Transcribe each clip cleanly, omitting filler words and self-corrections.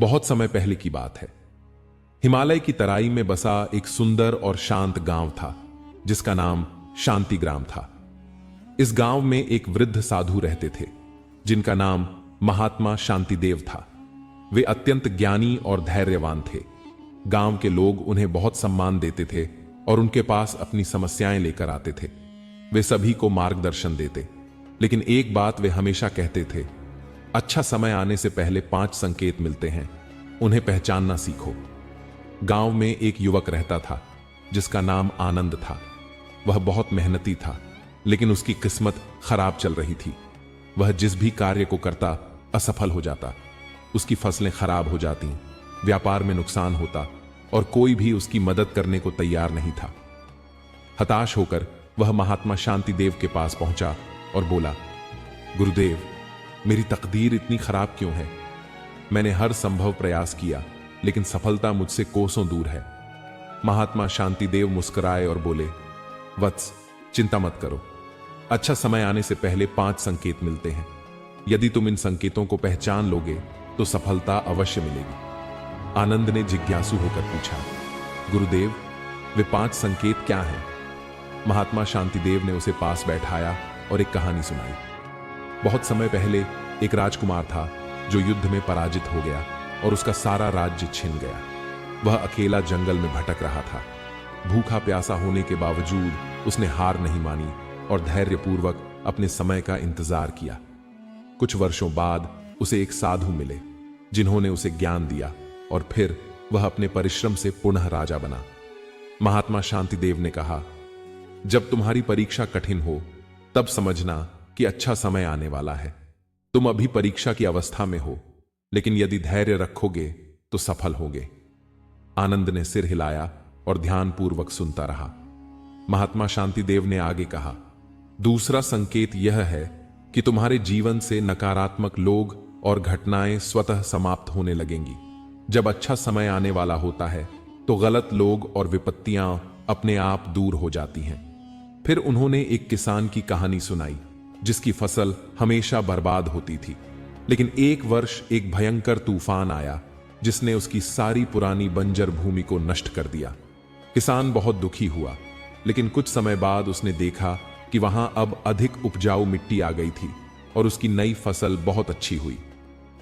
बहुत समय पहले की बात है। हिमालय की तराई में बसा एक सुंदर और शांत गांव था जिसका नाम शांतिग्राम था। इस गांव में एक वृद्ध साधु रहते थे जिनका नाम महात्मा शांतिदेव था। वे अत्यंत ज्ञानी और धैर्यवान थे। गांव के लोग उन्हें बहुत सम्मान देते थे और उनके पास अपनी समस्याएं लेकर आते थे। वे सभी को मार्गदर्शन देते, लेकिन एक बात वे हमेशा कहते थे, अच्छा समय आने से पहले 5 संकेत मिलते हैं, उन्हें पहचानना सीखो। गांव में एक युवक रहता था जिसका नाम आनंद था। वह बहुत मेहनती था, लेकिन उसकी किस्मत खराब चल रही थी। वह जिस भी कार्य को करता असफल हो जाता। उसकी फसलें खराब हो जाती, व्यापार में नुकसान होता और कोई भी उसकी मदद करने को तैयार नहीं था। हताश होकर वह महात्मा शांतिदेव के पास पहुंचा और बोला, गुरुदेव, मेरी तकदीर इतनी खराब क्यों है? मैंने हर संभव प्रयास किया, लेकिन सफलता मुझसे कोसों दूर है। महात्मा शांतिदेव मुस्कुराए और बोले, वत्स, चिंता मत करो। अच्छा समय आने से पहले 5 संकेत मिलते हैं। यदि तुम इन संकेतों को पहचान लोगे तो सफलता अवश्य मिलेगी। आनंद ने जिज्ञासु होकर पूछा, गुरुदेव, वे 5 संकेत क्या हैं? महात्मा शांतिदेव ने उसे पास बैठाया और एक कहानी सुनाई। बहुत समय पहले एक राजकुमार था जो युद्ध में पराजित हो गया और उसका सारा राज्य छिन गया। वह अकेला जंगल में भटक रहा था। भूखा प्यासा होने के बावजूद उसने हार नहीं मानी और धैर्यपूर्वक अपने समय का इंतजार किया। कुछ वर्षों बाद उसे एक साधु मिले जिन्होंने उसे ज्ञान दिया और फिर वह अपने परिश्रम से पुनः राजा बना। महात्मा शांतिदेव ने कहा, जब तुम्हारी परीक्षा कठिन हो तब समझना कि अच्छा समय आने वाला है। तुम अभी परीक्षा की अवस्था में हो, लेकिन यदि धैर्य रखोगे तो सफल होगे। आनंद ने सिर हिलाया और ध्यानपूर्वक सुनता रहा। महात्मा शांतिदेव ने आगे कहा, दूसरा संकेत यह है कि तुम्हारे जीवन से नकारात्मक लोग और घटनाएं स्वतः समाप्त होने लगेंगी। जब अच्छा समय आने वाला होता है तो गलत लोग और विपत्तियां अपने आप दूर हो जाती हैं। फिर उन्होंने एक किसान की कहानी सुनाई जिसकी फसल हमेशा बर्बाद होती थी, लेकिन एक वर्ष एक भयंकर तूफान आया जिसने उसकी सारी पुरानी बंजर भूमि को नष्ट कर दिया। किसान बहुत दुखी हुआ, लेकिन कुछ समय बाद उसने देखा कि वहां अब अधिक उपजाऊ मिट्टी आ गई थी और उसकी नई फसल बहुत अच्छी हुई।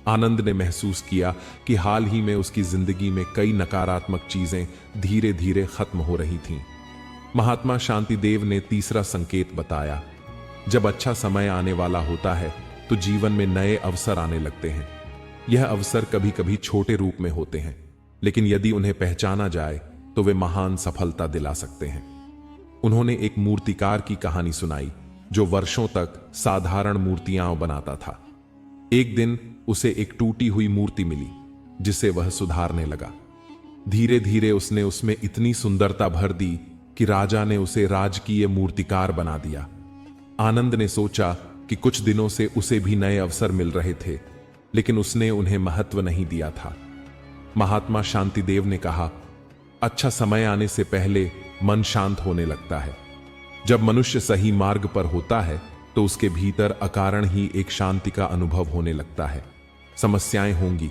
आनंद ने महसूस किया कि हाल ही में उसकी जिंदगी में कई नकारात्मक चीजें धीरे धीरे खत्म हो रही थीं। महात्मा शांतिदेव ने तीसरा संकेत बताया, जब अच्छा समय आने वाला होता है तो जीवन में नए अवसर आने लगते हैं। यह अवसर कभी कभी छोटे रूप में होते हैं, लेकिन यदि उन्हें पहचाना जाए तो वे महान सफलता दिला सकते हैं। उन्होंने एक मूर्तिकार की कहानी सुनाई जो वर्षों तक साधारण मूर्तियां बनाता था। एक दिन उसे एक टूटी हुई मूर्ति मिली जिसे वह सुधारने लगा। धीरे धीरे उसने उसमें इतनी सुंदरता भर दी कि राजा ने उसे राजकीय मूर्तिकार बना दिया। आनंद ने सोचा कि कुछ दिनों से उसे भी नए अवसर मिल रहे थे, लेकिन उसने उन्हें महत्व नहीं दिया था। महात्मा शांतिदेव ने कहा, अच्छा समय आने से पहले मन शांत होने लगता है। जब मनुष्य सही मार्ग पर होता है तो उसके भीतर अकारण ही एक शांति का अनुभव होने लगता है। समस्याएं होंगी,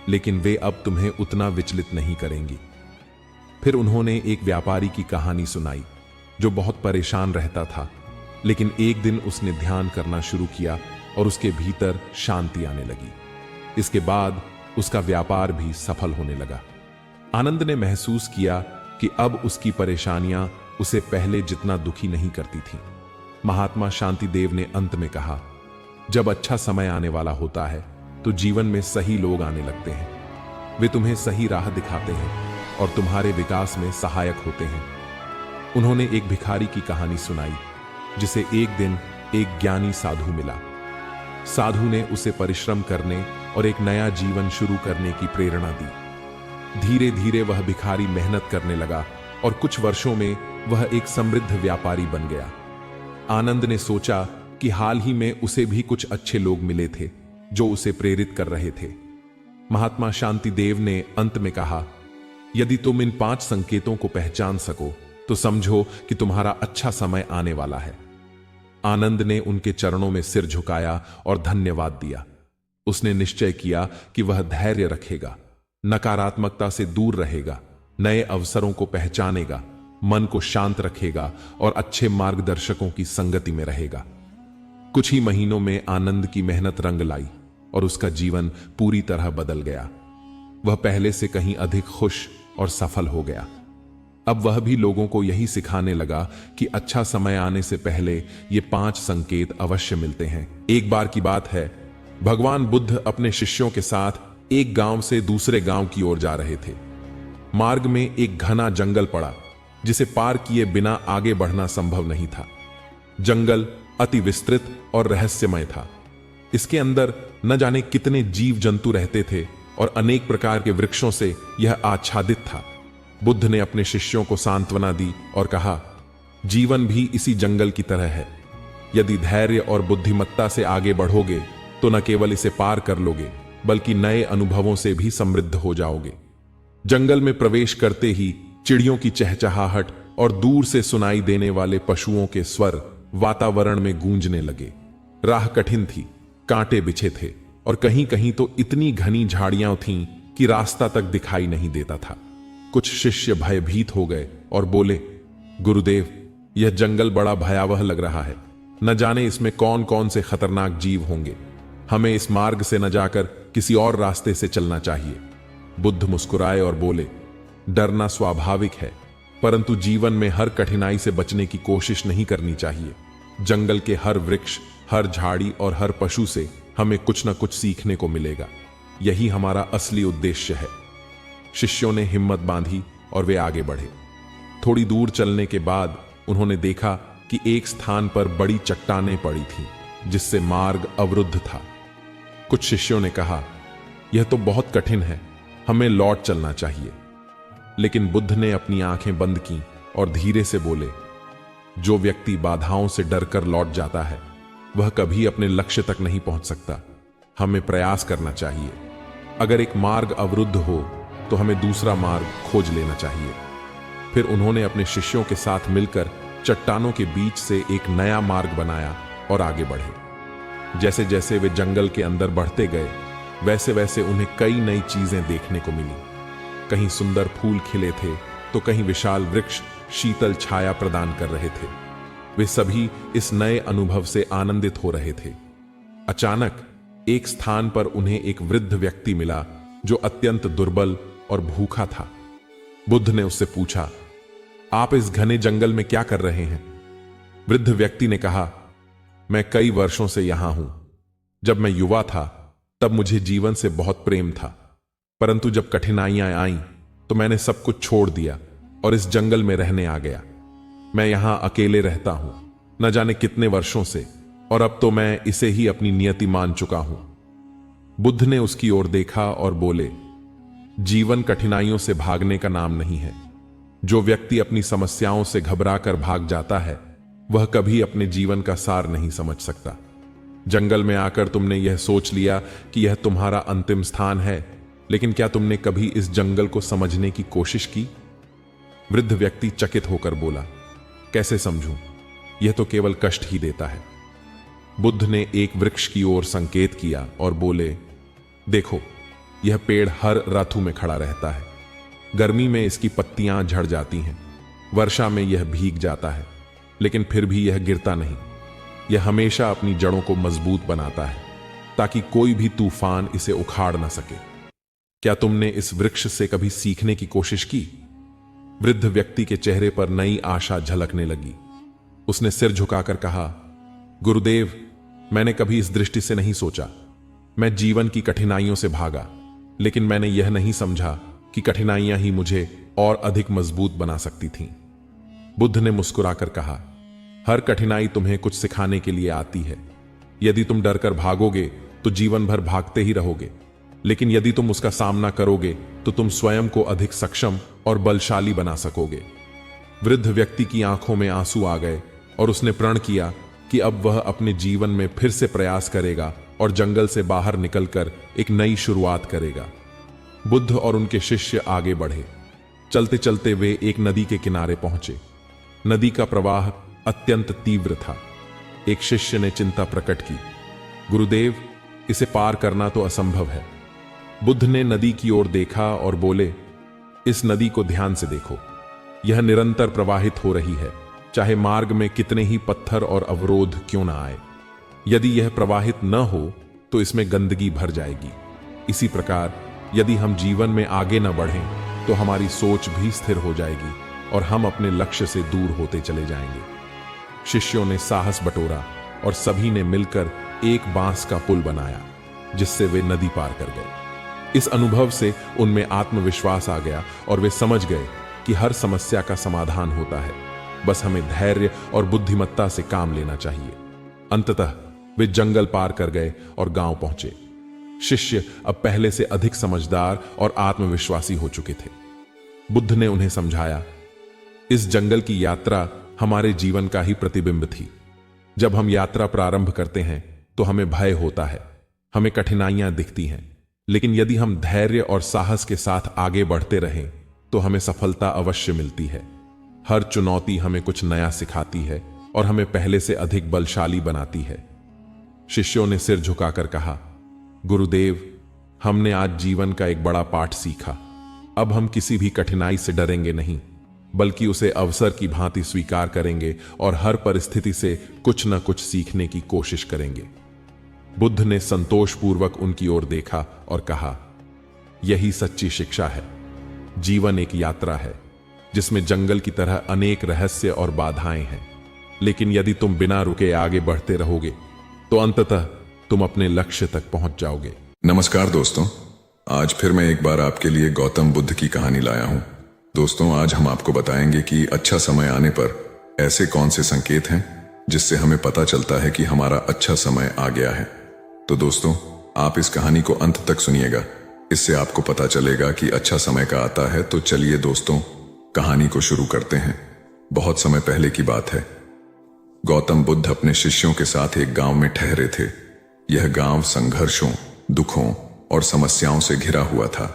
लेकिन वे अब तुम्हें उतना विचलित नहीं करेंगी। फिर उन्होंने एक व्यापारी की कहानी सुनाई जो बहुत परेशान रहता था, लेकिन एक दिन उसने ध्यान करना शुरू किया और उसके भीतर शांति आने लगी। इसके बाद उसका व्यापार भी सफल होने लगा। आनंद ने महसूस किया कि अब उसकी परेशानियां उसे पहले जितना दुखी नहीं करती थीं। महात्मा शांतिदेव ने अंत में कहा, जब अच्छा समय आने वाला होता है तो जीवन में सही लोग आने लगते हैं। वे तुम्हें सही राह दिखाते हैं और तुम्हारे विकास में सहायक होते हैं। उन्होंने एक भिखारी की कहानी सुनाई जिसे एक दिन एक ज्ञानी साधु मिला। साधु ने उसे परिश्रम करने और एक नया जीवन शुरू करने की प्रेरणा दी। धीरे धीरे वह भिखारी मेहनत करने लगा और कुछ वर्षों में वह एक समृद्ध व्यापारी बन गया। आनंद ने सोचा कि हाल ही में उसे भी कुछ अच्छे लोग मिले थे जो उसे प्रेरित कर रहे थे। महात्मा शांतिदेव ने अंत में कहा, यदि तुम इन 5 संकेतों को पहचान सको तो समझो कि तुम्हारा अच्छा समय आने वाला है। आनंद ने उनके चरणों में सिर झुकाया और धन्यवाद दिया। उसने निश्चय किया कि वह धैर्य रखेगा नकारात्मकता से दूर रहेगा, नए अवसरों को पहचानेगा, मन को शांत रखेगा और अच्छे मार्गदर्शकों की संगति में रहेगा। कुछ ही महीनों में आनंद की मेहनत रंग लाई और उसका जीवन पूरी तरह बदल गया। वह पहले से कहीं अधिक खुश और सफल हो गया। अब वह भी लोगों को यही सिखाने लगा कि अच्छा समय आने से पहले ये 5 संकेत अवश्य मिलते हैं। एक बार की बात है, भगवान बुद्ध अपने शिष्यों के साथ एक गांव से दूसरे गांव की ओर जा रहे थे। मार्ग में एक घना जंगल पड़ा जिसे पार किए बिना आगे बढ़ना संभव नहीं था। जंगल अति विस्तृत और रहस्यमय था। इसके अंदर न जाने कितने जीव जंतु रहते थे और अनेक प्रकार के वृक्षों से यह आच्छादित था। बुद्ध ने अपने शिष्यों को सांत्वना दी और कहा, जीवन भी इसी जंगल की तरह है। यदि धैर्य और बुद्धिमत्ता से आगे बढ़ोगे तो न केवल इसे पार कर लोगे बल्कि नए अनुभवों से भी समृद्ध हो जाओगे। जंगल में प्रवेश करते ही चिड़ियों की चहचहाहट और दूर से सुनाई देने वाले पशुओं के स्वर वातावरण में गूंजने लगे। राह कठिन थी, कांटे बिछे थे और कहीं कहीं तो इतनी घनी झाड़ियां थीं कि रास्ता तक दिखाई नहीं देता था। कुछ शिष्य भयभीत हो गए और बोले, गुरुदेव, यह जंगल बड़ा भयावह लग रहा है। न जाने इसमें कौन कौन से खतरनाक जीव होंगे। हमें इस मार्ग से न जाकर किसी और रास्ते से चलना चाहिए। बुद्ध मुस्कुराए और बोले, डरना स्वाभाविक है, परंतु जीवन में हर कठिनाई से बचने की कोशिश नहीं करनी चाहिए। जंगल के हर वृक्ष, हर झाड़ी और हर पशु से हमें कुछ न कुछ सीखने को मिलेगा। यही हमारा असली उद्देश्य है। शिष्यों ने हिम्मत बांधी और वे आगे बढ़े। थोड़ी दूर चलने के बाद उन्होंने देखा कि एक स्थान पर बड़ी चट्टानें पड़ी थीं, जिससे मार्ग अवरुद्ध था। कुछ शिष्यों ने कहा, यह तो बहुत कठिन है, हमें लौट चलना चाहिए। लेकिन बुद्ध ने अपनी आंखें बंद की और धीरे से बोले, जो व्यक्ति बाधाओं से डरकर लौट जाता है वह कभी अपने लक्ष्य तक नहीं पहुंच सकता। हमें प्रयास करना चाहिए। अगर एक मार्ग अवरुद्ध हो तो हमें दूसरा मार्ग खोज लेना चाहिए। फिर उन्होंने अपने शिष्यों के साथ मिलकर चट्टानों के बीच से एक नया मार्ग बनाया और आगे बढ़े। जैसे जैसे वे जंगल के अंदर बढ़ते गए वैसे वैसे उन्हें कई नई चीजें देखने को मिली। कहीं सुंदर फूल खिले थे तो कहीं विशाल वृक्ष शीतल छाया प्रदान कर रहे थे। वे सभी इस नए अनुभव से आनंदित हो रहे थे। अचानक एक स्थान पर उन्हें एक वृद्ध व्यक्ति मिला जो अत्यंत दुर्बल और भूखा था। बुद्ध ने उससे पूछा, आप इस घने जंगल में क्या कर रहे हैं? वृद्ध व्यक्ति ने कहा, मैं कई वर्षों से यहां हूं। जब मैं युवा था तब मुझे जीवन से बहुत प्रेम था, परंतु जब कठिनाइयां आईं तो मैंने सब कुछ छोड़ दिया और इस जंगल में रहने आ गया। मैं यहां अकेले रहता हूं, न जाने कितने वर्षों से, और अब तो मैं इसे ही अपनी नियति मान चुका हूं। बुद्ध ने उसकी ओर देखा और बोले, जीवन कठिनाइयों से भागने का नाम नहीं है। जो व्यक्ति अपनी समस्याओं से घबराकर भाग जाता है वह कभी अपने जीवन का सार नहीं समझ सकता। जंगल में आकर तुमने यह सोच लिया कि यह तुम्हारा अंतिम स्थान है, लेकिन क्या तुमने कभी इस जंगल को समझने की कोशिश की? वृद्ध व्यक्ति चकित होकर बोला, कैसे समझूं? यह तो केवल कष्ट ही देता है। बुद्ध ने एक वृक्ष की ओर संकेत किया और बोले, देखो, यह पेड़ हर ऋतु में खड़ा रहता है। गर्मी में इसकी पत्तियां झड़ जाती हैं, वर्षा में यह भीग जाता है, लेकिन फिर भी यह गिरता नहीं। यह हमेशा अपनी जड़ों को मजबूत बनाता है ताकि कोई भी तूफान इसे उखाड़ ना सके। क्या तुमने इस वृक्ष से कभी सीखने की कोशिश की? वृद्ध व्यक्ति के चेहरे पर नई आशा झलकने लगी। उसने सिर झुकाकर कहा, गुरुदेव, मैंने कभी इस दृष्टि से नहीं सोचा। मैं जीवन की कठिनाइयों से भागा, लेकिन मैंने यह नहीं समझा कि कठिनाइयां ही मुझे और अधिक मजबूत बना सकती थीं। बुद्ध ने मुस्कुराकर कहा, हर कठिनाई तुम्हें कुछ सिखाने के लिए आती है। यदि तुम डरकर भागोगे तो जीवन भर भागते ही रहोगे, लेकिन यदि तुम उसका सामना करोगे तो तुम स्वयं को अधिक सक्षम और बलशाली बना सकोगे। वृद्ध व्यक्ति की आंखों में आंसू आ गए और उसने प्रण किया कि अब वह अपने जीवन में फिर से प्रयास करेगा और जंगल से बाहर निकलकर एक नई शुरुआत करेगा। बुद्ध और उनके शिष्य आगे बढ़े। चलते चलते वे एक नदी के किनारे पहुंचे। नदी का प्रवाह अत्यंत तीव्र था। एक शिष्य ने चिंता प्रकट की, गुरुदेव, इसे पार करना तो असंभव है। बुद्ध ने नदी की ओर देखा और बोले, इस नदी को ध्यान से देखो। यह निरंतर प्रवाहित हो रही है, चाहे मार्ग में कितने ही पत्थर और अवरोध क्यों ना आए। यदि यह प्रवाहित न हो तो इसमें गंदगी भर जाएगी। इसी प्रकार यदि हम जीवन में आगे न बढ़ें तो हमारी सोच भी स्थिर हो जाएगी और हम अपने लक्ष्य से दूर होते चले जाएंगे। शिष्यों ने साहस बटोरा और सभी ने मिलकर एक बांस का पुल बनाया, जिससे वे नदी पार कर गए। इस अनुभव से उनमें आत्मविश्वास आ गया और वे समझ गए कि हर समस्या का समाधान होता है, बस हमें धैर्य और बुद्धिमत्ता से काम लेना चाहिए। अंततः वे जंगल पार कर गए और गांव पहुंचे। शिष्य अब पहले से अधिक समझदार और आत्मविश्वासी हो चुके थे। बुद्ध ने उन्हें समझाया, इस जंगल की यात्रा हमारे जीवन का ही प्रतिबिंब थी। जब हम यात्रा प्रारंभ करते हैं तो हमें भय होता है, हमें कठिनाइयां दिखती हैं, लेकिन यदि हम धैर्य और साहस के साथ आगे बढ़ते रहें तो हमें सफलता अवश्य मिलती है। हर चुनौती हमें कुछ नया सिखाती है और हमें पहले से अधिक बलशाली बनाती है। शिष्यों ने सिर झुकाकर कहा, गुरुदेव, हमने आज जीवन का एक बड़ा पाठ सीखा। अब हम किसी भी कठिनाई से डरेंगे नहीं, बल्कि उसे अवसर की भांति स्वीकार करेंगे और हर परिस्थिति से कुछ न कुछ सीखने की कोशिश करेंगे। बुद्ध ने संतोषपूर्वक उनकी ओर देखा और कहा, यही सच्ची शिक्षा है। जीवन एक यात्रा है जिसमें जंगल की तरह अनेक रहस्य और बाधाएं हैं, लेकिन यदि तुम बिना रुके आगे बढ़ते रहोगे तो अंततः तुम अपने लक्ष्य तक पहुंच जाओगे। नमस्कार दोस्तों, आज फिर मैं एक बार आपके लिए गौतम बुद्ध की कहानी लाया हूं। दोस्तों, आज हम आपको बताएंगे कि अच्छा समय आने पर ऐसे कौन से संकेत हैं जिससे हमें पता चलता है कि हमारा अच्छा समय आ गया है। तो दोस्तों, आप इस कहानी को अंत तक सुनिएगा, इससे आपको पता चलेगा कि अच्छा समय का आता है। तो चलिए दोस्तों, कहानी को शुरू करते हैं। बहुत समय पहले की बात है। गौतम बुद्ध अपने शिष्यों के साथ एक गांव में ठहरे थे। यह गांव संघर्षों, दुखों और समस्याओं से घिरा हुआ था।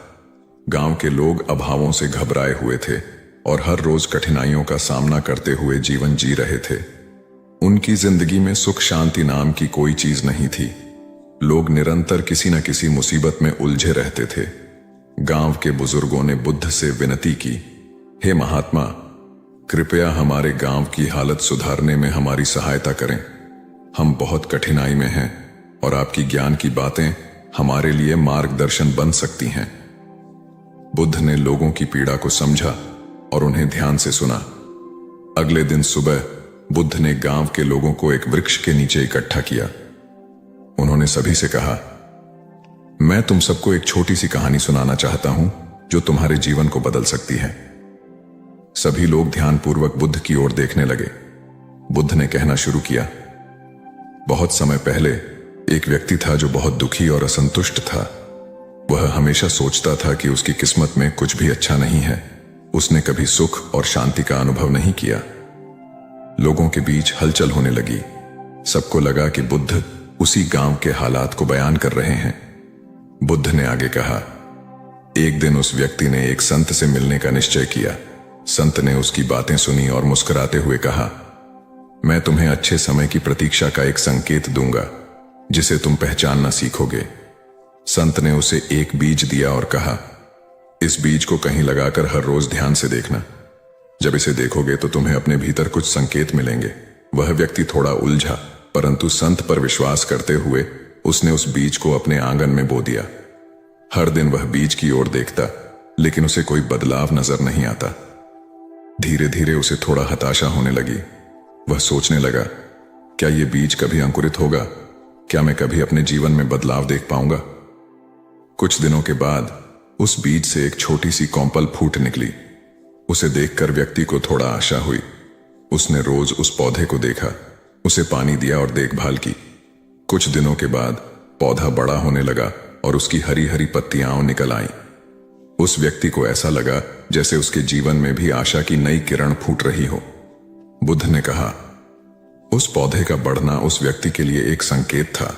गांव के लोग अभावों से घबराए हुए थे और हर रोज कठिनाइयों का सामना करते हुए जीवन जी रहे थे। उनकी जिंदगी में सुख शांति नाम की कोई चीज नहीं थी। लोग निरंतर किसी न किसी मुसीबत में उलझे रहते थे। गांव के बुजुर्गों ने बुद्ध से विनती की, हे महात्मा, कृपया हमारे गांव की हालत सुधारने में हमारी सहायता करें। हम बहुत कठिनाई में हैं और आपकी ज्ञान की बातें हमारे लिए मार्गदर्शन बन सकती हैं। बुद्ध ने लोगों की पीड़ा को समझा और उन्हें ध्यान से सुना। अगले दिन सुबह बुद्ध ने गांव के लोगों को एक वृक्ष के नीचे इकट्ठा किया। उन्होंने सभी से कहा, मैं तुम सबको एक छोटी सी कहानी सुनाना चाहता हूं जो तुम्हारे जीवन को बदल सकती है। सभी लोग ध्यानपूर्वक बुद्ध की ओर देखने लगे। बुद्ध ने कहना शुरू किया, बहुत समय पहले एक व्यक्ति था जो बहुत दुखी और असंतुष्ट था। वह हमेशा सोचता था कि उसकी किस्मत में कुछ भी अच्छा नहीं है। उसने कभी सुख और शांति का अनुभव नहीं किया। लोगों के बीच हलचल होने लगी। सबको लगा कि बुद्ध उसी गांव के हालात को बयान कर रहे हैं। बुद्ध ने आगे कहा, एक दिन उस व्यक्ति ने एक संत से मिलने का निश्चय किया। संत ने उसकी बातें सुनी और मुस्कुराते हुए कहा, मैं तुम्हें अच्छे समय की प्रतीक्षा का एक संकेत दूंगा जिसे तुम पहचानना सीखोगे। संत ने उसे एक बीज दिया और कहा, इस बीज को कहीं लगाकर हर रोज ध्यान से देखना। जब इसे देखोगे तो तुम्हें अपने भीतर कुछ संकेत मिलेंगे। वह व्यक्ति थोड़ा उलझा, परंतु संत पर विश्वास करते हुए उसने उस बीज को अपने आंगन में बो दिया। हर दिन वह बीज की ओर देखता, लेकिन उसे कोई बदलाव नजर नहीं आता। धीरे धीरे उसे थोड़ा हताशा होने लगी। वह सोचने लगा, क्या यह बीज कभी अंकुरित होगा? क्या मैं कभी अपने जीवन में बदलाव देख पाऊंगा? कुछ दिनों के बाद उस बीज से एक छोटी सी कौंपल फूट निकली। उसे देखकर व्यक्ति को थोड़ा आशा हुई। उसने रोज उस पौधे को देखा, उसे पानी दिया और देखभाल की। कुछ दिनों के बाद पौधा बड़ा होने लगा और उसकी हरी हरी पत्तियां निकल आईं। उस व्यक्ति को ऐसा लगा जैसे उसके जीवन में भी आशा की नई किरण फूट रही हो। बुद्ध ने कहा, उस पौधे का बढ़ना उस व्यक्ति के लिए एक संकेत था।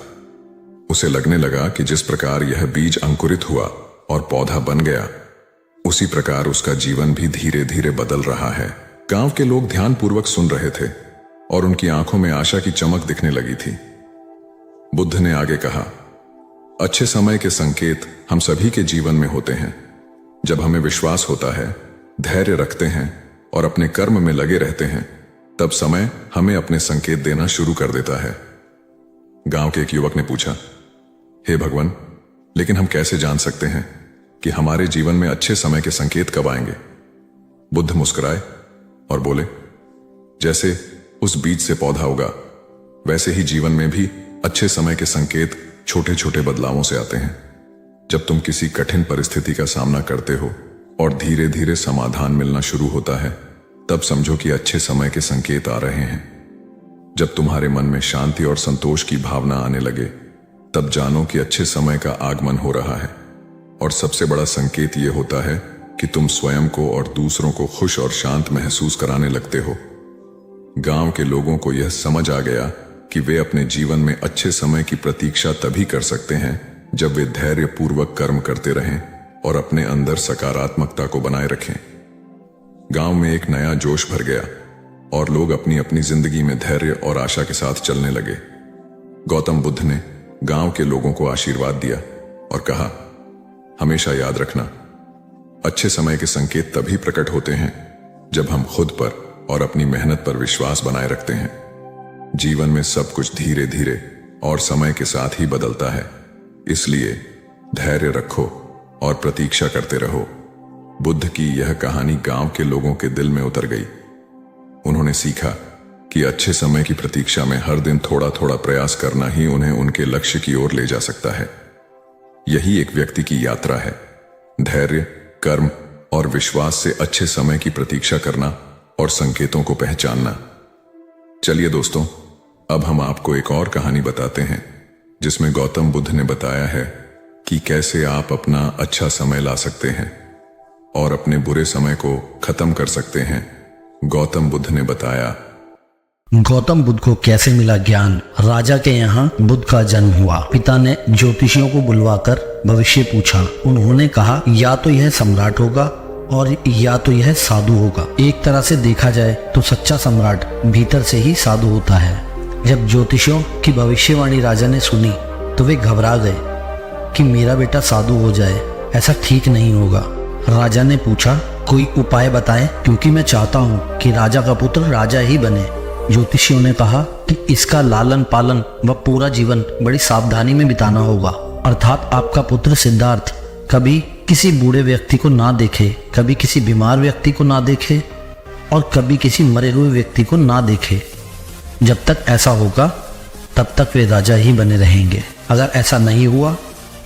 उसे लगने लगा कि जिस प्रकार यह बीज अंकुरित हुआ और पौधा बन गया, उसी प्रकार उसका जीवन भी धीरे धीरे बदल रहा है। गांव के लोग ध्यानपूर्वक सुन रहे थे और उनकी आंखों में आशा की चमक दिखने लगी थी। बुद्ध ने आगे कहा, अच्छे समय के संकेत हम सभी के जीवन में होते हैं। जब हमें विश्वास होता है, धैर्य रखते हैं और अपने कर्म में लगे रहते हैं, तब समय हमें अपने संकेत देना शुरू कर देता है। गांव के एक युवक ने पूछा, हे भगवान, लेकिन हम कैसे जान सकते हैं कि हमारे जीवन में अच्छे समय के संकेत कब आएंगे? बुद्ध मुस्कुराए और बोले, जैसे उस बीज से पौधा उगा, वैसे ही जीवन में भी अच्छे समय के संकेत छोटे छोटे बदलावों से आते हैं। जब तुम किसी कठिन परिस्थिति का सामना करते हो और धीरे धीरे समाधान मिलना शुरू होता है, तब समझो कि अच्छे समय के संकेत आ रहे हैं। जब तुम्हारे मन में शांति और संतोष की भावना आने लगे, तब जानो कि अच्छे समय का आगमन हो रहा है। और सबसे बड़ा संकेत यह होता है कि तुम स्वयं को और दूसरों को खुश और शांत महसूस कराने लगते हो। गांव के लोगों को यह समझ आ गया कि वे अपने जीवन में अच्छे समय की प्रतीक्षा तभी कर सकते हैं जब वे धैर्य पूर्वक कर्म करते रहें और अपने अंदर सकारात्मकता को बनाए रखें। गांव में एक नया जोश भर गया और लोग अपनी अपनी जिंदगी में धैर्य और आशा के साथ चलने लगे। गौतम बुद्ध ने गांव के लोगों को आशीर्वाद दिया और कहा, हमेशा याद रखना, अच्छे समय के संकेत तभी प्रकट होते हैं जब हम खुद पर और अपनी मेहनत पर विश्वास बनाए रखते हैं। जीवन में सब कुछ धीरे धीरे और समय के साथ ही बदलता है, इसलिए धैर्य रखो और प्रतीक्षा करते रहो। बुद्ध की यह कहानी गांव के लोगों के दिल में उतर गई। उन्होंने सीखा कि अच्छे समय की प्रतीक्षा में हर दिन थोड़ा थोड़ा प्रयास करना ही उन्हें उनके लक्ष्य की ओर ले जा सकता है। यही एक व्यक्ति की यात्रा है, धैर्य, कर्म और विश्वास से अच्छे समय की प्रतीक्षा करना और संकेतों को पहचानना। चलिए दोस्तों, अब हम आपको एक और कहानी बताते हैं जिसमें गौतम बुद्ध ने बताया है कि कैसे आप अपना अच्छा समय ला सकते हैं और अपने बुरे समय को खत्म कर सकते हैं। गौतम बुद्ध ने बताया, गौतम बुद्ध को कैसे मिला ज्ञान। राजा के यहाँ बुद्ध का जन्म हुआ। पिता ने ज्योतिषियों को बुलवाकर भविष्य पूछा। उन्होंने कहा, या तो यह सम्राट होगा और या तो यह साधु होगा। एक तरह से देखा जाए तो सच्चा सम्राट भीतर से ही साधु होता है। जब ज्योतिषियों की भविष्यवाणी राजा ने सुनी तो वे घबरा गए कि मेरा बेटा साधु हो जाए, ऐसा ठीक नहीं होगा। राजा ने पूछा, कोई उपाय बताएं, क्योंकि मैं चाहता हूँ कि राजा का पुत्र राजा ही बने। ज्योतिषियों ने कहा कि इसका लालन पालन व पूरा जीवन बड़ी सावधानी में बिताना होगा, अर्थात आपका पुत्र सिद्धार्थ कभी किसी बूढ़े व्यक्ति को ना देखे, कभी किसी बीमार व्यक्ति को ना देखे और कभी किसी मरे हुए व्यक्ति को ना देखे। जब तक ऐसा होगा तब तक वे राजा ही बने रहेंगे। अगर ऐसा नहीं हुआ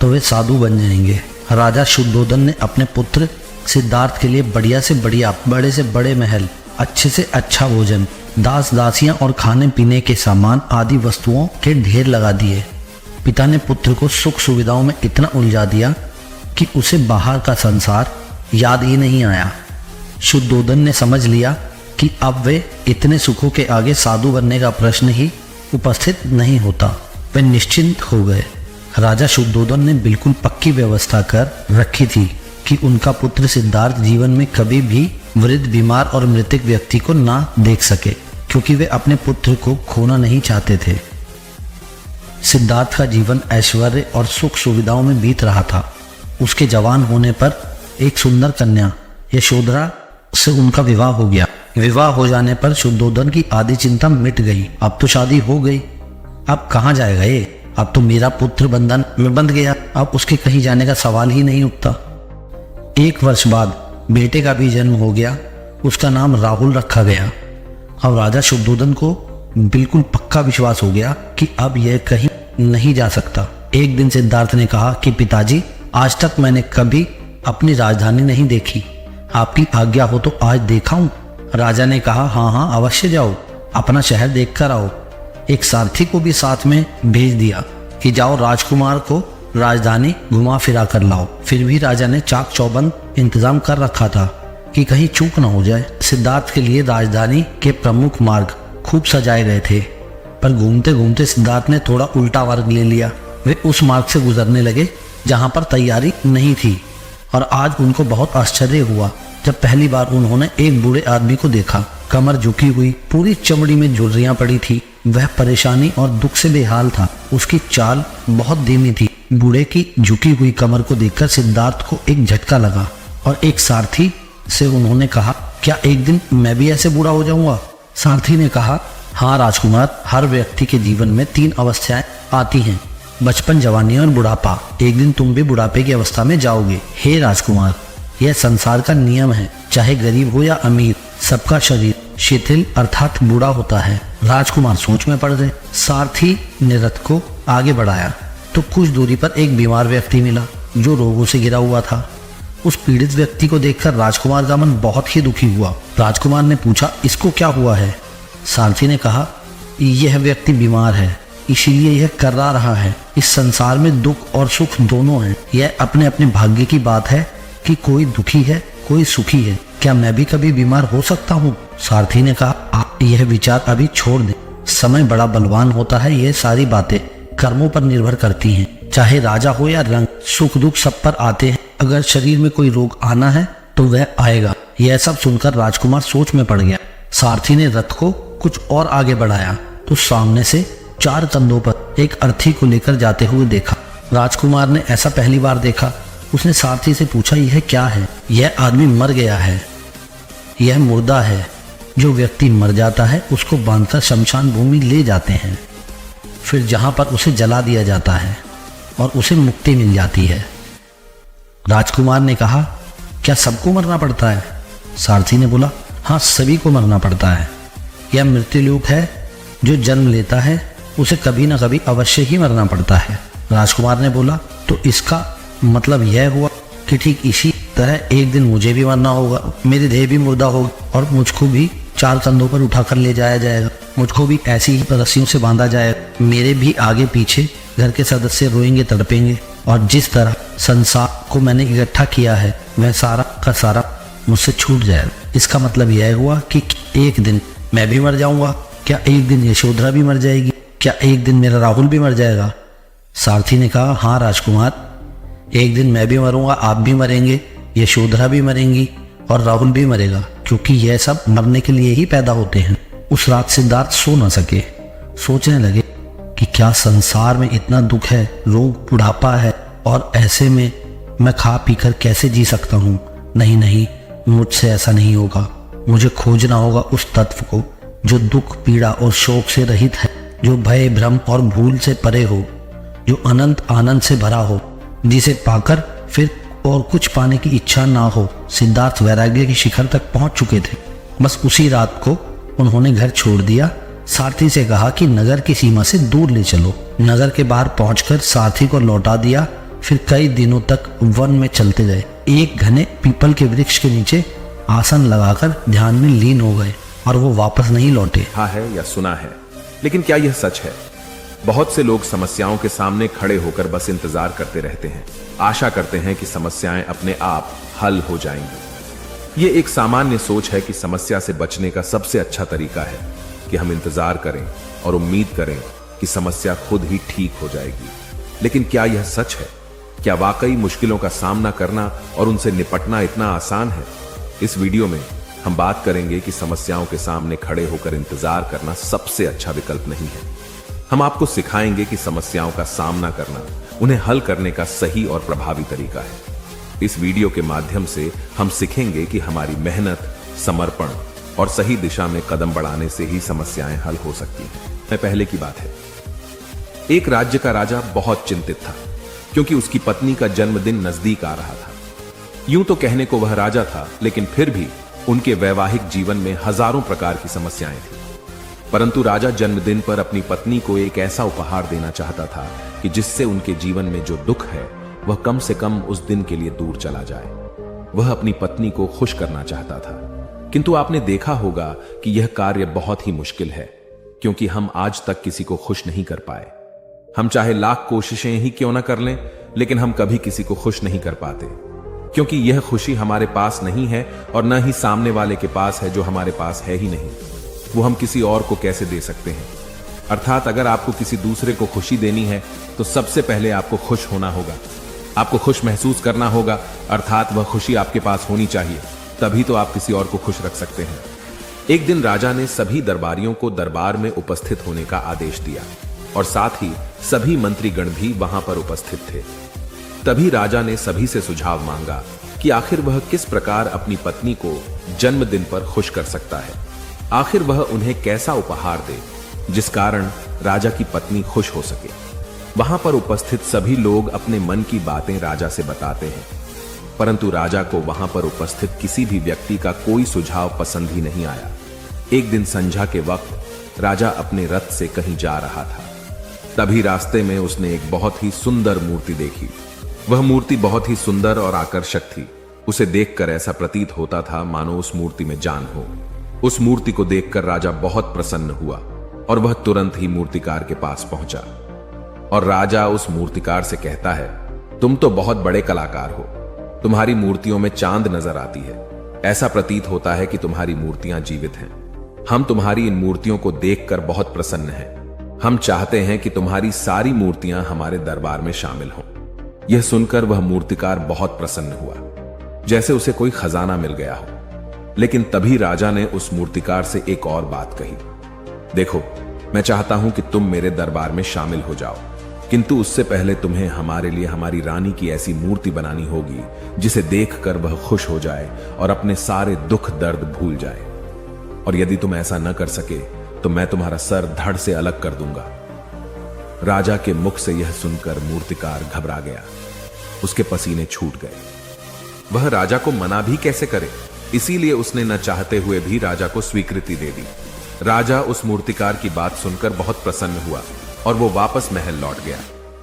तो वे साधु बन जाएंगे। राजा शुद्धोधन ने अपने पुत्र सिद्धार्थ के लिए बढ़िया से बढ़िया, बड़े से बड़े महल, अच्छे से अच्छा भोजन, दास दासियां और खाने पीने के सामान आदि वस्तुओं के ढेर लगा दिए। पिता ने पुत्र को सुख सुविधाओं में इतना उलझा दिया कि उसे बाहर का संसार याद ही नहीं आया। शुद्धोधन ने समझ लिया कि अब वे इतने सुखों के आगे साधु बनने का प्रश्न ही उपस्थित नहीं होता। वे निश्चिंत हो गए। राजा शुद्धोधन ने बिल्कुल पक्की व्यवस्था कर रखी थी कि उनका पुत्र सिद्धार्थ जीवन में कभी भी वृद्ध, बीमार और मृतक व्यक्ति को ना देख सके, क्योंकि वे अपने पुत्र को खोना नहीं चाहते थे। सिद्धार्थ का जीवन ऐश्वर्य और सुख सुविधाओं में बीत रहा था। उसके जवान होने पर एक सुंदर कन्या यशोधरा से उनका विवाह हो गया। विवाह हो जाने पर शुद्धोधन की आधी चिंता मिट गई। अब तो शादी हो गई, अब कहाँ जाएगा ये? अब तो मेरा पुत्र बंधन में बंध गया, अब उसके कहीं जाने का सवाल ही नहीं उठता। 1 वर्ष बाद बेटे का भी जन्म हो गया। उसका नाम राहुल रखा गया। अब राजा शुद्धोधन को बिल्कुल पक्का विश्वास हो गया कि अब यह कहीं नहीं जा सकता। एक दिन सिद्धार्थ ने कहा कि पिताजी, आज तक मैंने कभी अपनी राजधानी नहीं देखी, आपकी आज्ञा हो तो आज दिखाऊं। राजा ने कहा, हाँ हाँ, अवश्य जाओ, अपना शहर देख कर आओ। एक सारथी को भी साथ में भेज दिया कि जाओ राजकुमार को राजधानी घुमा फिरा कर लाओ। फिर भी राजा ने चाक चौबंद इंतजाम कर रखा था कि कहीं चूक न हो जाए। सिद्धार्थ के लिए राजधानी के प्रमुख मार्ग खूब सजाए गए थे, पर घूमते घूमते सिद्धार्थ ने थोड़ा उल्टा मार्ग ले लिया। वे उस मार्ग से गुजरने लगे जहां पर तैयारी नहीं थी, और आज उनको बहुत आश्चर्य हुआ जब पहली बार उन्होंने एक बूढ़े आदमी को देखा। कमर झुकी हुई, पूरी चमड़ी में झुर्रियां पड़ी थी। वह परेशानी और दुख से बेहाल था। उसकी चाल बहुत धीमी थी बूढ़े की झुकी हुई कमर को देखकर सिद्धार्थ को एक झटका लगा और एक सारथी से उन्होंने कहा, क्या एक दिन मैं भी ऐसे बूढ़ा हो जाऊंगा? सारथी ने कहा, हाँ राजकुमार, हर व्यक्ति के जीवन में 3 अवस्थाएं आती हैं, बचपन, जवानी और बुढ़ापा। एक दिन तुम भी बुढ़ापे की अवस्था में जाओगे। हे राजकुमार, यह संसार का नियम है, चाहे गरीब हो या अमीर, सबका शरीर शिथिल अर्थात बूढ़ा होता है। राजकुमार सोच में पड़ गए। सारथी ने रथ को आगे बढ़ाया तो कुछ दूरी पर एक बीमार व्यक्ति मिला जो रोगों से घिरा हुआ था। उस पीड़ित व्यक्ति को देखकर राजकुमार का मन बहुत ही दुखी हुआ। राजकुमार ने पूछा, इसको क्या हुआ है? सारथी ने कहा, यह व्यक्ति बीमार है, इसीलिए यह कर्रा रहा है। इस संसार में दुख और सुख दोनों हैं। यह अपने अपने भाग्य की बात है कि कोई दुखी है, कोई सुखी है। क्या मैं भी कभी बीमार हो सकता हूँ? सारथी ने कहा, आप यह विचार अभी छोड़ दें। समय बड़ा बलवान होता है। यह सारी बातें कर्मों पर निर्भर करती हैं। चाहे राजा हो या रंग, सुख दुख सब पर आते हैं। अगर शरीर में कोई रोग आना है तो वह आएगा। यह सब सुनकर राजकुमार सोच में पड़ गया। सारथी ने रथ को कुछ और आगे बढ़ाया तो सामने से 4 कंधों पर एक अर्थी को लेकर जाते हुए देखा। राजकुमार ने ऐसा पहली बार देखा। उसने सारथी से पूछा, यह क्या है? यह आदमी मर गया है, यह मुर्दा है। जो व्यक्ति मर जाता है उसको बांधकर शमशान भूमि ले जाते हैं, फिर जहां पर उसे जला दिया जाता है और उसे मुक्ति मिल जाती है। राजकुमार ने कहा, क्या सबको मरना पड़ता है? सारथी ने बोला, हाँ, सभी को मरना पड़ता है। यह मृत्युलोक है। जो जन्म लेता है उसे कभी ना कभी अवश्य ही मरना पड़ता है। राजकुमार ने बोला, तो इसका मतलब यह हुआ कि ठीक इसी तरह एक दिन मुझे भी मरना होगा। मेरी देह भी मुर्दा होगी और मुझको भी 4 कंधों पर उठाकर ले जाया जाएगा। मुझको भी ऐसी ही रस्सियों से बांधा जाएगा। मेरे भी आगे पीछे घर के सदस्य रोएंगे, तड़पेंगे और जिस तरह संसार को मैंने इकट्ठा किया है वह सारा का सारा मुझसे छूट जाएगा। इसका मतलब यह हुआ कि एक दिन मैं भी मर जाऊंगा। क्या एक दिन यशोधरा भी मर जाएगी? क्या एक दिन मेरा राहुल भी मर जाएगा? सारथी ने कहा, हाँ राजकुमार, एक दिन मैं भी मरूंगा, आप भी मरेंगे, यशोधरा भी मरेंगी और राहुल भी मरेगा, क्योंकि यह सब मरने के लिए ही पैदा होते हैं। उस रात सिद्धार्थ सो न सके। सोचने लगे कि क्या संसार में इतना दुख है, रोग, बुढ़ापा है और ऐसे में मैं खा पीकर कैसे जी सकता हूँ? नहीं नहीं, मुझसे ऐसा नहीं होगा। मुझे खोजना होगा उस तत्व को जो दुख, पीड़ा और शोक से रहित है, जो भय, भ्रम और भूल से परे हो, जो अनंत आनंद से भरा हो, जिसे पाकर फिर और कुछ पाने की इच्छा ना हो। सिद्धार्थ वैराग्य के शिखर तक पहुंच चुके थे। बस उसी रात को उन्होंने घर छोड़ दिया। सारथी से कहा कि नगर की सीमा से दूर ले चलो। नगर के बाहर पहुंचकर सारथी को लौटा दिया। फिर कई दिनों तक वन में चलते गए। एक घने पीपल के वृक्ष के नीचे आसन लगाकर ध्यान में लीन हो गए और वो वापस नहीं लौटे। हाँ है या सुना है, लेकिन क्या यह सच है? बहुत से लोग समस्याओं के सामने खड़े होकर बस इंतजार करते रहते हैं, आशा करते हैं कि समस्याएं अपने आप हल हो जाएंगी। ये एक सामान्य सोच है कि समस्या से बचने का सबसे अच्छा तरीका है कि हम इंतजार करें और उम्मीद करें कि समस्या खुद ही ठीक हो जाएगी। लेकिन क्या यह सच है? क्या वाकई मुश्किलों का सामना करना और उनसे निपटना इतना आसान है? इस वीडियो में हम बात करेंगे कि समस्याओं के सामने खड़े होकर इंतजार करना सबसे अच्छा विकल्प नहीं है। हम आपको सिखाएंगे कि समस्याओं का सामना करना, उन्हें हल करने का सही और प्रभावी तरीका है। इस वीडियो के माध्यम से हम सीखेंगे कि हमारी मेहनत, समर्पण और सही दिशा में कदम बढ़ाने से ही समस्याएं हल हो सकती हैं। पहले की बात है, एक राज्य का राजा बहुत चिंतित था क्योंकि उसकी पत्नी का जन्मदिन नजदीक आ रहा था। यूं तो कहने को वह राजा था, लेकिन फिर भी उनके वैवाहिक जीवन में हजारों प्रकार की समस्याएं थी। परंतु राजा जन्मदिन पर अपनी पत्नी को एक ऐसा उपहार देना चाहता था कि जिससे उनके जीवन में जो दुख है वह कम से कम उस दिन के लिए दूर चला जाए। वह अपनी पत्नी को खुश करना चाहता था, किंतु आपने देखा होगा कि यह कार्य बहुत ही मुश्किल है, क्योंकि हम आज तक किसी को खुश नहीं कर पाए। हम चाहे लाख कोशिशें ही क्यों ना कर लें, लेकिन हम कभी किसी को खुश नहीं कर पाते, क्योंकि यह खुशी हमारे पास नहीं है और न ही सामने वाले के पास है जो हमारे पास है ही नहीं। वो हम किसी और को कैसे दे सकते हैं? अर्थात अगर आपको किसी दूसरे को खुशी देनी है तो सबसे पहले आपको खुश होना होगा, आपको खुश महसूस करना होगा, अर्थात वह खुशी आपके पास होनी चाहिए, तभी तो आप किसी और को खुश रख सकते हैं। एक दिन राजा ने सभी दरबारियों को दरबार में उपस्थित होने का आदेश दिया। और साथ ही सभी मंत्रीगण भी वहां पर उपस्थित थे। तभी राजा ने सभी से सुझाव मांगा कि आखिर वह किस प्रकार अपनी पत्नी को जन्मदिन पर खुश कर सकता है। आखिर वह उन्हें कैसा उपहार दे जिस कारण राजा की पत्नी खुश हो सके। वहां पर उपस्थित सभी लोग अपने मन की बातें राजा से बताते हैं, परंतु राजा को वहां पर उपस्थित किसी भी व्यक्ति का कोई सुझाव पसंद ही नहीं आया। एक दिन संध्या के वक्त राजा अपने रथ से कहीं जा रहा था। तभी रास्ते में उसने एक बहुत ही सुंदर मूर्ति देखी। वह मूर्ति बहुत ही सुंदर और आकर्षक थी। उसे देखकर ऐसा प्रतीत होता था मानो उस मूर्ति में जान हो। उस मूर्ति को देखकर राजा बहुत प्रसन्न हुआ और वह तुरंत ही मूर्तिकार के पास पहुंचा। और राजा उस मूर्तिकार से कहता है, तुम तो बहुत बड़े कलाकार हो, तुम्हारी मूर्तियों में चांद नजर आती है। ऐसा प्रतीत होता है कि तुम्हारी मूर्तियां जीवित हैं। हम तुम्हारी इन मूर्तियों को देखकर बहुत प्रसन्न हैं। हम चाहते हैं कि तुम्हारी सारी मूर्तियां हमारे दरबार में शामिल हों। यह सुनकर वह मूर्तिकार बहुत प्रसन्न हुआ, जैसे उसे कोई खजाना मिल गया हो। लेकिन तभी राजा ने उस मूर्तिकार से एक और बात कही, देखो, मैं चाहता हूं कि तुम मेरे दरबार में शामिल हो जाओ, किंतु उससे पहले तुम्हें हमारे लिए हमारी रानी की ऐसी मूर्ति बनानी होगी जिसे देखकर वह खुश हो जाए और अपने सारे दुख दर्द भूल जाए। और यदि तुम ऐसा न कर सके तो मैं तुम्हारा सर धड़ से अलग कर दूंगा। राजा के मुख से यह सुनकर मूर्तिकार घबरा गया, उसके पसीने छूट गए। वह राजा को मना भी कैसे करे, इसीलिए उसने न चाहते हुए भी राजा को स्वीकृति दे दी। राजा उस मूर्तिकार की बात सुनकर बहुत प्रसन्न हुआ और वो वापस महल लौट गया।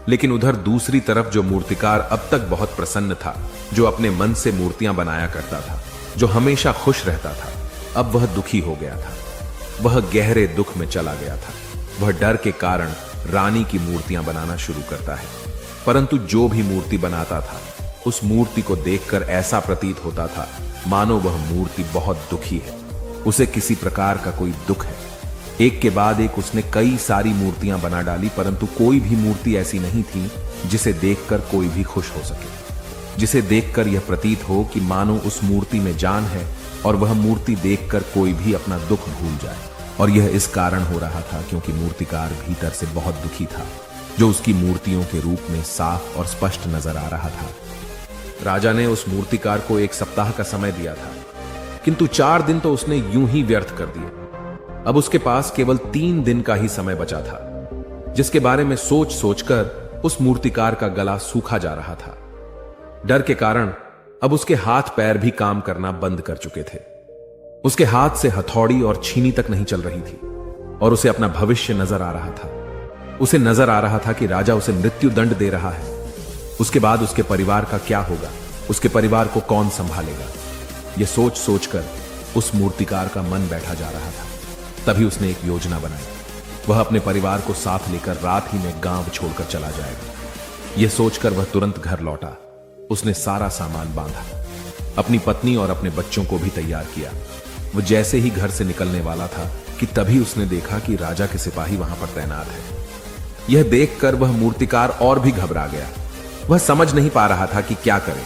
लेकिन उधर दूसरी तरफ जो मूर्तिकार अब तक बहुत प्रसन्न था, जो अपने मन से मूर्तियां बनाया करता था, जो हमेशा खुश रहता था, अब वह दुखी हो गया था। वह गहरे दुख में चला गया था। वह डर के कारण रानी की मूर्तियां बनाना शुरू करता है, परंतु जो भी मूर्ति बनाता था उस मूर्ति को देखकर ऐसा प्रतीत होता था मानो वह मूर्ति बहुत दुखी है, उसे किसी प्रकार का कोई दुख है। एक के बाद एक उसने कई सारी मूर्तियां बना डाली, परंतु कोई भी मूर्ति ऐसी नहीं थी जिसे देखकर कोई भी खुश हो सके, जिसे देखकर यह प्रतीत हो कि मानो उस मूर्ति में जान है और वह मूर्ति देखकर कोई भी अपना दुख भूल जाए। और यह इस कारण हो रहा था क्योंकि मूर्तिकार भीतर से बहुत दुखी था, जो उसकी मूर्तियों के रूप में साफ और स्पष्ट नजर आ रहा था। राजा ने उस मूर्तिकार को 1 सप्ताह का समय दिया था, किंतु 4 दिन तो उसने यूं ही व्यर्थ कर दिए। अब उसके पास केवल 3 दिन का ही समय बचा था, जिसके बारे में सोच सोचकर उस मूर्तिकार का गला सूखा जा रहा था। डर के कारण अब उसके हाथ पैर भी काम करना बंद कर चुके थे। उसके हाथ से हथौड़ी और छीनी तक नहीं चल रही थी और उसे अपना भविष्य नजर आ रहा था। उसे नजर आ रहा था कि राजा उसे मृत्यु दंड दे रहा है। उसके बाद उसके परिवार का क्या होगा, उसके परिवार को कौन संभालेगा। यह सोच सोचकर उस मूर्तिकार का मन बैठा जा रहा था। तभी उसने एक योजना बनाई। वह अपने परिवार को साथ लेकर रात ही में गांव छोड़कर चला जाएगा। यह सोचकर वह तुरंत घर लौटा। उसने सारा सामान बांधा, अपनी पत्नी और अपने बच्चों को भी तैयार किया। वो जैसे ही घर से निकलने वाला था कि तभी उसने देखा कि राजा के सिपाही वहां पर तैनात है। यह देखकर वह मूर्तिकार और भी घबरा गया। वह समझ नहीं पा रहा था कि क्या करे।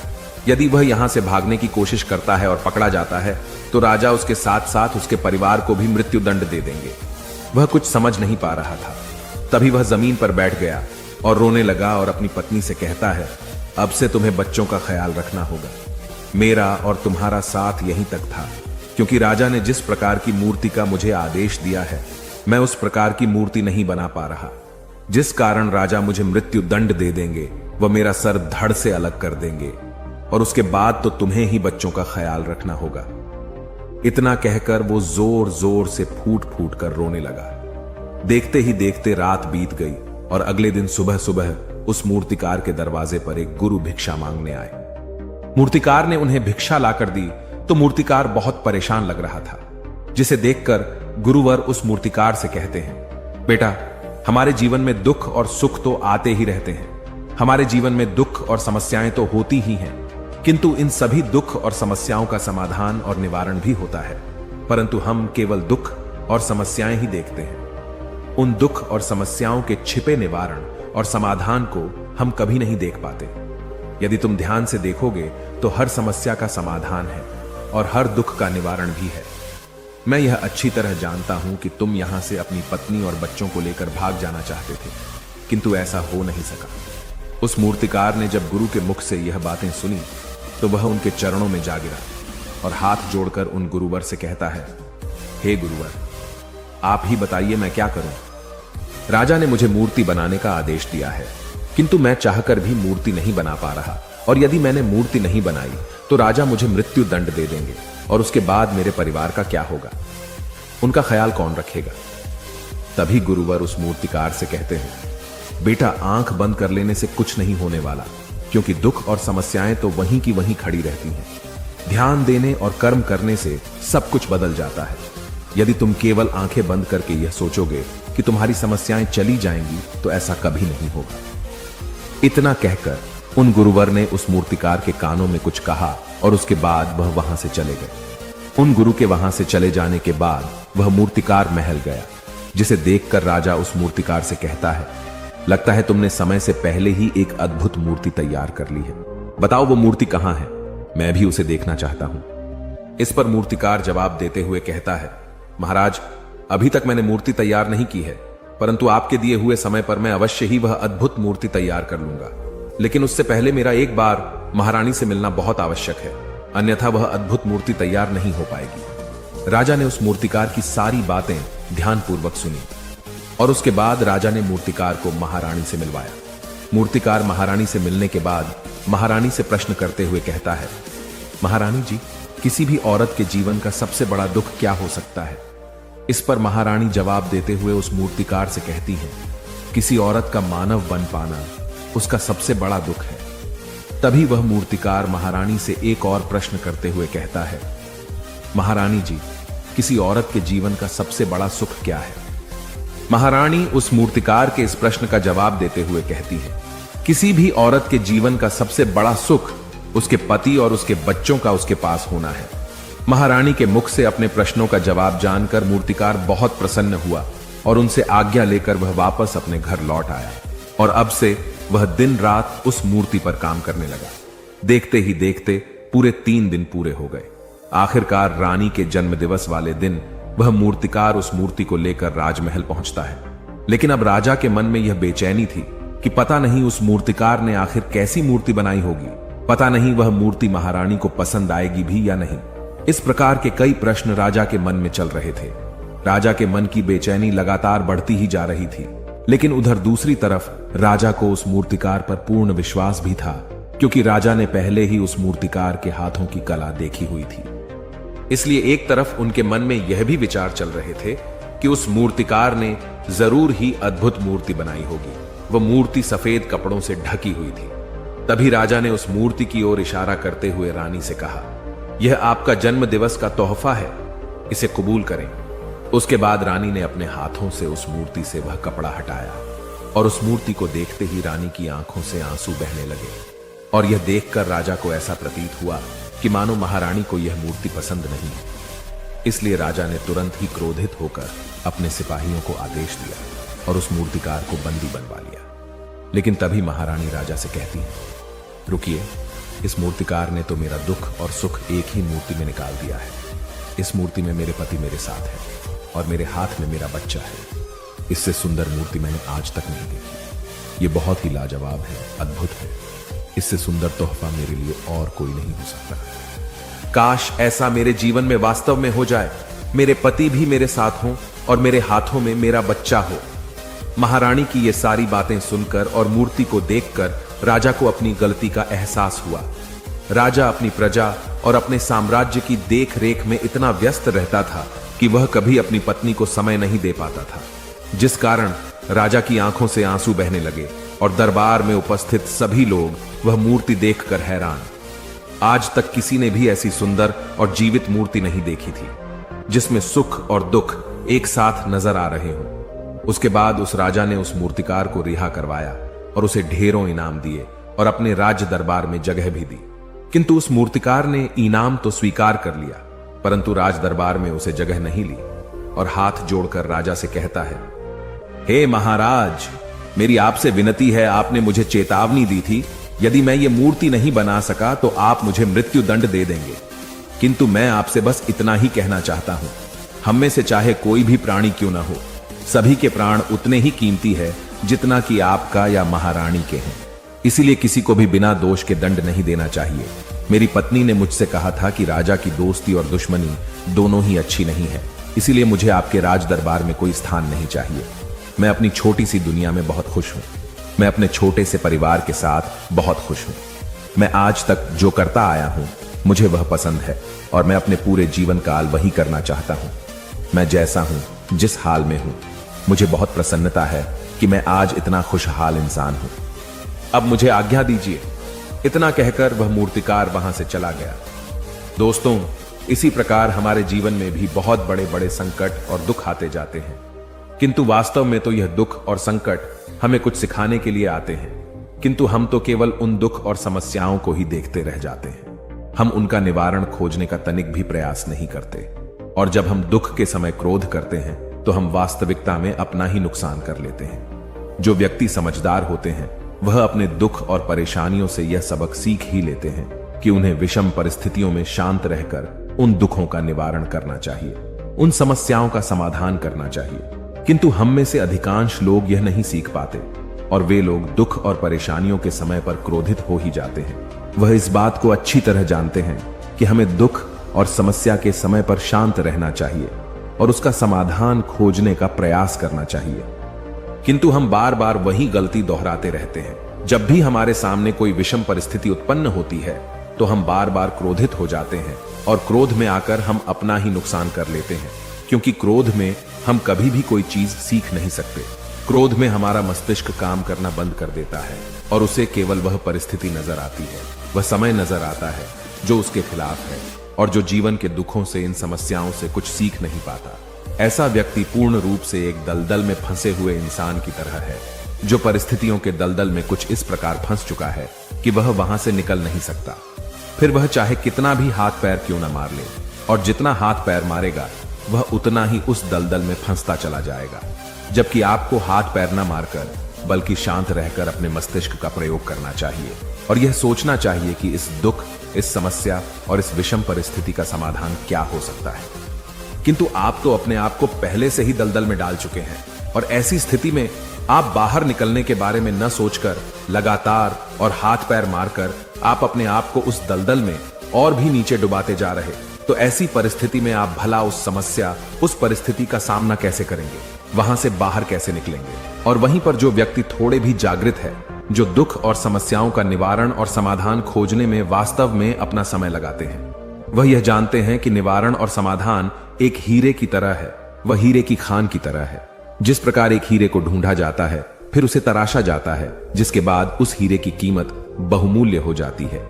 यदि वह यहां से भागने की कोशिश करता है और पकड़ा जाता है तो राजा उसके साथ साथ उसके परिवार को भी मृत्यु दंड दे देंगे। वह कुछ समझ नहीं पा रहा था। तभी वह जमीन पर बैठ गया और रोने लगा और अपनी पत्नी से कहता है, अब से तुम्हें बच्चों का ख्याल रखना होगा। मेरा और तुम्हारा साथ यहीं तक था, क्योंकि राजा ने जिस प्रकार की मूर्ति का मुझे आदेश दिया है, मैं उस प्रकार की मूर्ति नहीं बना पा रहा, जिस कारण राजा मुझे मृत्यु दंड दे देंगे। वह मेरा सर धड़ से अलग कर देंगे और उसके बाद तो तुम्हें ही बच्चों का ख्याल रखना होगा। इतना कहकर वो जोर जोर से फूट फूट कर रोने लगा। देखते ही देखते रात बीत गई और अगले दिन सुबह सुबह उस मूर्तिकार के दरवाजे पर एक गुरु भिक्षा मांगने आए। मूर्तिकार ने उन्हें भिक्षा लाकर दी तो मूर्तिकार बहुत परेशान लग रहा था, जिसे देखकर गुरुवर उस मूर्तिकार से कहते हैं, बेटा, हमारे जीवन में दुख और सुख तो आते ही रहते हैं। हमारे जीवन में दुख और समस्याएं तो होती ही हैं, किंतु इन सभी दुख और समस्याओं का समाधान और निवारण भी होता है, परंतु हम केवल दुख और समस्याएं ही देखते हैं। उन दुख और समस्याओं के छिपे निवारण और समाधान को हम कभी नहीं देख पाते। यदि तुम ध्यान से देखोगे तो हर समस्या का समाधान है और हर दुख का निवारण भी है। मैं यह अच्छी तरह जानता हूं कि तुम यहां से अपनी पत्नी और बच्चों को लेकर भाग जाना चाहते थे, किंतु ऐसा हो नहीं सका। उस मूर्तिकार ने जब गुरु के मुख से यह बातें सुनी तो वह उनके चरणों में जा गिरा और हाथ जोड़कर उन गुरुवर से कहता है, हे गुरुवर, आप ही बताइए मैं क्या करूं। राजा ने मुझे मूर्ति बनाने का आदेश दिया है, किंतु मैं चाहकर भी मूर्ति नहीं बना पा रहा, और यदि मैंने मूर्ति नहीं बनाई तो राजा मुझे मृत्यु दंड दे देंगे, और उसके बाद मेरे परिवार का क्या होगा, उनका ख्याल कौन रखेगा। तभी गुरुवर उस मूर्तिकार से कहते हैं, बेटा, आंख बंद कर लेने से कुछ नहीं होने वाला, क्योंकि दुख और समस्याएं तो वहीं की वहीं खड़ी रहती हैं। ध्यान देने और कर्म करने से सब कुछ बदल जाता है। यदि तुम केवल आंखें बंद करके यह सोचोगे कि तुम्हारी समस्याएं चली जाएंगी तो ऐसा कभी नहीं होगा। इतना कहकर उन गुरुवर ने उस मूर्तिकार के कानों में कुछ कहा और उसके बाद वह वहां से चले गए। उन गुरु के वहां से चले जाने के बाद वह मूर्तिकार महल गया, जिसे देखकर राजा उस मूर्तिकार से कहता है, लगता है तुमने समय से पहले ही एक अद्भुत मूर्ति तैयार कर ली है। बताओ वो मूर्ति कहां है, मैं भी उसे देखना चाहता हूं। इस पर मूर्तिकार जवाब देते हुए कहता है, महाराज, अभी तक मैंने मूर्ति तैयार नहीं की है, परंतु आपके दिए हुए समय पर मैं अवश्य ही वह अद्भुत मूर्ति तैयार कर लूंगा। लेकिन उससे पहले मेरा एक बार महारानी से मिलना बहुत आवश्यक है, अन्यथा वह अद्भुत मूर्ति तैयार नहीं हो पाएगी। राजा ने उस मूर्तिकार की सारी बातें ध्यानपूर्वक सुनी और उसके बाद राजा ने मूर्तिकार को महारानी से मिलवाया। मूर्तिकार महारानी से मिलने के बाद महारानी से प्रश्न करते हुए कहता है, महारानी जी, किसी भी औरत के जीवन का सबसे बड़ा दुख क्या हो सकता है। इस पर महारानी जवाब देते हुए उस मूर्तिकार से कहती हैं, किसी औरत का मानव बन पाना उसका सबसे बड़ा दुख है। तभी वह मूर्तिकार महारानी से एक और प्रश्न करते हुए कहता है, महारानी जी, किसी औरत के जीवन का सबसे बड़ा सुख क्या है। महारानी उस मूर्तिकार के इस प्रश्न का जवाब देते हुए कहती है, किसी भी औरत के जीवन का सबसे बड़ा सुख उसके पति और उसके बच्चों का उसके पास होना है। महारानी के मुख से अपने प्रश्नों का जवाब जानकर मूर्तिकार बहुत प्रसन्न हुआ और उनसे आज्ञा लेकर वह वापस अपने घर लौट आया, और अब से वह दिन रात उस मूर्ति पर काम करने लगा। देखते ही देखते पूरे 3 दिन पूरे हो गए। आखिरकार रानी के जन्मदिवस वाले दिन वह मूर्तिकार उस मूर्ति को लेकर राजमहल पहुंचता है। लेकिन अब राजा के मन में यह बेचैनी थी कि पता नहीं उस मूर्तिकार ने आखिर कैसी मूर्ति बनाई होगी, पता नहीं वह मूर्ति महारानी को पसंद आएगी भी या नहीं। इस प्रकार के कई प्रश्न राजा के मन में चल रहे थे। राजा के मन की बेचैनी लगातार बढ़ती ही जा रही थी, लेकिन उधर दूसरी तरफ राजा को उस मूर्तिकार पर पूर्ण विश्वास भी था, क्योंकि राजा ने पहले ही उस मूर्तिकार के हाथों की कला देखी हुई थी। इसलिए एक तरफ उनके मन में यह भी विचार चल रहे थे कि उस मूर्तिकार ने जरूर ही अद्भुत मूर्ति बनाई होगी। वह मूर्ति सफेद कपड़ों से ढकी हुई थी। तभी राजा ने उस मूर्ति की ओर इशारा करते हुए रानी से कहा, यह आपका जन्म दिवस का तोहफा है, इसे कबूल करें। उसके बाद रानी ने अपने हाथों से उस मूर्ति से वह कपड़ा हटाया और उस मूर्ति को देखते ही रानी की आंखों से आंसू बहने लगे, और यह देखकर राजा को ऐसा प्रतीत हुआ कि मानो महारानी को यह मूर्ति पसंद नहीं है। इसलिए राजा ने तुरंत ही क्रोधित होकर अपने सिपाहियों को आदेश दिया और उस मूर्तिकार को बंदी बनवा लिया। लेकिन तभी महारानी राजा से कहती है, रुकिए, इस मूर्तिकार ने तो मेरा दुख और सुख एक ही मूर्ति में निकाल दिया है। इस मूर्ति में मेरे पति मेरे साथ है और मेरे हाथ में मेरा बच्चा है। इससे सुंदर मूर्ति मैंने आज तक नहीं देखी। ये बहुत ही लाजवाब है, अद्भुत है। इससे सुंदर तोहफा मेरे लिए और कोई नहीं हो सकता। काश ऐसा मेरे जीवन में वास्तव में हो जाए, मेरे पति भी मेरे साथ हों और मेरे हाथों में मेरा बच्चा हो। महारानी की ये सारी बातें सुनकर और मूर्ति को देखकर राजा को अपनी गलती का एहसास हुआ। राजा अपनी प्रजा और अपने साम्राज्य की देख रेख में इतना व्यस्त रहता था कि वह कभी अपनी पत्नी को समय नहीं दे पाता था, जिस कारण राजा की आंखों से आंसू बहने लगे और दरबार में उपस्थित सभी लोग वह मूर्ति देखकर हैरान। आज तक किसी ने भी ऐसी सुंदर और जीवित मूर्ति नहीं देखी थी, जिसमें सुख और दुख एक साथ नजर आ रहे हों। उसके बाद उस राजा ने उस मूर्तिकार को रिहा करवाया और उसे ढेरों इनाम दिए और अपने राज्य दरबार में जगह भी दी। किंतु उस मूर्तिकार ने इनाम तो स्वीकार कर लिया, परंतु राज दरबार में उसे जगह नहीं ली और हाथ जोड़कर राजा से कहता है, हे महाराज, मेरी आपसे विनती है, आपने मुझे चेतावनी दी थी, यदि मैं ये मूर्ति नहीं बना सका तो आप मुझे मृत्यु दंड दे देंगे। किंतु मैं आपसे बस इतना ही कहना चाहता हूं, हम में से चाहे कोई भी प्राणी क्यों ना हो, सभी के प्राण उतने ही कीमती है जितना कि आपका या महारानी के हैं। इसीलिए किसी को भी बिना दोष के दंड नहीं देना चाहिए। मेरी पत्नी ने मुझसे कहा था कि राजा की दोस्ती और दुश्मनी दोनों ही अच्छी नहीं है, इसीलिए मुझे आपके राज दरबार में कोई स्थान नहीं चाहिए। मैं अपनी छोटी सी दुनिया में बहुत खुश हूं। मैं अपने छोटे से परिवार के साथ बहुत खुश हूं। मैं आज तक जो करता आया हूं मुझे वह पसंद है और मैं अपने पूरे जीवन काल वही करना चाहता हूं। मैं जैसा हूं, जिस हाल में हूं, मुझे बहुत प्रसन्नता है कि मैं आज इतना खुशहाल इंसान हूं। अब मुझे आज्ञा दीजिए। इतना कहकर वह मूर्तिकार वहां से चला गया। दोस्तों, इसी प्रकार हमारे जीवन में भी बहुत बड़े बड़े संकट और दुख आते जाते हैं, किंतु वास्तव में तो यह दुख और संकट हमें कुछ सिखाने के लिए आते हैं, किंतु हम तो केवल उन दुख और समस्याओं को ही देखते रह जाते हैं। हम उनका निवारण खोजने का तनिक भी प्रयास नहीं करते, और जब हम दुख के समय क्रोध करते हैं तो हम वास्तविकता में अपना ही नुकसान कर लेते हैं। जो व्यक्ति समझदार होते हैं वह अपने दुख और परेशानियों से यह सबक सीख ही लेते हैं कि उन्हें विषम परिस्थितियों में शांत रहकर उन दुखों का निवारण करना चाहिए, उन समस्याओं का समाधान करना चाहिए। किंतु हम में से अधिकांश लोग यह नहीं सीख पाते, और वे लोग दुख और परेशानियों के समय पर क्रोधित हो ही जाते हैं। वह इस बात को अच्छी तरह जानते हैं कि हमें दुख और समस्या के समय पर शांत रहना चाहिए और उसका समाधान खोजने का प्रयास करना चाहिए, किंतु हम बार बार वही गलती दोहराते रहते हैं। जब भी हमारे सामने कोई विषम परिस्थिति उत्पन्न होती है तो हम बार बार क्रोधित हो जाते हैं, और क्रोध में आकर हम अपना ही नुकसान कर लेते हैं, क्योंकि क्रोध में हम कभी भी कोई चीज सीख नहीं सकते। क्रोध में हमारा मस्तिष्क काम करना बंद कर देता है और उसे केवल वह परिस्थिति नजर आती है, वह समय नजर आता है जो उसके खिलाफ है, और जो जीवन के दुखों से, इन समस्याओं से कुछ सीख नहीं पाता। ऐसा व्यक्ति पूर्ण रूप से एक दलदल में फंसे हुए इंसान की तरह है, जो परिस्थितियों के दलदल में कुछ इस प्रकार फंस चुका है कि वह वहां से निकल नहीं सकता। फिर वह चाहे कितना भी हाथ पैर क्यों ना मार ले, और जितना हाथ पैर मारेगा वह उतना ही उस दलदल में फंसता चला जाएगा। जबकि आपको हाथ पैर न मारकर बल्कि शांत रहकर अपने मस्तिष्क का प्रयोग करना चाहिए और यह सोचना चाहिए कि इस दुख, इस समस्या और इस विषम परिस्थिति का समाधान क्या हो सकता है। किंतु आप तो अपने आप को पहले से ही दलदल में डाल चुके हैं, और ऐसी स्थिति में आप बाहर निकलने के बारे में न सोचकर लगातार और हाथ पैर मारकर आप अपने आप को उस दलदल में और भी नीचे डुबाते जा रहे। तो ऐसी परिस्थिति में आप भला उस समस्या, उस परिस्थिति का सामना कैसे करेंगे, वहां से बाहर कैसे निकलेंगे? और वहीं पर जो व्यक्ति थोड़े भी जागृत है, जो दुख और समस्याओं का निवारण और समाधान खोजने में वास्तव में अपना समय लगाते हैं, वह यह जानते हैं कि निवारण और समाधान एक हीरे की तरह है, वह हीरे की खान की तरह है। जिस प्रकार एक हीरे को ढूंढा जाता है, फिर उसे तराशा जाता है, जिसके बाद उस हीरे की कीमत बहुमूल्य हो जाती है,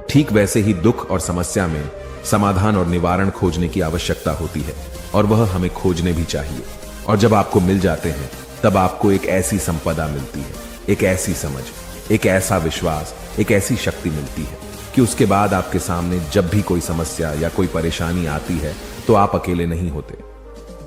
ठीक वैसे ही दुख और समस्या में समाधान और निवारण खोजने की आवश्यकता होती है, और वह हमें खोजने भी चाहिए। और जब आपको मिल जाते हैं तब आपको एक ऐसी संपदा मिलती है, एक ऐसी समझ, एक ऐसा विश्वास, एक ऐसी शक्ति मिलती है कि उसके बाद आपके सामने जब भी कोई समस्या या कोई परेशानी आती है तो आप अकेले नहीं होते,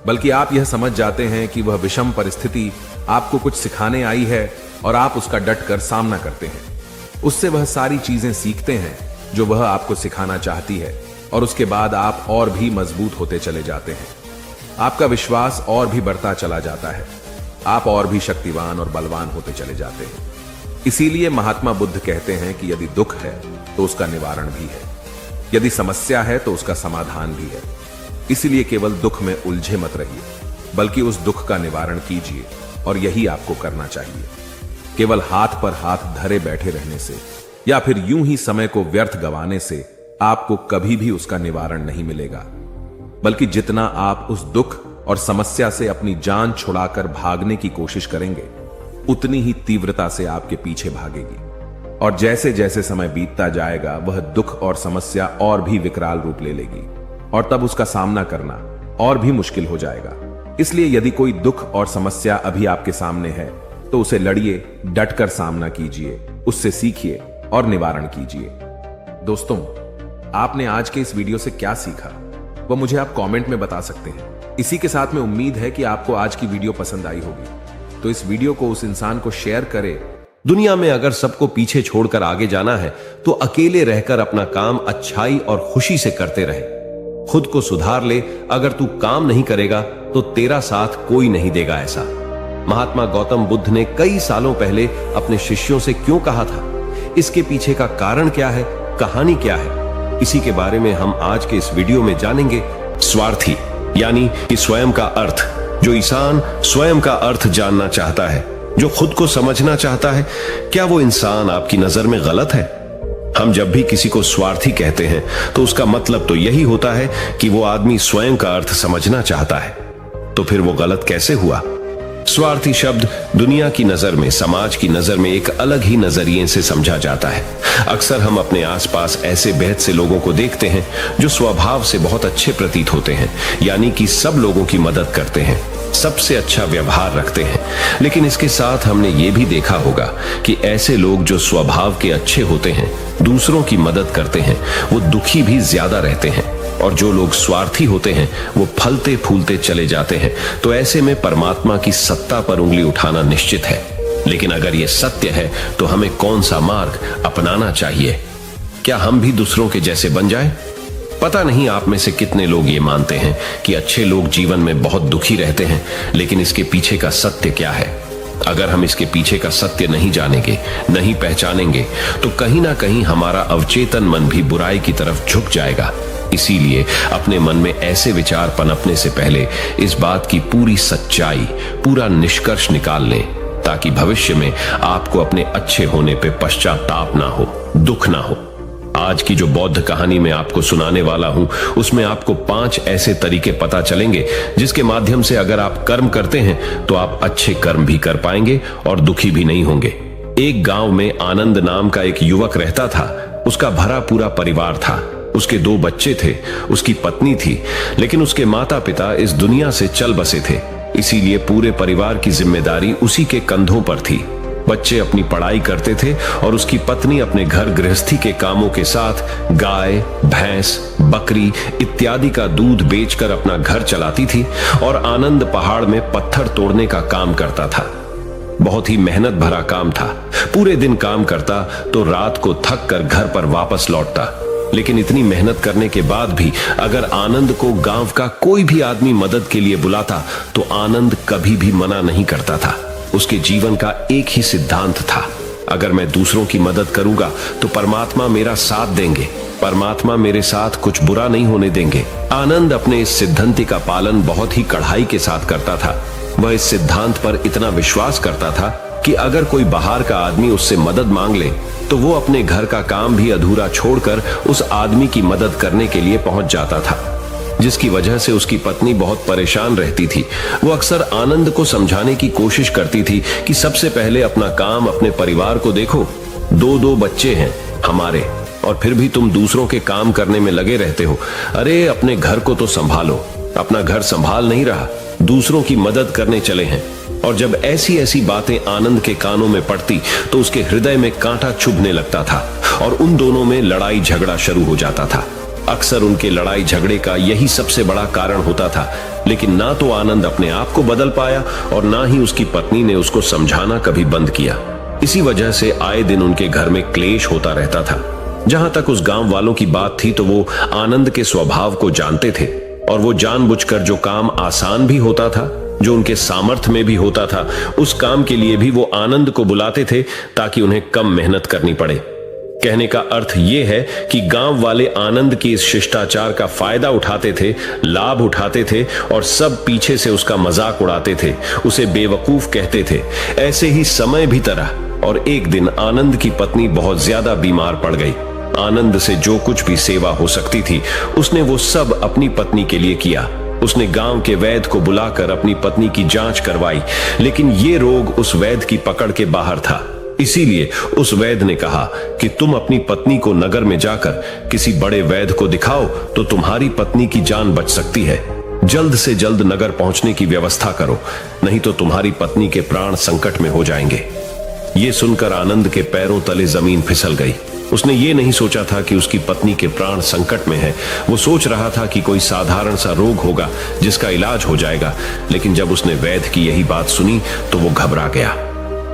बल्कि आप यह समझ जाते हैं कि वह विषम परिस्थिति आपको कुछ सिखाने आई है और आप उसका डटकर सामना करते हैं। उससे वह सारी चीजें सीखते हैं जो वह आपको सिखाना चाहती है, और उसके बाद आप और भी मजबूत होते चले जाते हैं। आपका विश्वास और भी बढ़ता चला जाता है, आप और भी शक्तिवान और बलवान होते चले जाते हैं। इसीलिए महात्मा बुद्ध कहते हैं कि यदि दुख है तो उसका निवारण भी है, यदि समस्या है तो उसका समाधान भी है। इसलिए केवल दुख में उलझे मत रहिए, बल्कि उस दुख का निवारण कीजिए, और यही आपको करना चाहिए। केवल हाथ पर हाथ धरे बैठे रहने से या फिर यूं ही समय को व्यर्थ गंवाने से आपको कभी भी उसका निवारण नहीं मिलेगा, बल्कि जितना आप उस दुख और समस्या से अपनी जान छुड़ाकर भागने की कोशिश करेंगे, उतनी ही तीव्रता से आपके पीछे भागेगी। और जैसे जैसे समय बीतता जाएगा वह दुख और समस्या और भी विकराल रूप ले लेगी, और तब उसका सामना करना और भी मुश्किल हो जाएगा। इसलिए यदि कोई दुख और समस्या अभी आपके सामने है तो उसे लड़िए, डटकर सामना कीजिए, उससे सीखिए और निवारण कीजिए। दोस्तों, आपने आज के इस वीडियो से क्या सीखा वह मुझे आप कमेंट में बता सकते हैं। इसी के साथ में उम्मीद है कि आपको आज की वीडियो पसंद आई होगी, तो इस वीडियो को उस इंसान को शेयर करें। दुनिया में अगर सबको पीछे छोड़कर आगे जाना है तो अकेले रहकर अपना काम अच्छाई और खुशी से करते रहें। खुद को सुधार ले, अगर तू काम नहीं करेगा तो तेरा साथ कोई नहीं देगा। ऐसा महात्मा गौतम बुद्ध ने कई सालों पहले अपने शिष्यों से क्यों कहा था? इसके पीछे का कारण क्या है, कहानी क्या है, इसी के बारे में हम आज के इस वीडियो में जानेंगे। स्वार्थी यानी कि स्वयं का अर्थ। जो इंसान स्वयं का अर्थ जानना चाहता है, जो खुद को समझना चाहता है, क्या वो इंसान आपकी नजर में गलत है? हम जब भी किसी को स्वार्थी कहते हैं तो उसका मतलब तो यही होता है कि वो आदमी स्वयं का अर्थ समझना चाहता है। तो फिर वो गलत कैसे हुआ? स्वार्थी शब्द दुनिया की नजर में, समाज की नजर में एक अलग ही नजरिए से समझा जाता है। अक्सर हम अपने आसपास ऐसे बेहद से लोगों को देखते हैं जो स्वभाव से बहुत अच्छे प्रतीत होते हैं, यानी कि सब लोगों की मदद करते हैं, सबसे अच्छा व्यवहार रखते हैं। लेकिन इसके साथ हमने ये भी देखा होगा कि ऐसे लोग जो स्वभाव के अच्छे होते हैं, दूसरों की मदद करते हैं, वो दुखी भी ज्यादा रहते हैं। और जो लोग स्वार्थी होते हैं वो फलते फूलते चले जाते हैं। तो ऐसे में परमात्मा की सत्ता पर उंगली उठाना निश्चित है। लेकिन अगर ये सत्य है तो हमें कौन सा मार्ग अपनाना चाहिए? क्या हम भी दूसरों के जैसे बन जाएं? पता नहीं आप में से कितने लोग ये मानते हैं कि अच्छे लोग जीवन में बहुत दुखी रहते हैं, लेकिन इसके पीछे का सत्य क्या है? अगर हम इसके पीछे का सत्य नहीं जानेंगे, नहीं पहचानेंगे, तो कहीं ना कहीं हमारा अवचेतन मन भी बुराई की तरफ झुक जाएगा। इसीलिए अपने मन में ऐसे विचार पनपने से पहले इस बात की पूरी सच्चाई, पूरा निष्कर्ष निकाल लें, ताकि भविष्य में आपको अपने अच्छे होने पे पश्चाताप ना हो, दुख ना हो। आज की जो बौद्ध कहानी मैं आपको सुनाने वाला हूं, उसमें आपको 5 ऐसे तरीके पता चलेंगे जिसके माध्यम से अगर आप कर्म करते हैं तो आप अच्छे कर्म भी कर पाएंगे और दुखी भी नहीं होंगे। एक गांव में आनंद नाम का एक युवक रहता था। उसका भरा पूरा परिवार था। उसके 2 बच्चे थे, उसकी पत्नी थी, लेकिन उसके माता पिता इस दुनिया से चल बसे थे। इसीलिए पूरे परिवार की जिम्मेदारी उसी के कंधों पर थी। बच्चे अपनी पढ़ाई करते थे और उसकी पत्नी अपने घर गृहस्थी के कामों के साथ गाय, भैंस, बकरी इत्यादि का दूध बेचकर अपना घर चलाती थी। और आनंद पहाड़ में पत्थर तोड़ने का काम करता था। बहुत ही मेहनत भरा काम था। पूरे दिन काम करता तो रात को थक कर घर पर वापस लौटता। लेकिन इतनी मेहनत करने के बाद भी अगर आनंद को गांव का कोई भी आदमी मदद के लिए बुलाता तो आनंद कभी भी मना नहीं करता था। उसके जीवन का एक ही सिद्धांत था, अगर मैं दूसरों की मदद करूंगा तो परमात्मा मेरा साथ देंगे, परमात्मा मेरे साथ कुछ बुरा नहीं होने देंगे। आनंद अपने इस सिद्धांत का पालन बहुत ही कड़ाई के साथ करता था। वह इस सिद्धांत पर इतना विश्वास करता था कि अगर कोई बाहर का आदमी उससे मदद मांग ले तो वो अपने घर का काम भी अधूरा छोड़कर उस आदमी की मदद करने के लिए पहुंच जाता था, जिसकी वजह से उसकी पत्नी बहुत परेशान रहती थी। वो अक्सर आनंद को समझाने की कोशिश करती थी कि सबसे पहले अपना काम, अपने परिवार को देखो। 2 बच्चे हैं हमारे और फिर भी तुम दूसरों के काम करने में लगे रहते हो। अरे अपने घर को तो संभालो। अपना घर संभाल नहीं रहा, दूसरों की मदद करने चले हैं। और जब ऐसी ऐसी बातें आनंद के कानों में पड़ती तो उसके हृदय में कांटा चुभने लगता था और उन दोनों में लड़ाई झगड़ा शुरू हो जाता था। अक्सर उनके लड़ाई झगड़े का यही सबसे बड़ा कारण होता था। लेकिन ना तो आनंद अपने आप को बदल पाया और ना ही उसकी पत्नी ने उसको समझाना कभी बंद किया। इसी वजह से आए दिन उनके घर में क्लेश होता रहता था। जहां तक उस गांव वालों की बात थी तो वो आनंद के स्वभाव को जानते थे और वो जानबूझकर जो काम आसान भी होता था, जो उनके सामर्थ्य में भी होता था, उस काम के लिए भी वो आनंद को बुलाते थे ताकि उन्हें कम मेहनत करनी पड़े। कहने का अर्थ यह है कि गांव वाले आनंद की इस शिष्टाचार का फायदा उठाते थे, लाभ उठाते थे और सब पीछे से उसका मजाक उड़ाते थे, उसे बेवकूफ कहते थे। ऐसे ही समय भी तरह और एक दिन आनंद की पत्नी बहुत ज्यादा बीमार पड़ गई। आनंद से जो कुछ भी सेवा हो सकती थी उसने वो सब अपनी पत्नी के लिए किया। उसने गांव के वैद्य को बुलाकर अपनी पत्नी की जांच करवाई, लेकिन ये रोग उस वैद्य की पकड़ के बाहर था। इसीलिए उस वैद्य ने कहा कि तुम अपनी पत्नी को नगर में जाकर किसी बड़े वैद्य को दिखाओ तो तुम्हारी पत्नी की जान बच सकती है। जल्द से जल्द नगर पहुंचने की व्यवस्था करो, नहीं तो तुम्हारी पत्नी के प्राण संकट में हो जाएंगे। ये सुनकर आनंद के पैरों तले जमीन फिसल गई। उसने ये नहीं सोचा था कि उसकी पत्नी के प्राण संकट में है। वो सोच रहा था कि कोई साधारण सा रोग होगा जिसका इलाज हो जाएगा। लेकिन जब उसने वैद्य की यही बात सुनी तो वो घबरा गया।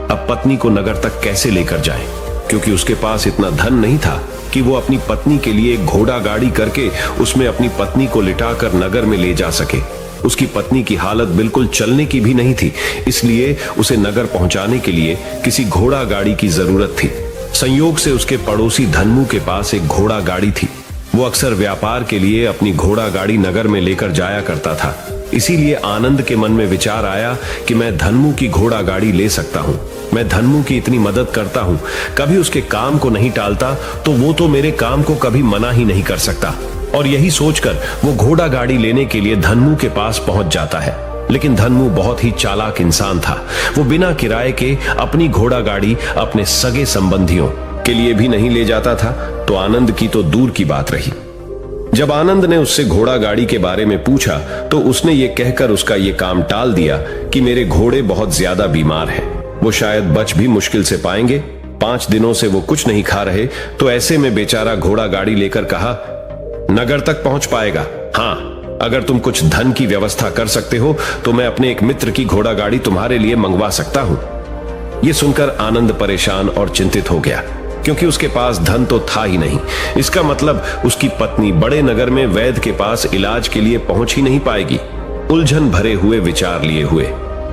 अब पत्नी को नगर तक कैसे लेकर जाए, क्योंकि उसके पास इतना धन नहीं था। कि वो अपनी पत्नी के लिए एक घोड़ा गाड़ी करके उसमें अपनी पत्नी को लिटाकर नगर में ले जा सके। उसकी पत्नी की हालत बिल्कुल चलने की भी नहीं थी, इसलिए उसे नगर पहुंचाने के लिए किसी घोड़ा गाड़ी की जरूरत थी। संयोग से उसके पड़ोसी धन्मू के पास एक घोड़ा गाड़ी थी। वो अक्सर व्यापार के लिए अपनी घोड़ा गाड़ी नगर में लेकर जाया करता था। इसीलिए आनंद के मन में विचार आया कि मैं धन्मू की घोड़ा गाड़ी ले सकता हूँ। मैं धन्मू की इतनी मदद करता हूँ, कभी उसके काम को नहीं टालता, तो वो तो मेरे काम को कभी मना ही नहीं कर सकता। और यही सोचकर वो घोड़ा गाड़ी लेने के लिए धन्मू के पास पहुंच जाता है। लेकिन धन्मू बहुत ही चालाक इंसान था। वो बिना किराए के अपनी घोड़ा गाड़ी अपने सगे संबंधियों के लिए भी नहीं ले जाता था, तो आनंद की तो दूर की बात रही। जब आनंद ने उससे घोड़ा गाड़ी के बारे में पूछा तो उसने ये कहकर उसका ये काम टाल दिया कि मेरे घोड़े बहुत ज्यादा बीमार हैं, वो शायद बच भी मुश्किल से पाएंगे। 5 दिनों से वो कुछ नहीं खा रहे, तो ऐसे में बेचारा घोड़ा गाड़ी लेकर कहा, नगर तक पहुंच पाएगा। हाँ, अगर तुम कुछ धन की व्यवस्था कर सकते हो तो मैं अपने एक मित्र की घोड़ा गाड़ी तुम्हारे लिए मंगवा सकता हूं। यह सुनकर आनंद परेशान और चिंतित हो गया, क्योंकि उसके पास धन तो था ही नहीं। इसका मतलब उसकी पत्नी बड़े नगर में वैद्य के पास इलाज के लिए पहुंच ही नहीं पाएगी। उलझन भरे हुए विचार लिए हुए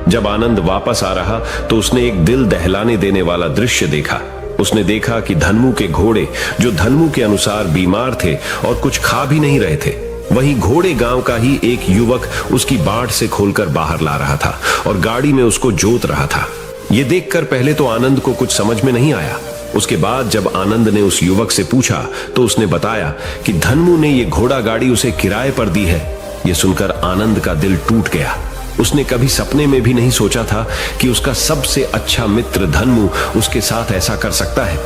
जब आनंद वापस आ रहा तो उसने एक दिल दहलाने देने वाला दृश्य देखा। उसने देखा कि धन्मू के घोड़े, जो धन्मू के अनुसार बीमार थे और कुछ खा भी नहीं रहे थे, वहीं घोड़े गांव का ही एक युवक उसकी बाट से खोलकर बाहर ला रहा था और गाड़ी में उसको जोत रहा था। यह देखकर पहले तो आनंद को कुछ समझ में नहीं आया। उसके बाद जब आनंद ने उस युवक से पूछा तो उसने बताया कि धन्मू ने यह घोड़ा गाड़ी उसे किराए पर दी है। यह सुनकर आनंद का दिल टूट गया। उसने कभी सपने में भी नहीं सोचा था कि उसका सबसे अच्छा मित्र धन्मू उसके साथ ऐसा कर सकता है।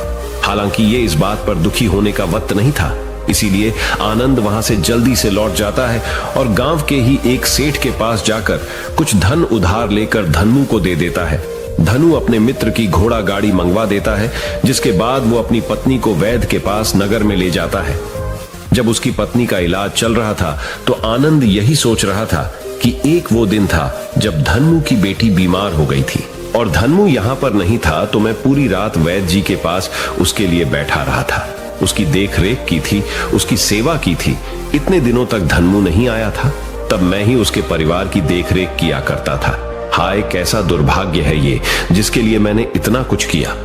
हालांकि ये इस बात पर दुखी होने का वक्त नहीं था, इसीलिए आनंद वहां से जल्दी से लौट जाता है और गांव के ही एक सेठ के पास जाकर कुछ धन उधार लेकर धन्मू को दे देता है। धनु अपने मित्र की घोड़ा गाड़ी मंगवा देता है, जिसके बाद वो अपनी पत्नी को वैद्य के पास नगर में ले जाता है। जब उसकी पत्नी का इलाज चल रहा था तो आनंद यही सोच रहा था कि एक वो दिन था जब धन्मू की बेटी बीमार हो गई थी और धन्मू यहाँ पर नहीं था, तो मैं पूरी रात वैद्य जी के पास उसके लिए बैठा रहा था। उसकी देख रेख की थी, उसकी सेवा की थी। इतने दिनों तक धन्मू नहीं आया था, तब मैं ही उसके परिवार की देख रेख किया करता था। हाय, कैसा दुर्भाग्य है ये, जिसके लिए मैंने इतना कुछ किया।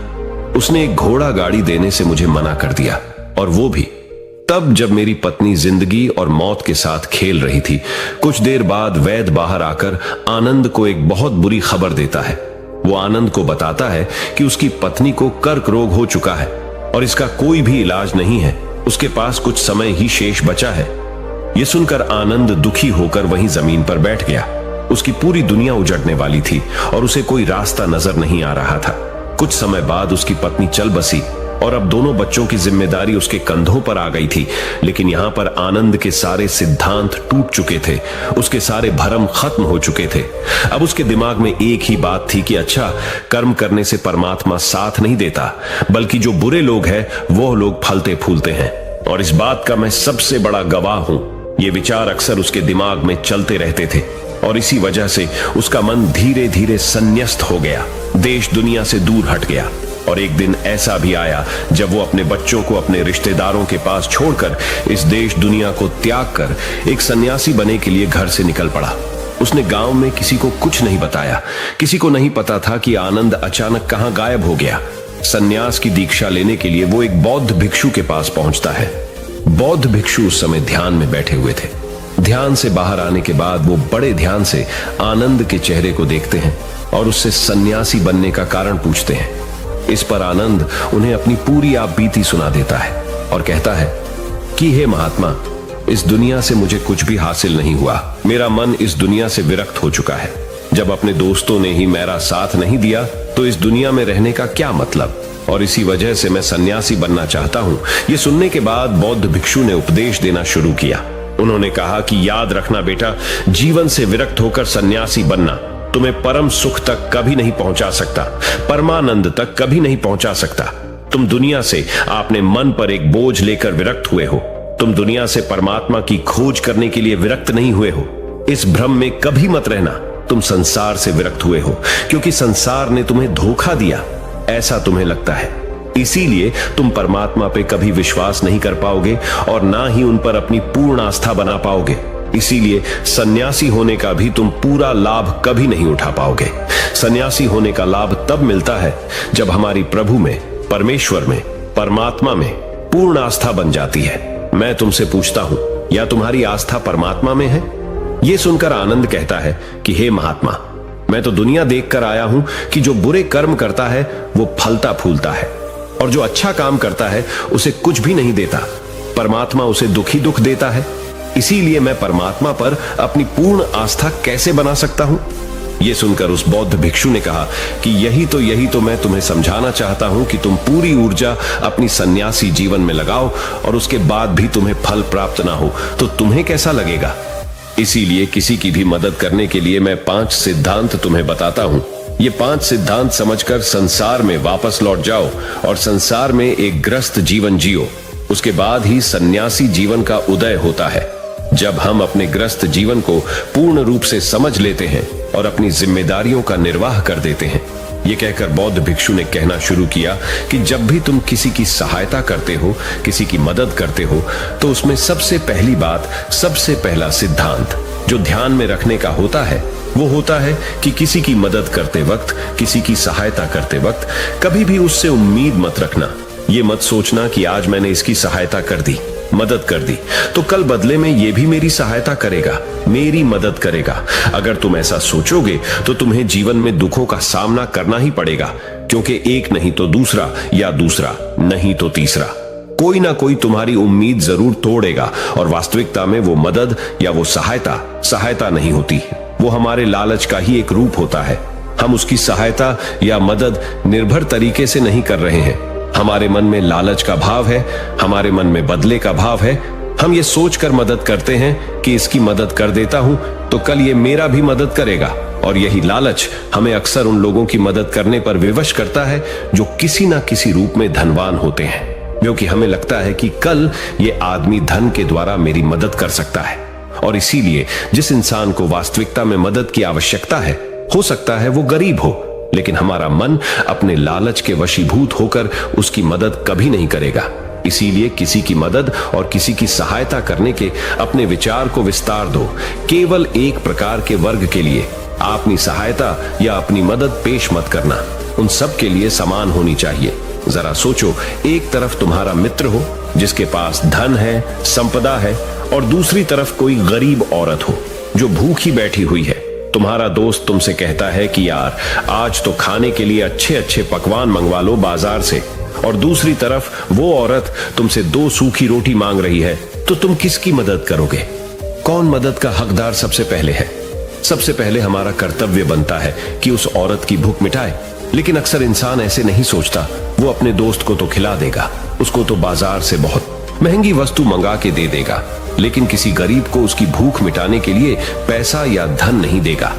उसने एक घोड़ा गाड़ी देने से मुझे मना कर दिया, और वो भी तब जब मेरी पत्नी जिंदगी और मौत के साथ खेल रही थी। कुछ देर बाद वैद्य बाहर आकर आनंद को एक बहुत बुरी खबर देता है। वो आनंद को बताता है कि उसकी पत्नी को कर्क रोग हो चुका है और इसका कोई भी इलाज नहीं है। उसके पास कुछ समय ही शेष बचा है। यह सुनकर आनंद दुखी होकर वहीं जमीन पर बैठ गया। उसकी पूरी दुनिया उजड़ने वाली थी और उसे कोई रास्ता नजर नहीं आ रहा था। कुछ समय बाद उसकी पत्नी चल बसी और अब दोनों बच्चों की जिम्मेदारी उसके कंधों पर आ गई थी। लेकिन यहां पर आनंद के सारे सिद्धांत टूट चुके थे, उसके सारे भरम खत्म हो चुके थे। अब उसके दिमाग में एक ही बात थी कि अच्छा, कर्म करने से परमात्मा साथ नहीं देता, बल्कि जो बुरे लोग हैं वो लोग फलते फूलते हैं, और इस बात का मैं सबसे बड़ा गवाह हूं। ये विचार अक्सर उसके दिमाग में चलते रहते थे और इसी वजह से उसका मन धीरे धीरे संन्यस्त हो गया, देश दुनिया से दूर हट गया। और एक दिन ऐसा भी आया जब वो अपने बच्चों को अपने रिश्तेदारों के पास छोड़कर इस देश दुनिया को त्याग कर एक सन्यासी बनने के लिए घर से निकल पड़ा। उसने गांव में किसी को कुछ नहीं बताया। किसी को नहीं पता था कि आनंद अचानक कहां गायब हो गया। सन्यास की दीक्षा लेने के लिए वो एक बौद्ध भिक्षु के पास पहुंचता है। बौद्ध भिक्षु उस समय ध्यान में बैठे हुए थे। ध्यान से बाहर आने के बाद वो बड़े ध्यान से आनंद के चेहरे को देखते हैं और उससे सन्यासी बनने का कारण पूछते हैं। इस पर आनंद उन्हें अपनी पूरी आप बीती सुना देता है और कहता है कि हे महात्मा, इस दुनिया से मुझे कुछ भी हासिल नहीं हुआ। मेरा मन इस दुनिया से विरक्त हो चुका है। जब अपने दोस्तों ने ही मेरा साथ नहीं दिया तो इस दुनिया में रहने का क्या मतलब, और इसी वजह से मैं सन्यासी बनना चाहता हूं। यह सुनने के बाद बौद्ध भिक्षु ने उपदेश देना शुरू किया। उन्होंने कहा कि याद रखना बेटा, जीवन से विरक्त होकर सन्यासी बनना तुम्हें परम सुख तक कभी नहीं पहुंचा सकता, परमानंद तक कभी नहीं पहुंचा सकता। तुम दुनिया से आपने मन पर एक बोझ लेकर विरक्त हुए हो। तुम दुनिया से परमात्मा की खोज करने के लिए विरक्त नहीं हुए हो। इस भ्रम में कभी मत रहना। तुम संसार से विरक्त हुए हो क्योंकि संसार ने तुम्हें धोखा दिया, ऐसा तुम्हें लगता है। इसीलिए तुम परमात्मा पे कभी विश्वास नहीं कर पाओगे और ना ही उन पर अपनी पूर्ण आस्था बना पाओगे। इसीलिए सन्यासी होने का भी तुम पूरा लाभ कभी नहीं उठा पाओगे। सन्यासी होने का लाभ तब मिलता है जब हमारी प्रभु में, परमेश्वर में, परमात्मा में पूर्ण आस्था बन जाती है। मैं तुमसे पूछता हूं, या तुम्हारी आस्था परमात्मा में है? यह सुनकर आनंद कहता है कि हे महात्मा, मैं तो दुनिया देखकर आया हूं कि जो बुरे कर्म करता है वो फलता फूलता है, और जो अच्छा काम करता है उसे कुछ भी नहीं देता। परमात्मा उसे दुखी दुख देता है। इसीलिए मैं परमात्मा पर अपनी पूर्ण आस्था कैसे बना सकता हूं? यह सुनकर उस बौद्ध भिक्षु ने कहा कि यही तो मैं तुम्हें समझाना चाहता हूं कि तुम पूरी ऊर्जा अपनी सन्यासी जीवन में लगाओ और उसके बाद भी तुम्हें फल प्राप्त ना हो तो तुम्हें कैसा लगेगा? इसीलिए किसी की भी मदद करने के लिए मैं 5 सिद्धांत तुम्हें बताता हूं। ये 5 सिद्धांत समझकर संसार में वापस लौट जाओ और संसार में एक ग्रस्त जीवन जियो। उसके बाद ही सन्यासी जीवन का उदय होता है, जब हम अपने ग्रस्त जीवन को पूर्ण रूप से समझ लेते हैं और अपनी जिम्मेदारियों का निर्वाह कर देते हैं। ये कहकर बौद्ध भिक्षु ने कहना शुरू किया कि जब भी तुम किसी की सहायता करते हो, किसी की मदद करते हो, तो उसमें सबसे पहली बात, सबसे पहला सिद्धांत जो ध्यान में रखने का होता है वो होता है कि किसी की मदद करते वक्त, किसी की सहायता करते वक्त कभी भी उससे उम्मीद मत रखना। ये मत सोचना कि आज मैंने इसकी सहायता कर दी, मदद कर दी, तो कल बदले में ये भी मेरी सहायता करेगा, मेरी मदद करेगा। अगर तुम ऐसा सोचोगे तो तुम्हें जीवन में दुखों का सामना करना ही पड़ेगा, क्योंकि एक नहीं तो दूसरा, या दूसरा नहीं तो तीसरा, कोई ना कोई तुम्हारी उम्मीद जरूर तोड़ेगा। और वास्तविकता में वो मदद या वो सहायता नहीं होती, वो हमारे लालच का ही एक रूप होता है। हम उसकी सहायता या मदद निर्भर तरीके से नहीं कर रहे हैं। हमारे मन में लालच का भाव है, हमारे मन में बदले का भाव है। हम ये सोचकर मदद करते हैं कि इसकी मदद कर देता हूं तो कल ये मेरा भी मदद करेगा, और यही लालच हमें अक्सर उन लोगों की मदद करने पर विवश करता है जो किसी ना किसी रूप में धनवान होते हैं, क्योंकि हमें लगता है कि कल ये आदमी धन के द्वारा मेरी मदद कर सकता है। और इसीलिए जिस इंसान को वास्तविकता में मदद की आवश्यकता है, हो सकता है वो गरीब हो, लेकिन हमारा मन अपने लालच के वशीभूत होकर उसकी मदद कभी नहीं करेगा। इसीलिए किसी की मदद और किसी की सहायता करने के अपने विचार को विस्तार दो। केवल एक प्रकार के वर्ग के लिए अपनी सहायता या अपनी मदद पेश मत करना, उन सब के लिए समान होनी चाहिए। जरा सोचो, एक तरफ तुम्हारा मित्र हो जिसके पास धन है, संपदा है, और दूसरी तरफ कोई गरीब औरत हो जो भूखी बैठी हुई है। तुम्हारा दोस्त तुमसे कहता है कि यार आज तो खाने के लिए अच्छे अच्छे पकवान मंगवा लो बाजार से, और दूसरी तरफ वो औरत तुमसे 2 सूखी रोटी मांग रही है, तो तुम किसकी मदद करोगे? कौन मदद का हकदार सबसे पहले है? सबसे पहले हमारा कर्तव्य बनता है कि उस औरत की भूख मिटाए, लेकिन अक्सर इंसान ऐसे नहीं सोचता। वो अपने दोस्त को तो खिला देगा, उसको तो बाजार से बहुत महंगी वस्तु मंगा के दे देगा, लेकिन किसी गरीब को उसकी भूख मिटाने के लिए पैसा या धन नहीं देगा।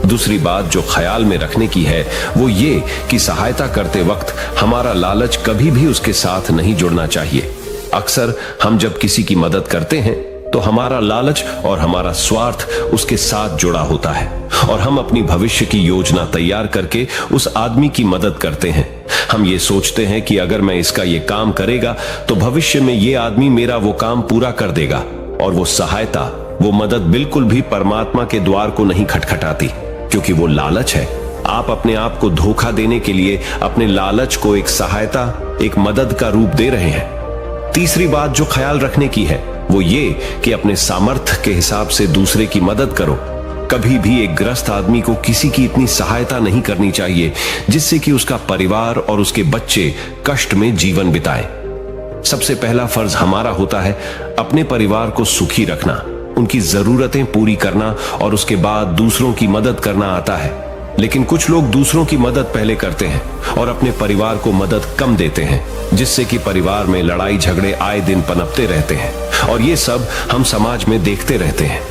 दूसरी बात जो ख्याल में रखने की है वो ये कि सहायता करते वक्त हमारा लालच कभी भी उसके साथ नहीं जुड़ना चाहिए। अक्सर हम जब किसी की मदद करते हैं तो हमारा लालच और हमारा स्वार्थ उसके साथ जुड़ा होता है, और हम अपनी भविष्य की योजना तैयार करके उस आदमी की मदद करते हैं। हम ये सोचते हैं कि अगर मैं इसका ये काम करेगा तो भविष्य में ये आदमी मेरा वो काम पूरा कर देगा, और वो सहायता, वो मदद बिल्कुल भी परमात्मा के द्वार को नहीं खटखटाती, क्योंकि वो लालच है। आप अपने आप को धोखा देने के लिए अपने लालच को एक सहायता, एक मदद का रूप दे रहे हैं। तीसरी बात जो ख्याल रखने की है वो ये कि अपने सामर्थ्य के हिसाब से दूसरे की मदद करो। कभी भी एक ग्रस्त आदमी को किसी की इतनी सहायता नहीं करनी चाहिए जिससे कि उसका परिवार और उसके बच्चे कष्ट में जीवन बिताएं। सबसे पहला फर्ज हमारा होता है अपने परिवार को सुखी रखना, उनकी जरूरतें पूरी करना, और उसके बाद दूसरों की मदद करना आता है। लेकिन कुछ लोग दूसरों की मदद पहले करते हैं और अपने परिवार को मदद कम देते हैं, जिससे कि परिवार में लड़ाई झगड़े आए दिन पनपते रहते हैं, और ये सब हम समाज में देखते रहते हैं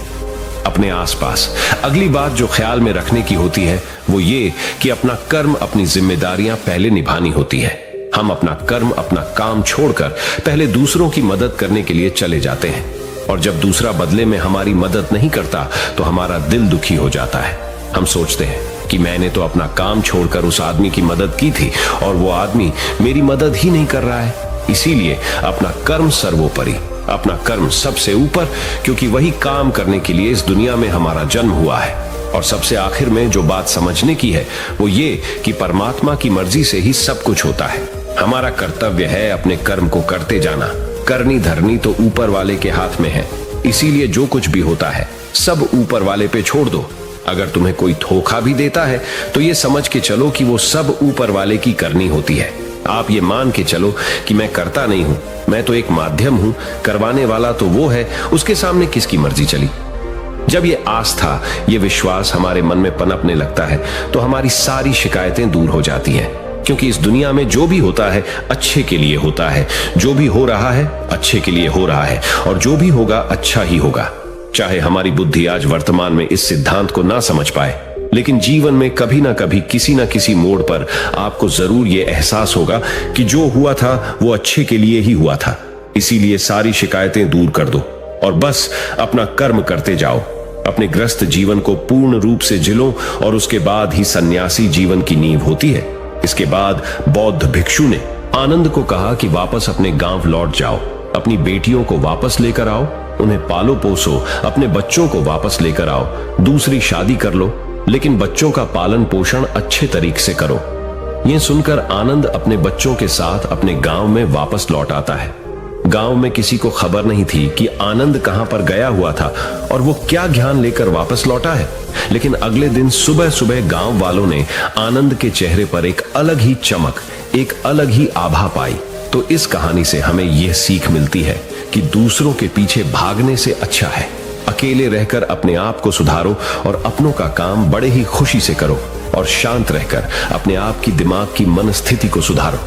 अपने आसपास। अगली बात जो ख्याल में रखने की होती है वो ये कि अपना कर्म, अपनी जिम्मेदारियां पहले निभानी होती है। हम अपना कर्म, अपना काम छोड़कर पहले दूसरों की मदद करने के लिए चले जाते हैं, और जब दूसरा बदले में हमारी मदद नहीं करता तो हमारा दिल दुखी हो जाता है। हम सोचते हैं कि मैंने तो अपना काम छोड़कर उस आदमी की मदद की थी और वो आदमी मेरी मदद ही नहीं कर रहा है। इसीलिए अपना कर्म सर्वोपरि, अपना कर्म सबसे ऊपर, क्योंकि वही काम करने के लिए इस दुनिया में हमारा जन्म हुआ है। और सबसे आखिर में जो बात समझने की है वो ये कि परमात्मा की मर्जी से ही सब कुछ होता है। हमारा कर्तव्य है अपने कर्म को करते जाना। करनी धरनी तो ऊपर वाले के हाथ में है। इसीलिए जो कुछ भी होता है सब ऊपर वाले पे छोड़ दो। अगर तुम्हें कोई धोखा भी देता है तो ये समझ के चलो कि वो सब ऊपर वाले की करनी होती है। आप ये मान के चलो कि मैं करता नहीं हूं, मैं तो एक माध्यम हूं, करवाने वाला तो वो है, उसके सामने किसकी मर्जी चली। जब ये आस्था, ये विश्वास हमारे मन में पनपने लगता है तो हमारी सारी शिकायतें दूर हो जाती हैं। क्योंकि इस दुनिया में जो भी होता है अच्छे के लिए होता है, जो भी हो रहा है अच्छे के लिए हो रहा है, और जो भी होगा अच्छा ही होगा। चाहे हमारी बुद्धि आज वर्तमान में इस सिद्धांत को ना समझ पाए, लेकिन जीवन में कभी ना कभी किसी ना किसी मोड़ पर आपको जरूर ये एहसास होगा कि जो हुआ था वो अच्छे के लिए ही हुआ था। इसीलिए सारी शिकायतें दूर कर दो और बस अपना कर्म करते जाओ। अपने ग्रस्त जीवन को पूर्ण रूप से जिलो और उसके बाद ही सन्यासी जीवन की नींव होती है। इसके बाद बौद्ध भिक्षु ने आनंद को कहा कि वापस अपने गांव लौट जाओ, अपनी बेटियों को वापस लेकर आओ, उन्हें पालो पोसो, अपने बच्चों को वापस लेकर आओ, दूसरी शादी कर लो, लेकिन बच्चों का पालन पोषण अच्छे तरीके से करो। यह सुनकर आनंद अपने बच्चों के साथ अपने गांव में वापस लौट आता है। गांव में किसी को खबर नहीं थी कि आनंद कहां पर गया हुआ था और वो क्या ज्ञान लेकर वापस लौटा है। लेकिन अगले दिन सुबह सुबह गांव वालों ने आनंद के चेहरे पर एक अलग ही चमक, एक अलग ही आभा पाई। तो इस कहानी से हमें यह सीख मिलती है कि दूसरों के पीछे भागने से अच्छा है अकेले रहकर अपने आप को सुधारो और अपनों का काम बड़े ही खुशी से करो और शांत रहकर अपने आप की दिमाग की मन स्थिति को सुधारो।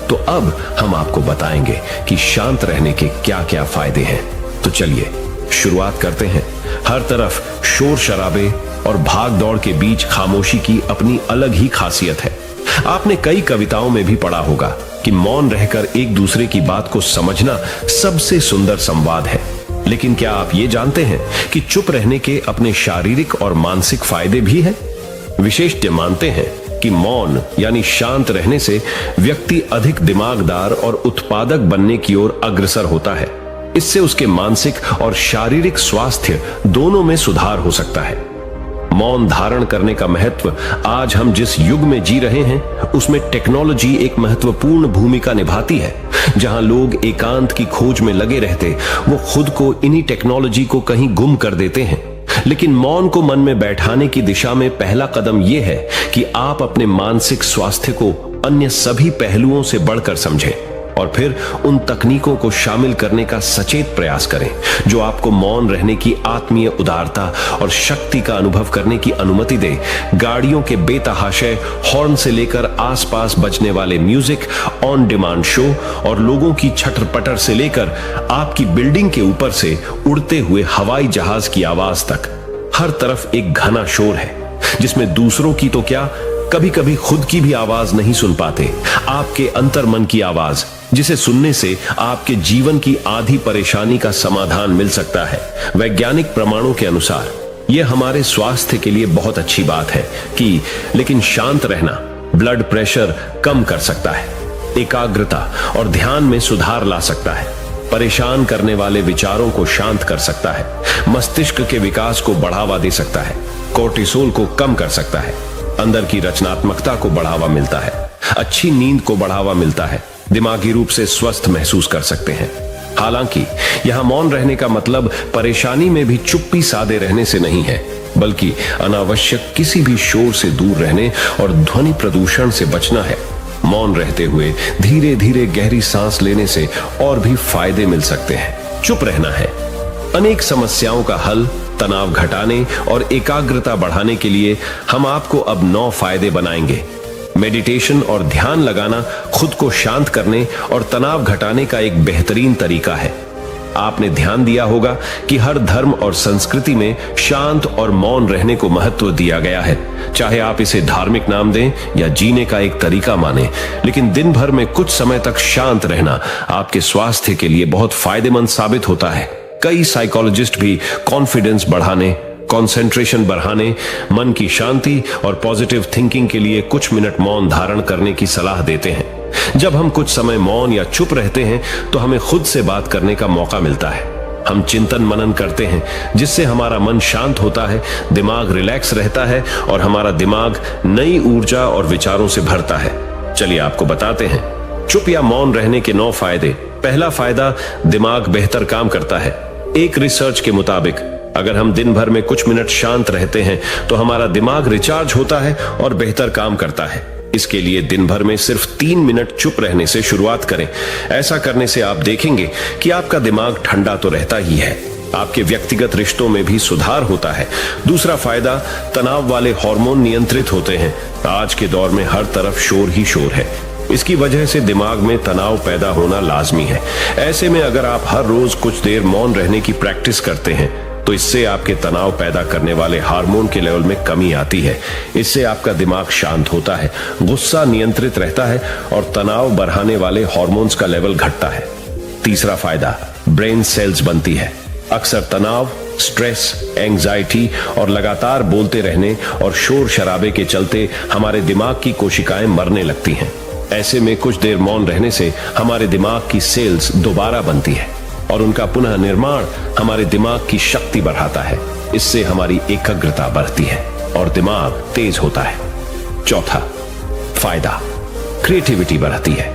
तो अब हम आपको बताएंगे कि शांत रहने के क्या क्या फायदे हैं। तो चलिए शुरुआत करते हैं। हर तरफ शोर शराबे और भाग दौड़ के बीच खामोशी की अपनी अलग ही खासियत है। आपने कई कविताओं में भी पढ़ा होगा कि मौन रहकर एक दूसरे की बात को समझना सबसे सुंदर संवाद है। लेकिन क्या आप ये जानते हैं कि चुप रहने के अपने शारीरिक और मानसिक फायदे भी हैं? विशेषज्ञ मानते हैं कि मौन यानी शांत रहने से व्यक्ति अधिक दिमागदार और उत्पादक बनने की ओर अग्रसर होता है। इससे उसके मानसिक और शारीरिक स्वास्थ्य दोनों में सुधार हो सकता है। मौन धारण करने का महत्व आज हम जिस युग में जी रहे हैं उसमें टेक्नोलॉजी एक महत्वपूर्ण भूमिका निभाती है। जहां लोग एकांत की खोज में लगे रहते वो खुद को इन्हीं टेक्नोलॉजी को कहीं गुम कर देते हैं। लेकिन मौन को मन में बैठाने की दिशा में पहला कदम यह है कि आप अपने मानसिक स्वास्थ्य को अन्य सभी पहलुओं से बढ़कर समझें और फिर उन तकनीकों को शामिल करने का सचेत प्रयास करें जो आपको मौन रहने की आत्मीय उदारता और शक्ति का अनुभव करने की अनुमति दे। गाड़ियों के बेतहाशय हॉर्न से लेकर आसपास बजने वाले म्यूजिक, ऑन डिमांड शो और लोगों की छटर-पटर से लेकर आपकी बिल्डिंग के ऊपर से उड़ते हुए हवाई जहाज की आवाज तक, हर तरफ एक घना शोर है जिसमें दूसरों की तो क्या, कभी कभी खुद की भी आवाज नहीं सुन पाते। आपके अंतर्मन की आवाज जिसे सुनने से आपके जीवन की आधी परेशानी का समाधान मिल सकता है। वैज्ञानिक प्रमाणों के अनुसार यह हमारे स्वास्थ्य के लिए बहुत अच्छी बात है कि लेकिन शांत रहना ब्लड प्रेशर कम कर सकता है, एकाग्रता और ध्यान में सुधार ला सकता है, परेशान करने वाले विचारों को शांत कर सकता है, मस्तिष्क के विकास को बढ़ावा दे सकता है, कोर्टिसोल को कम कर सकता है, अंदर की रचनात्मकता को बढ़ावा मिलता है, अच्छी नींद को बढ़ावा मिलता है, दिमागी रूप से स्वस्थ महसूस कर सकते हैं। हालांकि यहां मौन रहने का मतलब परेशानी में भी चुप्पी साधे रहने से नहीं है, बल्कि अनावश्यक किसी भी शोर से दूर रहने और ध्वनि प्रदूषण से बचना है। मौन रहते हुए धीरे धीरे गहरी सांस लेने से और भी फायदे मिल सकते हैं। चुप रहना है अनेक समस्याओं का हल। तनाव घटाने और एकाग्रता बढ़ाने के लिए हम आपको अब 9 फायदे बनाएंगे। मेडिटेशन और ध्यान लगाना खुद को शांत करने और तनाव घटाने का एक बेहतरीन तरीका है। आपने ध्यान दिया होगा कि हर धर्म और संस्कृति में शांत और मौन रहने को महत्व दिया गया है। चाहे आप इसे धार्मिक नाम दें या जीने का एक तरीका माने, लेकिन दिन भर में कुछ समय तक शांत रहना आपके स्वास्थ्य के लिए बहुत फायदेमंद साबित होता है। कई साइकोलॉजिस्ट भी कॉन्फिडेंस बढ़ाने, कंसंट्रेशन बढ़ाने, मन की शांति और पॉजिटिव थिंकिंग के लिए कुछ मिनट मौन धारण करने की सलाह देते हैं। जब हम कुछ समय मौन या चुप रहते हैं तो हमें खुद से बात करने का मौका मिलता है। हम चिंतन मनन करते हैं जिससे हमारा मन शांत होता है, दिमाग रिलैक्स रहता है और हमारा दिमाग नई ऊर्जा और विचारों से भरता है। चलिए आपको बताते हैं चुप या मौन रहने के 9 फायदे। पहला फायदा, दिमाग बेहतर काम करता है। एक रिसर्च के मुताबिक अगर हम दिन भर में कुछ मिनट शांत रहते हैं तो हमारा दिमाग रिचार्ज होता है और बेहतर काम करता है। इसके लिए दिन भर में सिर्फ 3 मिनट चुप रहने से शुरुआत करें। ऐसा करने से आप देखेंगे कि आपका दिमाग ठंडा तो रहता ही है, आपके व्यक्तिगत रिश्तों में भी सुधार होता है। दूसरा फायदा, तनाव वाले हार्मोन नियंत्रित होते हैं। आज के दौर में हर तरफ शोर ही शोर है, इसकी वजह से दिमाग में तनाव पैदा होना लाजमी है। ऐसे में अगर आप हर रोज कुछ देर मौन रहने की प्रैक्टिस करते हैं तो इससे आपके तनाव पैदा करने वाले हार्मोन के लेवल में कमी आती है। इससे आपका दिमाग शांत होता है, गुस्सा नियंत्रित रहता है और तनाव बढ़ाने वाले हार्मोन्स का लेवल घटता है। तीसरा फायदा, ब्रेन सेल्स बनती है। अक्सर तनाव, स्ट्रेस, एंजाइटी और लगातार बोलते रहने और शोर शराबे के चलते हमारे दिमाग की कोशिकाएं मरने लगती हैं। ऐसे में कुछ देर मौन रहने से हमारे दिमाग की सेल्स दोबारा बनती है और उनका पुनः निर्माण हमारे दिमाग की शक्ति बढ़ाता है। इससे हमारी एकाग्रता बढ़ती है और दिमाग तेज होता है। चौथा फायदा, क्रिएटिविटी बढ़ती है।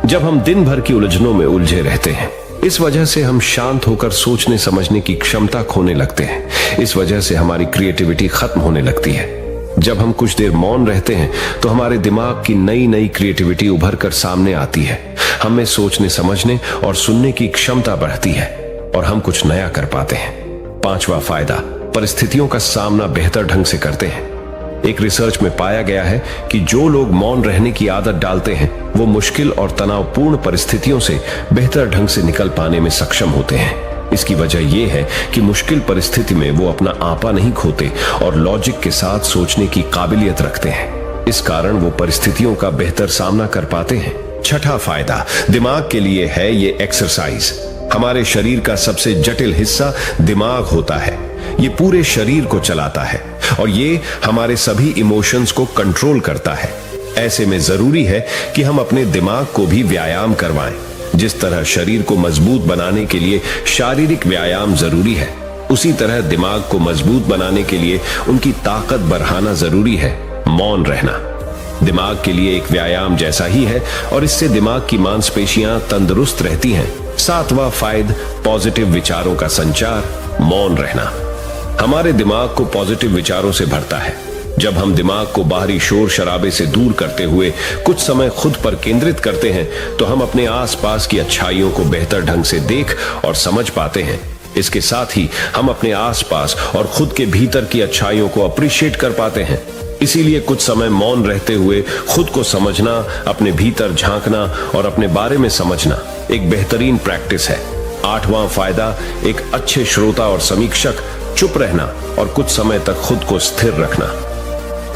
जब हम दिन भर की उलझनों में उलझे रहते हैं, इस वजह से हम शांत होकर सोचने समझने की क्षमता खोने लगते हैं। इस वजह से हमारी क्रिएटिविटी खत्म होने लगती है। जब हम कुछ देर मौन रहते हैं तो हमारे दिमाग की नई क्रिएटिविटी उभर कर सामने आती है। हमें सोचने समझने और सुनने की क्षमता बढ़ती है और हम कुछ नया कर पाते हैं। पांचवा फायदा, परिस्थितियों का सामना बेहतर ढंग से करते हैं। एक रिसर्च में पाया गया है कि जो लोग मौन रहने की आदत डालते हैं वो मुश्किल और तनावपूर्ण परिस्थितियों से बेहतर ढंग से निकल पाने में सक्षम होते हैं। इसकी वजह यह है कि मुश्किल परिस्थिति में वो अपना आपा नहीं खोते और लॉजिक के साथ सोचने की काबिलियत रखते हैं। इस कारण वो परिस्थितियों का बेहतर सामना कर पाते हैं। छठा फायदा दिमाग के लिए है ये एक्सरसाइज। हमारे शरीर का सबसे जटिल हिस्सा दिमाग होता है। ये पूरे शरीर को चलाता है और ये हमारे सभी इमोशंस को कंट्रोल करता है। ऐसे में जरूरी है कि हम अपने दिमाग को भी व्यायाम करवाएं। जिस तरह शरीर को मजबूत बनाने के लिए शारीरिक व्यायाम जरूरी है, उसी तरह दिमाग को मजबूत बनाने के लिए उनकी ताकत बढ़ाना जरूरी है। मौन रहना दिमाग के लिए एक व्यायाम जैसा ही है और इससे दिमाग की मांसपेशियां तंदुरुस्त रहती हैं। सातवां फायदा, पॉजिटिव विचारों का संचार। मौन रहना हमारे दिमाग को पॉजिटिव विचारों से भरता है। जब हम दिमाग को बाहरी शोर शराबे से दूर करते हुए कुछ समय खुद पर केंद्रित करते हैं तो हम अपने आसपास की अच्छाइयों को बेहतर ढंग से देख और समझ पाते हैं। इसके साथ ही हम अपने आसपास और खुद के भीतर की अच्छाइयों को अप्रिशिएट कर पाते हैं। इसीलिए कुछ समय मौन रहते हुए खुद को समझना, अपने भीतर झांकना और अपने बारे में समझना एक बेहतरीन प्रैक्टिस है। आठवां फायदा, एक अच्छे श्रोता और समीक्षक। चुप रहना और कुछ समय तक खुद को स्थिर रखना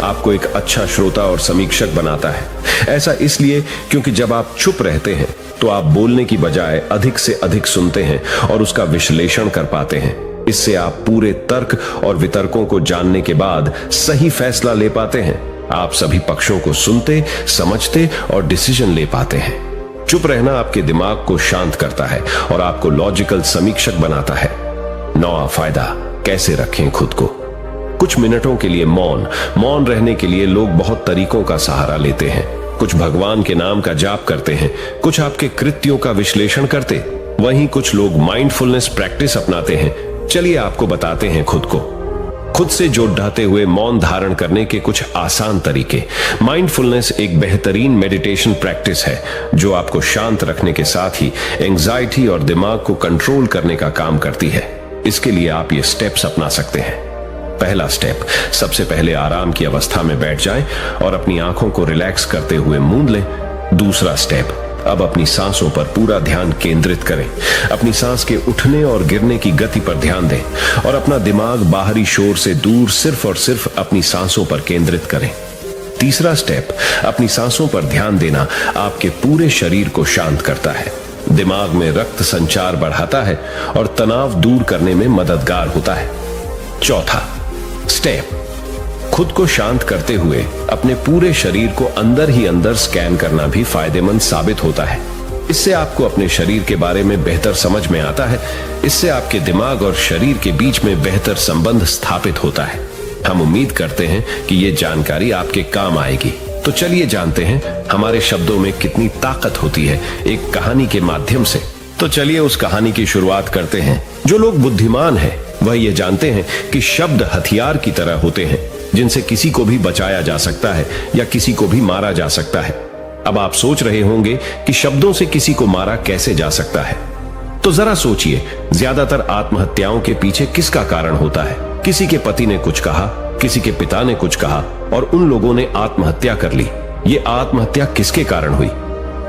आपको एक अच्छा श्रोता और समीक्षक बनाता है। ऐसा इसलिए क्योंकि जब आप चुप रहते हैं तो आप बोलने की बजाय अधिक से अधिक सुनते हैं और उसका विश्लेषण कर पाते हैं। इससे आप पूरे तर्क और वितर्कों को जानने के बाद सही फैसला ले पाते हैं। आप सभी पक्षों को सुनते, समझते और डिसीजन ले पाते हैं। चुप रहना आपके दिमाग को शांत करता है और आपको लॉजिकल समीक्षक बनाता है। नौवां फायदा, कैसे रखें खुद को। कुछ मिनटों के लिए मौन रहने के लिए लोग बहुत तरीकों का सहारा लेते हैं। कुछ भगवान के नाम का जाप करते हैं, कुछ आपके कृत्यों का विश्लेषण करते, वहीं कुछ लोग माइंडफुलनेस प्रैक्टिस अपनाते हैं। चलिए आपको बताते हैं खुद से जोड़ ढाते हुए मौन धारण करने के कुछ आसान तरीके। माइंडफुलनेस एक बेहतरीन मेडिटेशन प्रैक्टिस है जो आपको शांत रखने के साथ ही एंजाइटी और दिमाग को कंट्रोल करने का काम करती है। इसके लिए आप ये स्टेप्स अपना सकते हैं। पहला स्टेप, सबसे पहले आराम की अवस्था में बैठ जाएं और अपनी आंखों को रिलैक्स करते हुए मूंद लें। दूसरा स्टेप, अब अपनी सांसों पर पूरा ध्यान केंद्रित करें। अपनी सांस के उठने और गिरने की गति पर ध्यान दें और अपना दिमाग बाहरी शोर से दूर सिर्फ और सिर्फ अपनी सांसों पर केंद्रित करें। तीसरा स्टेप, अपनी सांसों पर ध्यान देना आपके पूरे शरीर को शांत करता है, दिमाग में रक्त संचार बढ़ाता है और तनाव दूर करने में मददगार होता है। चौथा स्टेप, खुद को शांत करते हुए अपने पूरे शरीर को अंदर ही अंदर स्कैन करना भी फायदेमंद साबित होता है। इससे आपको अपने शरीर के बारे में बेहतर समझ में आता है। इससे आपके दिमाग और शरीर के बीच में बेहतर संबंध स्थापित होता है। हम उम्मीद करते हैं कि ये जानकारी आपके काम आएगी। तो चलिए जानते हैं हमारे शब्दों में कितनी ताकत होती है एक कहानी के माध्यम से। तो चलिए उस कहानी की शुरुआत करते हैं। जो लोग बुद्धिमान हैं वह ये जानते हैं कि शब्द हथियार की तरह होते हैं जिनसे किसी को भी बचाया जा सकता है या किसी को भी मारा जा सकता है। अब आप सोच रहे होंगे कि शब्दों से किसी को मारा कैसे जा सकता है। तो जरा सोचिए, ज्यादातर आत्महत्याओं के पीछे किसका कारण होता है? किसी के पति ने कुछ कहा, किसी के पिता ने कुछ कहा और उन लोगों ने आत्महत्या कर ली। ये आत्महत्या किसके कारण हुई?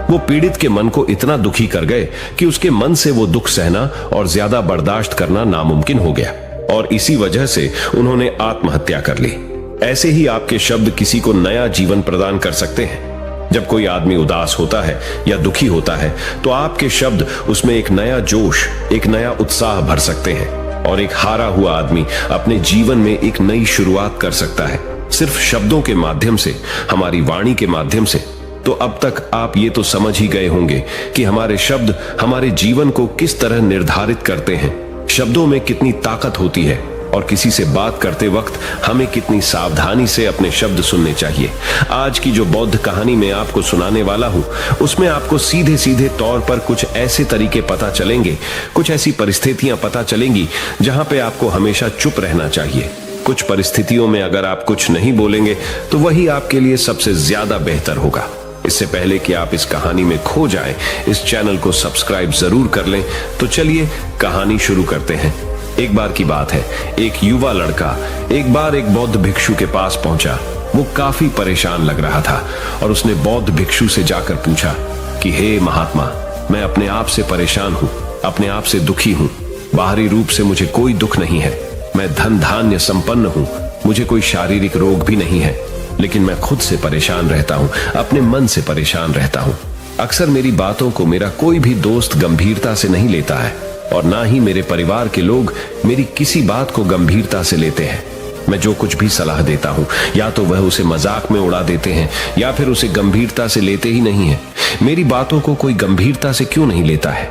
वो पीड़ित के मन को इतना दुखी कर गए कि उसके मन से वो दुख सहना और ज्यादा बर्दाश्त करना नामुमकिन हो गया और इसी वजह से उन्होंने आत्महत्या कर ली। ऐसे ही आपके शब्द किसी को नया जीवन प्रदान कर सकते हैं। जब कोई आदमी उदास होता है या दुखी होता है तो आपके शब्द उसमें एक नया जोश, एक नया उत्साह भर सकते हैं और एक हारा हुआ आदमी अपने जीवन में एक नई शुरुआत कर सकता है, सिर्फ शब्दों के माध्यम से, हमारी वाणी के माध्यम से। तो अब तक आप ये तो समझ ही गए होंगे कि हमारे शब्द हमारे जीवन को किस तरह निर्धारित करते हैं, शब्दों में कितनी ताकत होती है और किसी से बात करते वक्त हमें कितनी सावधानी से अपने शब्द सुनने चाहिए। आज की जो बौद्ध कहानी मैं आपको सुनाने वाला हूं, उसमें आपको सीधे सीधे तौर पर कुछ ऐसे तरीके पता चलेंगे, कुछ ऐसी परिस्थितियां पता चलेंगी जहां पे आपको हमेशा चुप रहना चाहिए। कुछ परिस्थितियों में अगर आप कुछ नहीं बोलेंगे तो वही आपके लिए सबसे ज्यादा बेहतर होगा। इससे पहले कि आप इस कहानी में खो जाएं, इस चैनल को सब्सक्राइब जरूर कर लें। तो चलिए कहानी शुरू करते हैं। एक बार की बात है, एक युवा लड़का एक बार एक बौद्ध भिक्षु के पास पहुंचा। वो काफी परेशान लग रहा था और उसने बौद्ध भिक्षु से जाकर पूछा कि हे महात्मा, मैं अपने आप से परेशान हूं, अपने आप से दुखी हूं। बाहरी रूप से मुझे कोई दुख नहीं है, मैं धन धान्य संपन्न हूं, मुझे कोई शारीरिक रोग भी नहीं है, लेकिन मैं खुद से परेशान रहता हूं, अपने मन से परेशान रहता हूं। अक्सर मेरी बातों को मेरा कोई भी दोस्त गंभीरता से नहीं लेता है और ना ही मेरे परिवार के लोग मेरी किसी बात को गंभीरता से लेते हैं। मैं जो कुछ भी सलाह देता हूं, या तो वह उसे मजाक में उड़ा देते हैं या फिर उसे गंभीरता से लेते ही नहीं है। मेरी बातों को कोई गंभीरता से क्यों नहीं लेता है?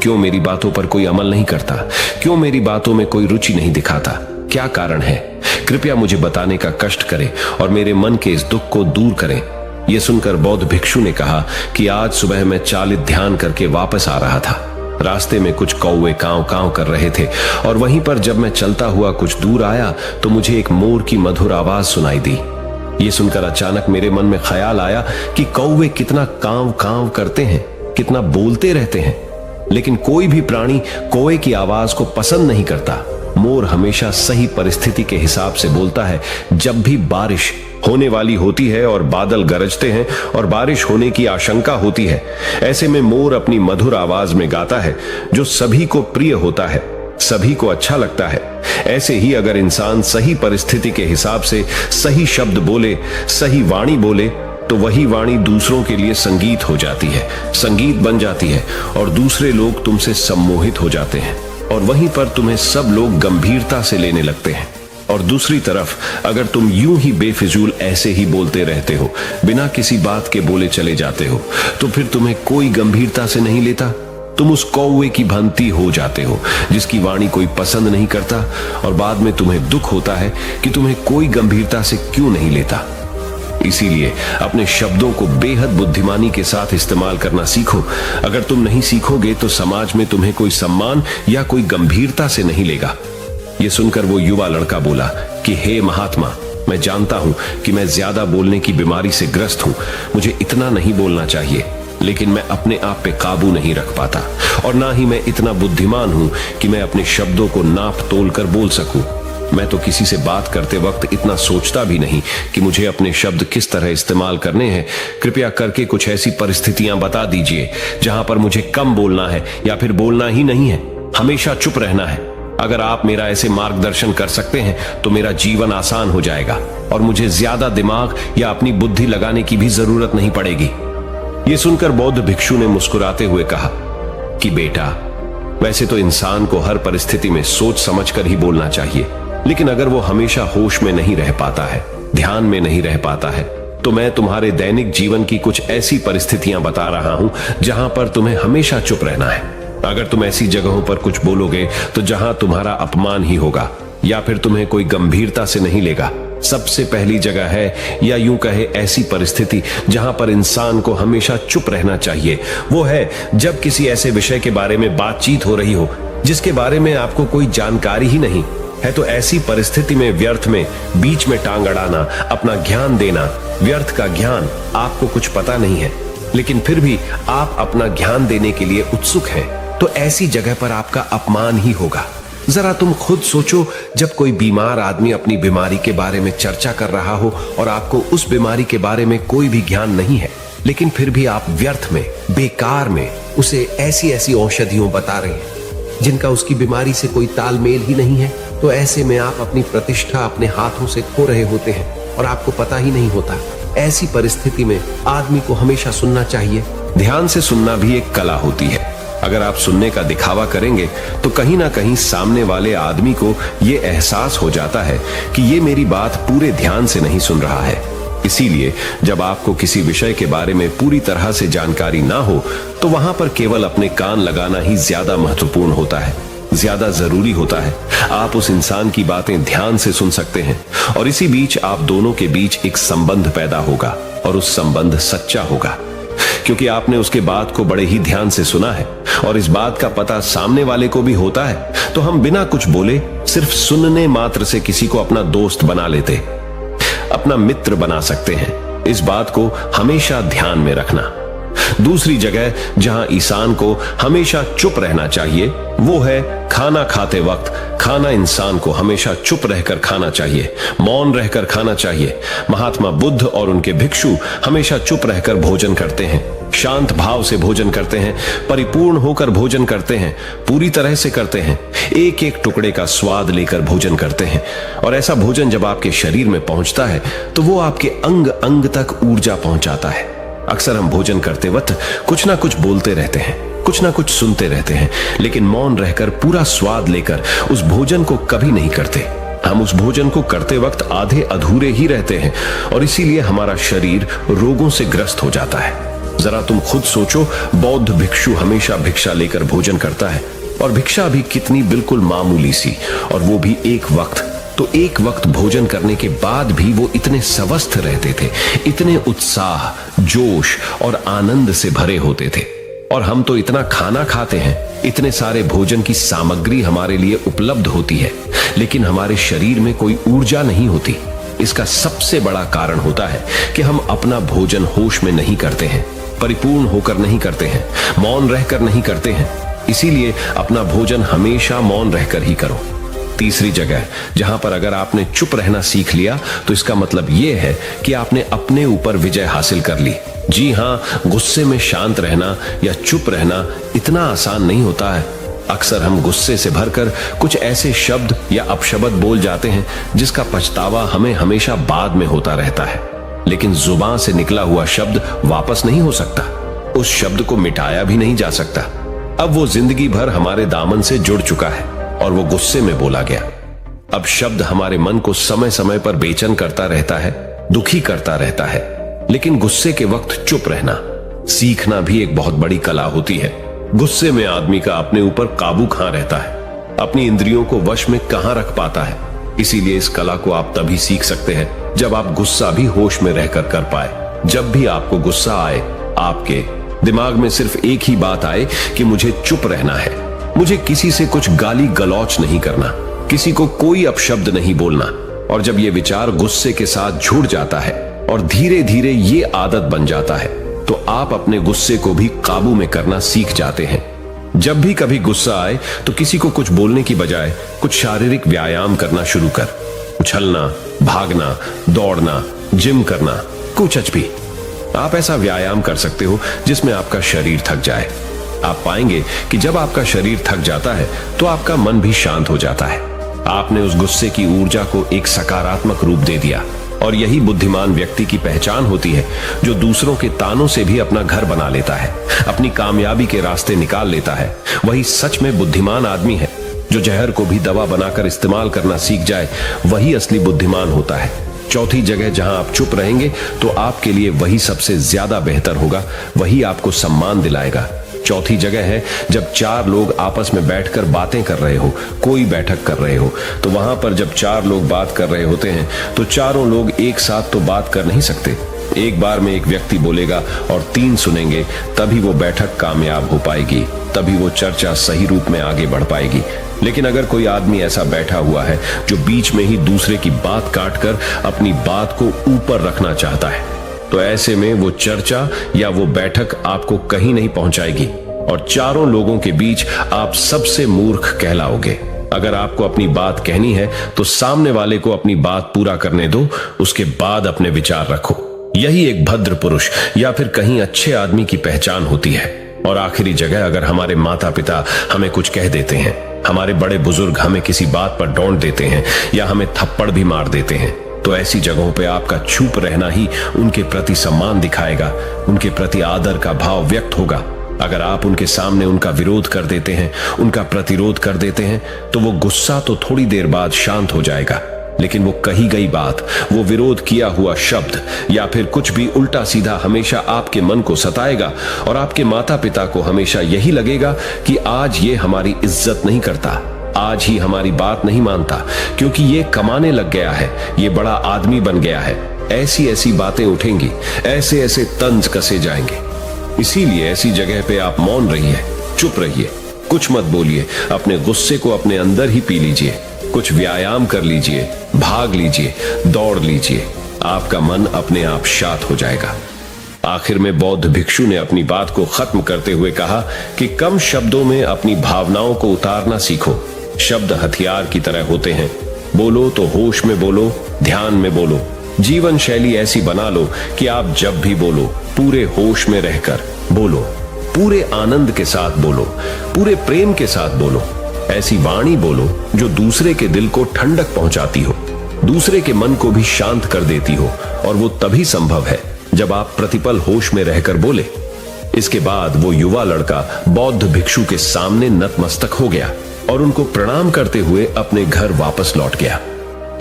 क्यों मेरी बातों पर कोई अमल नहीं करता? क्यों मेरी बातों में कोई रुचि नहीं दिखाता? क्या कारण है? कृपया मुझे बताने का कष्ट करें और मेरे मन के इस दुख को दूर करें। यह सुनकर बौद्ध भिक्षु ने कहा कि आज सुबह मैं चालित ध्यान करके वापस आ रहा था। रास्ते में कुछ कौवे कांव कांव कर रहे थे और वहीं पर जब मैं चलता हुआ कुछ दूर आया तो मुझे एक मोर की मधुर आवाज सुनाई दी। ये सुनकर अचानक मेरे मन में ख्याल आया कि कौवे कितना कांव कांव करते हैं, कितना बोलते रहते हैं, लेकिन कोई भी प्राणी कौवे की आवाज को पसंद नहीं करता। मोर हमेशा सही परिस्थिति के हिसाब से बोलता है। जब भी बारिश होने वाली होती है और बादल गरजते हैं और बारिश होने की आशंका होती है, ऐसे में मोर अपनी मधुर आवाज में गाता है जो सभी को प्रिय होता है, सभी को अच्छा लगता है। ऐसे ही अगर इंसान सही परिस्थिति के हिसाब से सही शब्द बोले, सही वाणी बोले, तो वही वाणी दूसरों के लिए संगीत हो जाती है, संगीत बन जाती है और दूसरे लोग तुमसे सम्मोहित हो जाते हैं और वहीं पर तुम्हें सब लोग गंभीरता से लेने लगते हैं। और दूसरी तरफ अगर तुम यूं ही बेफिजूल ऐसे ही बोलते रहते हो, बिना किसी बात के बोले चले जाते हो, तो फिर तुम्हें कोई गंभीरता से नहीं लेता। तुम उस कौवे की भांति हो जाते हो जिसकी वाणी कोई पसंद नहीं करता और बाद में तुम्हें दुख होता है कि तुम्हें कोई गंभीरता से क्यों नहीं लेता। इसीलिए अपने शब्दों को बेहद बुद्धिमानी के साथ इस्तेमाल करना सीखो। अगर तुम नहीं सीखोगे तो समाज में तुम्हें कोई सम्मान या कोई गंभीरता से नहीं लेगा। यह सुनकर वो युवा लड़का बोला कि हे महात्मा, मैं जानता हूं कि मैं ज्यादा बोलने की बीमारी से ग्रस्त हूं, मुझे इतना नहीं बोलना चाहिए, लेकिन मैं अपने आप पे काबू नहीं रख पाता और ना ही मैं इतना बुद्धिमान हूं कि मैं अपने शब्दों को नाप तोल कर बोल सकूं। मैं तो किसी से बात करते वक्त इतना सोचता भी नहीं कि मुझे अपने शब्द किस तरह इस्तेमाल करने हैं। कृपया करके कुछ ऐसी परिस्थितियां बता दीजिए जहां पर मुझे कम बोलना है या फिर बोलना ही नहीं है, हमेशा चुप रहना है। अगर आप मेरा ऐसे मार्गदर्शन कर सकते हैं तो मेरा जीवन आसान हो जाएगा और मुझे ज्यादा दिमाग या अपनी बुद्धि लगाने की भी जरूरत नहीं पड़ेगी। यह सुनकर बौद्ध भिक्षु ने मुस्कुराते हुए कहा कि बेटा, वैसे तो इंसान को हर परिस्थिति में सोच समझकर ही बोलना चाहिए, लेकिन अगर वो हमेशा होश में नहीं रह पाता है, ध्यान में नहीं रह पाता है, तो मैं तुम्हारे दैनिक जीवन की कुछ ऐसी परिस्थितियां बता रहा हूं जहां पर तुम्हें हमेशा चुप रहना है। अगर तुम ऐसी जगहों पर कुछ बोलोगे तो जहां तुम्हारा अपमान ही होगा या फिर तुम्हें कोई गंभीरता से नहीं लेगा। सबसे पहली जगह है, या यूं कहे ऐसी परिस्थिति जहां पर इंसान को हमेशा चुप रहना चाहिए, वो है जब किसी ऐसे विषय के बारे में बातचीत हो रही हो जिसके बारे में आपको कोई जानकारी ही नहीं है। तो ऐसी परिस्थिति में व्यर्थ में बीच में टांग अड़ाना, अपना ज्ञान देना, व्यर्थ का ज्ञान, आपको कुछ पता नहीं है लेकिन फिर भी आप अपना ज्ञान देने के लिए उत्सुक हैं, तो ऐसी जगह पर आपका अपमान ही होगा। जरा तुम खुद सोचो, जब कोई बीमार आदमी अपनी बीमारी के बारे में चर्चा कर रहा हो और आपको उस बीमारी के बारे में कोई भी ज्ञान नहीं है, लेकिन फिर भी आप व्यर्थ में, बेकार में उसे ऐसी ऐसी औषधियों बता रहे हैं जिनका उसकी बीमारी से कोई तालमेल ही नहीं है, तो ऐसे में आप अपनी प्रतिष्ठा अपने हाथों से खो रहे होते हैं और आपको पता ही नहीं होता। ऐसी परिस्थिति में आदमी को हमेशा सुनना चाहिए। ध्यान से सुनना भी एक कला होती है। अगर आप सुनने का दिखावा करेंगे तो कहीं ना कहीं सामने वाले आदमी को यह एहसास हो जाता है कि ये मेरी बात पूरे ध्यान से नहीं सुन रहा है। इसीलिए जब आपको किसी विषय के बारे में पूरी तरह से जानकारी ना हो तो वहां पर केवल अपने कान लगाना ही ज्यादा महत्वपूर्ण होता है, ज्यादा जरूरी होता है। आप उस इंसान की बातें ध्यान से सुन सकते हैं और इसी बीच आप दोनों के बीच एक संबंध पैदा होगा और उस संबंध सच्चा होगा, क्योंकि आपने उसके बात को बड़े ही ध्यान से सुना है और इस बात का पता सामने वाले को भी होता है। तो हम बिना कुछ बोले, सिर्फ सुनने मात्र से किसी को अपना दोस्त बना लेते, अपना मित्र बना सकते हैं। इस बात को हमेशा ध्यान में रखना। दूसरी जगह जहां इंसान को हमेशा चुप रहना चाहिए वो है खाना खाते वक्त। खाना इंसान को हमेशा चुप रहकर खाना चाहिए, मौन रहकर खाना चाहिए। महात्मा बुद्ध और उनके भिक्षु हमेशा चुप रहकर भोजन करते हैं, शांत भाव से भोजन करते हैं, परिपूर्ण होकर भोजन करते हैं, पूरी तरह से करते हैं, एक एक टुकड़े का स्वाद लेकर भोजन करते हैं। और ऐसा भोजन जब आपके शरीर में पहुंचता है तो वो आपके अंग अंग तक ऊर्जा पहुंचाता है। अक्सर हम भोजन करते वक्त कुछ ना कुछ बोलते रहते हैं, कुछ ना कुछ सुनते रहते हैं, लेकिन मौन रहकर पूरा स्वाद लेकर उस भोजन को कभी नहीं करते। हम उस भोजन को करते वक्त आधे अधूरे ही रहते हैं और इसीलिए हमारा शरीर रोगों से ग्रस्त हो जाता है। जरा तुम खुद सोचो, बौद्ध भिक्षु हमेशा भिक्षा लेकर भोजन करता है और भिक्षा भी कितनी बिल्कुल मामूली सी, और वो भी एक वक्त। तो एक वक्त भोजन करने के बाद भी वो इतने स्वस्थ रहते थे, इतने उत्साह, जोश और आनंद से भरे होते थे। और हम तो इतना खाना खाते हैं, इतने सारे भोजन की सामग्री हमारे लिए उपलब्ध होती है, लेकिन हमारे शरीर में कोई ऊर्जा नहीं होती। इसका सबसे बड़ा कारण होता है कि हम अपना भोजन होश में नहीं करते हैं, परिपूर्ण होकर नहीं करते हैं, मौन रहकर नहीं करते हैं। इसीलिए अपना भोजन हमेशा मौन रहकर ही करो। तीसरी जगह जहां पर अगर आपने चुप रहना सीख लिया तो इसका मतलब यह है कि आपने अपने ऊपर विजय हासिल कर ली। जी हां, गुस्से में शांत रहना या चुप रहना इतना आसान नहीं होता है। अक्सर हम गुस्से से भरकर कुछ ऐसे शब्द या अपशब्द बोल जाते हैं जिसका पछतावा हमें हमेशा बाद में होता रहता है। लेकिन जुबान से निकला हुआ शब्द वापस नहीं हो सकता, उस शब्द को मिटाया भी नहीं जा सकता। अब वो जिंदगी भर हमारे दामन से जुड़ चुका है और वो गुस्से में बोला गया। अब शब्द हमारे मन को समय समय पर बेचैन करता रहता है, दुखी करता रहता है, लेकिन गुस्से के वक्त चुप रहना सीखना भी एक बहुत बड़ी कला होती है। गुस्से में आदमी का अपने ऊपर काबू कहां रहता है, अपनी इंद्रियों को वश में कहां रख पाता है। इसीलिए इस कला को आप तभी सीख सकते हैं जब आप गुस्सा भी होश में रहकर कर पाए। जब भी आपको गुस्सा आए, आपके दिमाग में सिर्फ एक ही बात आए कि मुझे चुप रहना है, मुझे किसी से कुछ गाली गलौच नहीं करना, किसी को कोई अपशब्द नहीं बोलना। और जब ये विचार गुस्से के साथ जुड़ जाता है और धीरे धीरे ये आदत बन जाता है तो आप अपने गुस्से को भी काबू में करना सीख जाते हैं। जब भी कभी गुस्सा आए तो किसी को कुछ बोलने की बजाय कुछ शारीरिक व्यायाम करना शुरू कर, उछलना, भागना, दौड़ना, जिम करना, कुछ भी। आप ऐसा व्यायाम कर सकते हो जिसमें आपका शरीर थक जाए। आप पाएंगे कि जब आपका शरीर थक जाता है तो आपका मन भी शांत हो जाता है। आपने उस गुस्से की ऊर्जा को एक सकारात्मक रूप दे दिया। और यही बुद्धिमान व्यक्ति की पहचान होती है, जो दूसरों के तानों से भी अपना घर बना लेता है, अपनी कामयाबी के रास्ते निकाल लेता है। वही सच में बुद्धिमान आदमी है। जो जहर को भी दवा बनाकर इस्तेमाल करना सीख जाए वही असली बुद्धिमान होता है। चौथी जगह जहां आप चुप रहेंगे तो आपके लिए वही सबसे ज्यादा बेहतर होगा, वही आपको सम्मान दिलाएगा। चौथी जगह है जब चार लोग आपस में बैठकर बातें कर रहे हो, कोई बैठक कर रहे हो, तो वहां पर जब चार लोग बात कर रहे होते हैं तो चारों लोग एक साथ तो बात कर नहीं सकते। एक बार में एक व्यक्ति बोलेगा और तीन सुनेंगे, तभी वो बैठक कामयाब हो पाएगी, तभी वो चर्चा सही रूप में आगे बढ़ पाएगी। लेकिन अगर कोई आदमी ऐसा बैठा हुआ है जो बीच में ही दूसरे की बात काटकर अपनी बात को ऊपर रखना चाहता है, तो ऐसे में वो चर्चा या वो बैठक आपको कहीं नहीं पहुंचाएगी और चारों लोगों के बीच आप सबसे मूर्ख कहलाओगे। अगर आपको अपनी बात कहनी है तो सामने वाले को अपनी बात पूरा करने दो, उसके बाद अपने विचार रखो। यही एक भद्र पुरुष या फिर कहीं अच्छे आदमी की पहचान होती है। और आखिरी जगह, अगर हमारे माता पिता हमें कुछ कह देते हैं, हमारे बड़े बुजुर्ग हमें किसी बात पर डांट देते हैं या हमें थप्पड़ भी मार देते हैं, तो ऐसी जगहों पे आपका चुप रहना ही उनके प्रति सम्मान दिखाएगा, उनके प्रति आदर का भाव व्यक्त होगा। अगर आप उनके सामने उनका विरोध कर देते हैं, उनका प्रतिरोध कर देते हैं, तो वो गुस्सा तो थोड़ी देर बाद शांत हो जाएगा, लेकिन वो कही गई बात, वो विरोध किया हुआ शब्द या फिर कुछ भी उल्टा सीधा हमेशा आपके मन को सताएगा और आपके माता पिता को हमेशा यही लगेगा कि आज ये हमारी इज्जत नहीं करता, आज ही हमारी बात नहीं मानता, क्योंकि ये कमाने लग गया है, ये बड़ा आदमी बन गया है। ऐसी ऐसी बातें उठेंगी, ऐसे ऐसे तंज कसे जाएंगे। इसीलिए ऐसी जगह पे आप मौन रहिए, चुप रहिए, कुछ मत बोलिए, अपने गुस्से को अपने अंदर ही पी लीजिए, कुछ व्यायाम कर लीजिए, भाग लीजिए, दौड़ लीजिए, आपका मन अपने आप शांत हो जाएगा। आखिर में बौद्ध भिक्षु ने अपनी बात को खत्म करते हुए कहा कि कम शब्दों में अपनी भावनाओं को उतारना सीखो। शब्द हथियार की तरह होते हैं, बोलो तो होश में बोलो, ध्यान में बोलो। जीवन शैली ऐसी बना लो कि आप जब भी बोलो पूरे होश में रहकर बोलो, पूरे आनंद के साथ बोलो, पूरे प्रेम के साथ बोलो। ऐसी वाणी बोलो जो दूसरे के दिल को ठंडक पहुंचाती हो, दूसरे के मन को भी शांत कर देती हो, और वो तभी संभव है जब आप प्रतिपल होश में रहकर बोले। इसके बाद वो युवा लड़का बौद्ध भिक्षु के सामने नतमस्तक हो गया और उनको प्रणाम करते हुए अपने घर वापस लौट गया।